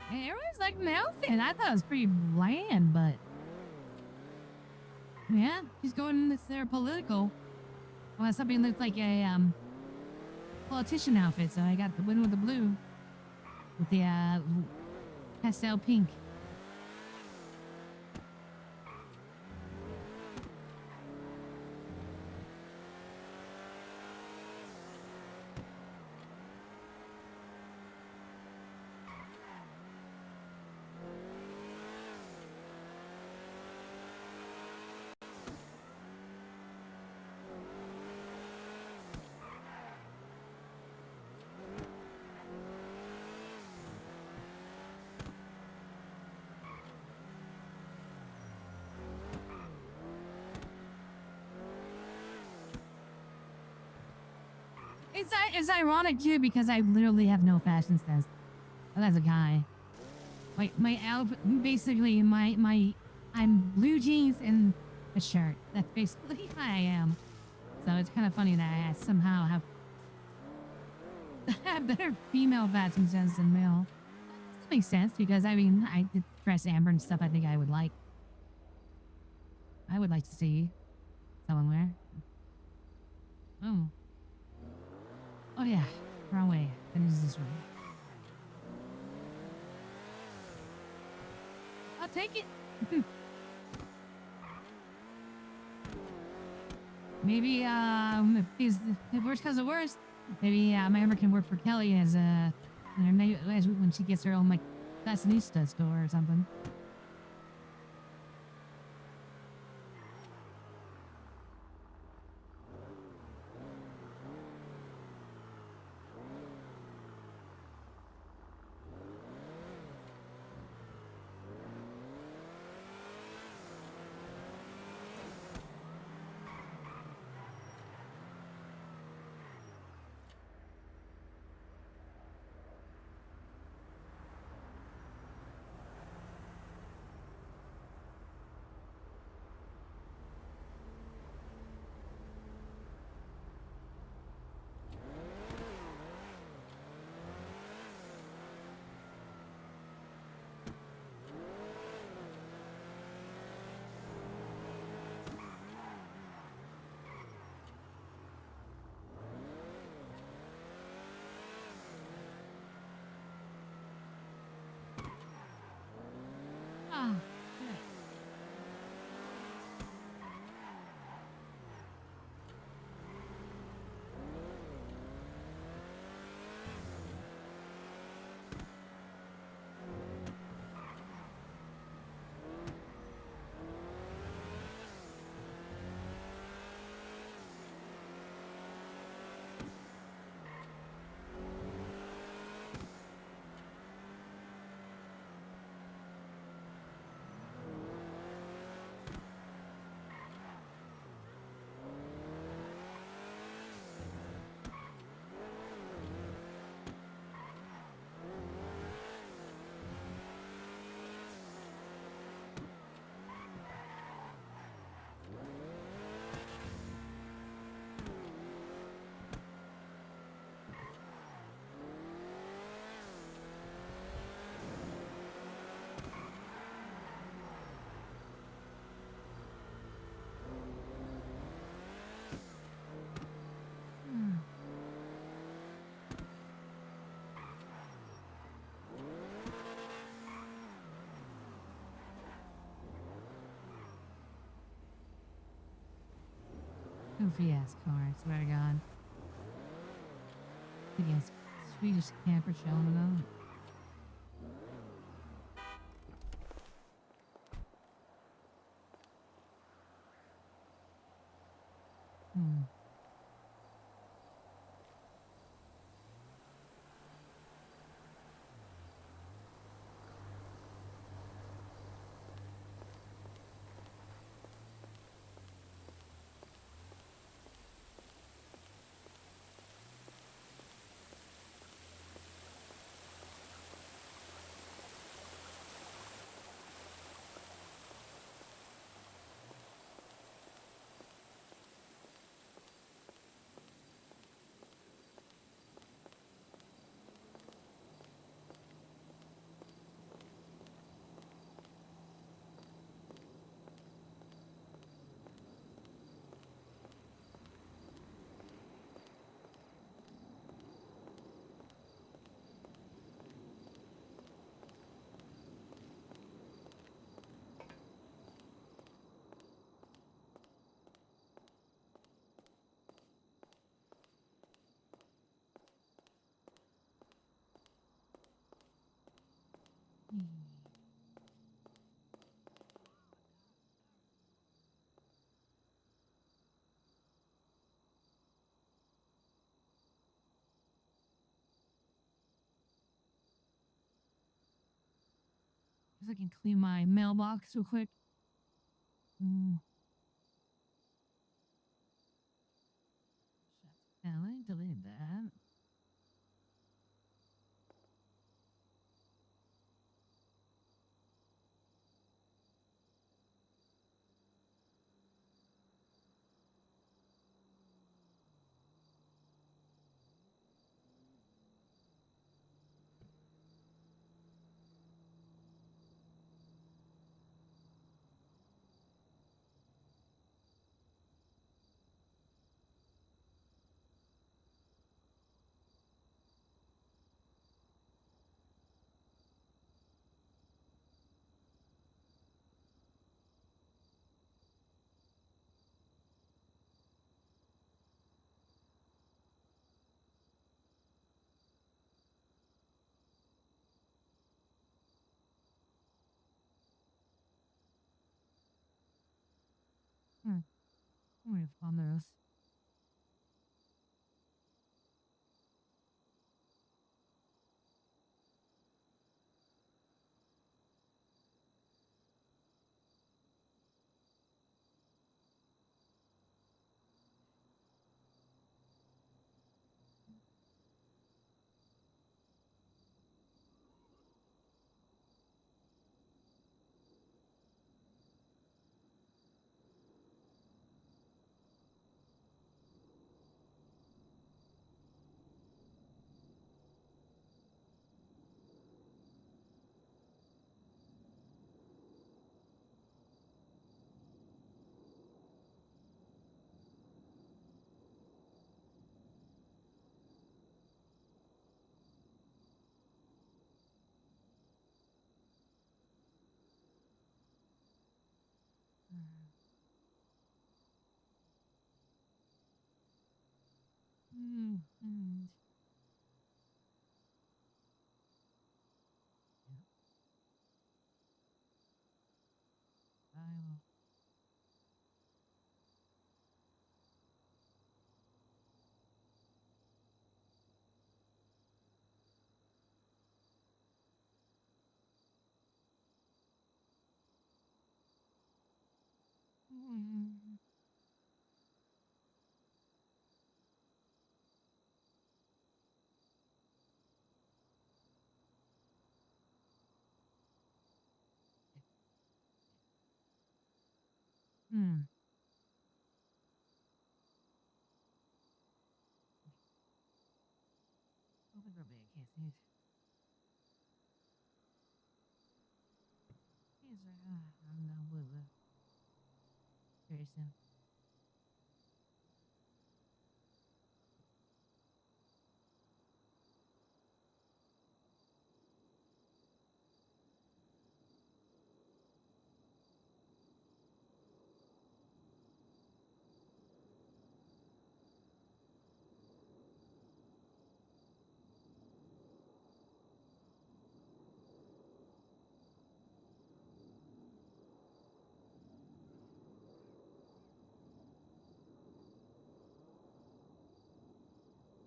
Hey, everyone's like an outfit. I thought it was pretty bland, but yeah, she's going this there political. Well, something looks like a politician outfit, so I got the one with the blue with the pastel pink. It's ironic too because I literally have no fashion sense. As a guy, my outfit basically I'm blue jeans and a shirt. That's basically how I am. So it's kind of funny that I somehow have better female fashion sense than male. That makes sense because I mean I did dress amber and stuff. I think I would like. I would like to see someone wear. Oh. Oh yeah, wrong way. Then it's this way. I'll take it. Maybe if worst comes to worst, maybe my Ember can work for Kelly as when she gets her own like fashionista store or something. Ah. Goofy ass car, I swear to God. Big ass Swedish camper showing it up. Hmm. Guess I can clean my mailbox real quick. Mm. Shut. Let me delete that. Hmm. I'm gonna find those. Mm. Mm. I will. Mm. Mm. Open the bag. Can't see it. He's like, I'm done with it. Very soon.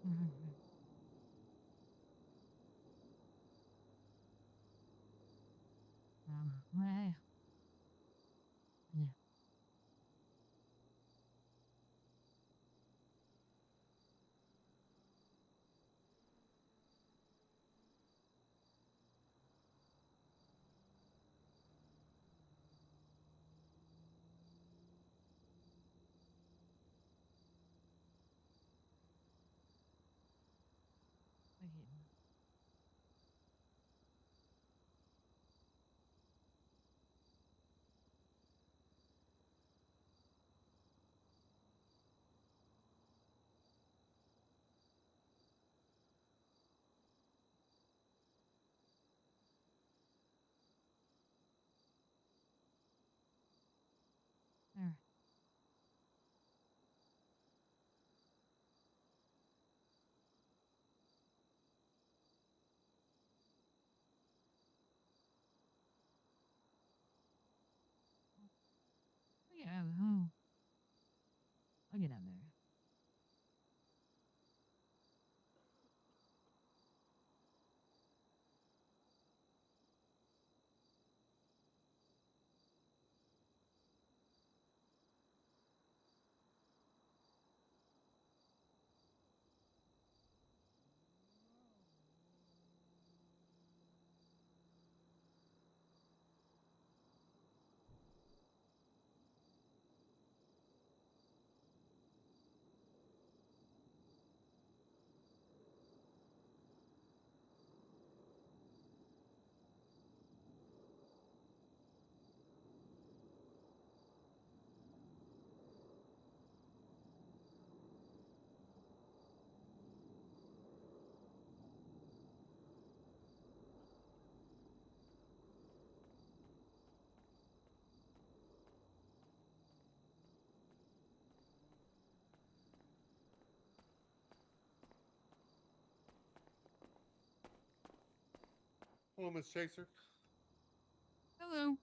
Mm-hmm. Well, yeah. Okay. Oh, I'll get down there. Hello, Miss Chaser. Hello.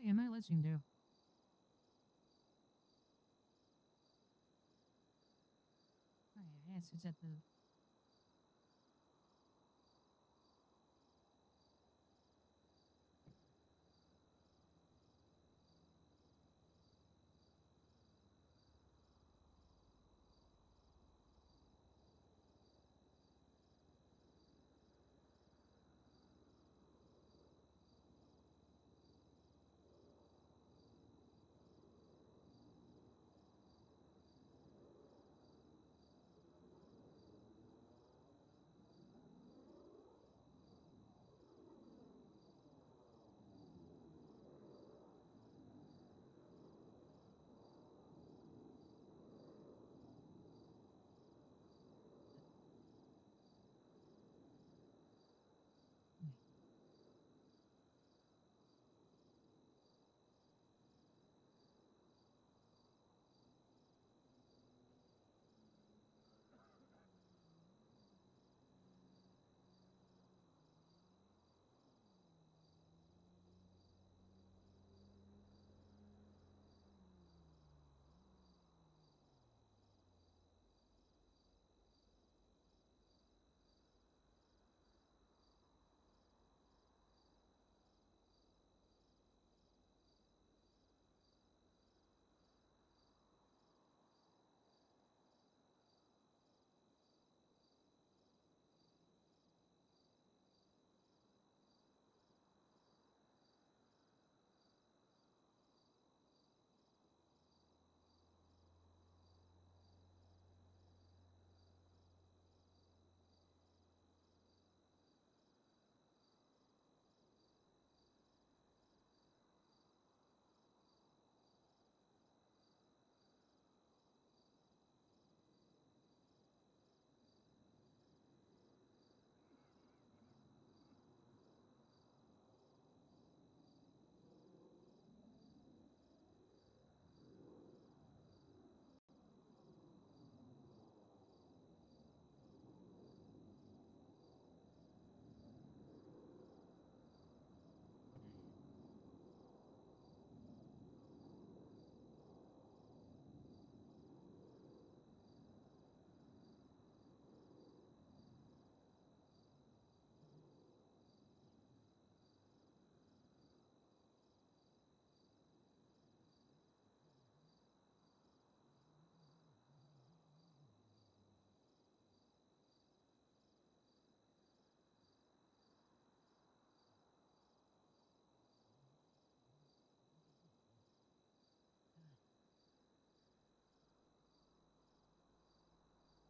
What am I listening to? Oh, yeah, yes, it's at the.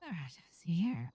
All right, let's see here.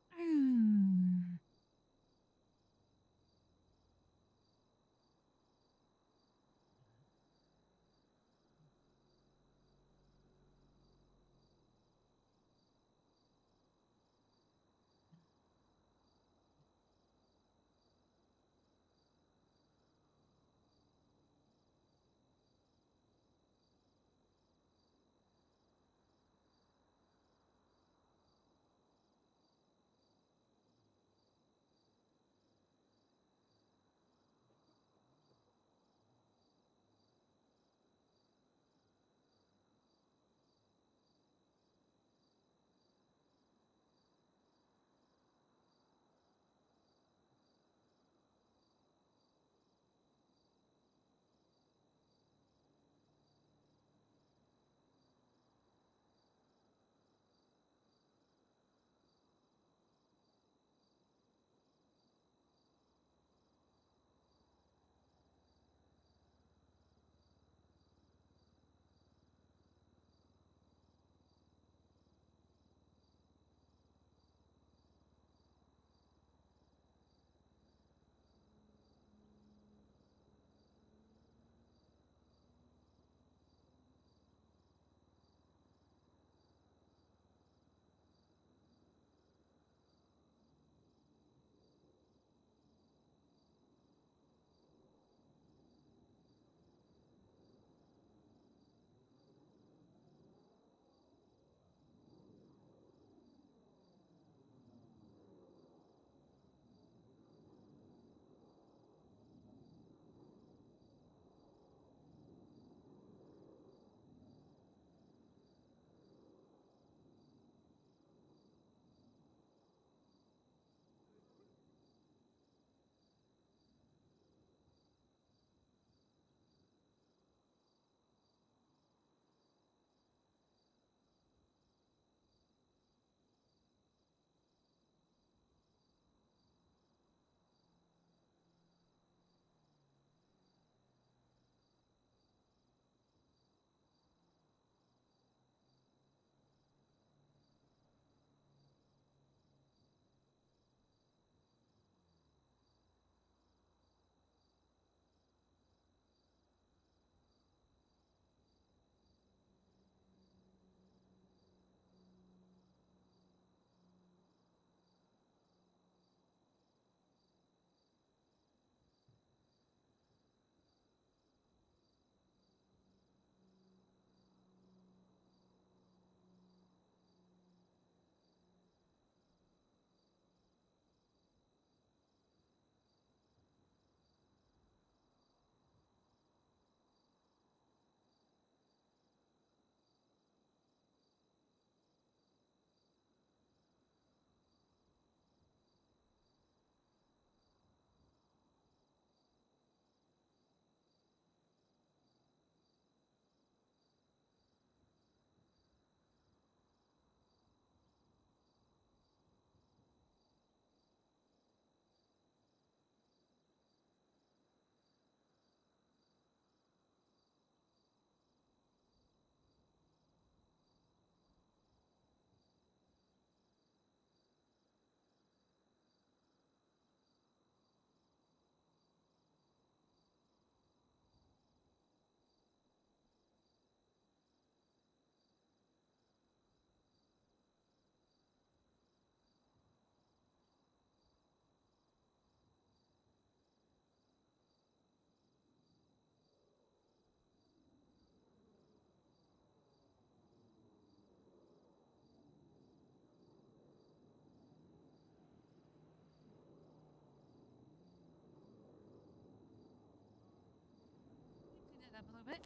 Clean that up a little bit.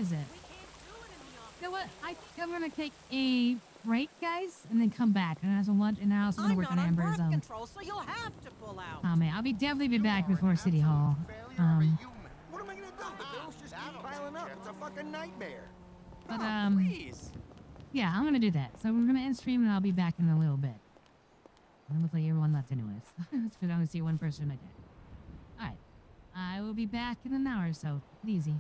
is it? We can't do it in the office. You know what? I think I'm gonna take a break, guys, and then come back. And as a lunch, and I also gonna I'm work not on on Amber's birth control, so you'll have to pull out. comment. I'll definitely be back before City Hall. What am I gonna do? The bills just keep piling up. It's a fucking nightmare. But Please. yeah, I'm gonna do that. So we're gonna end stream, and I'll be back in a little bit. It looks like everyone left anyways. It's good. I only see one person again. All right, I will be back in an hour or so. Take it easy.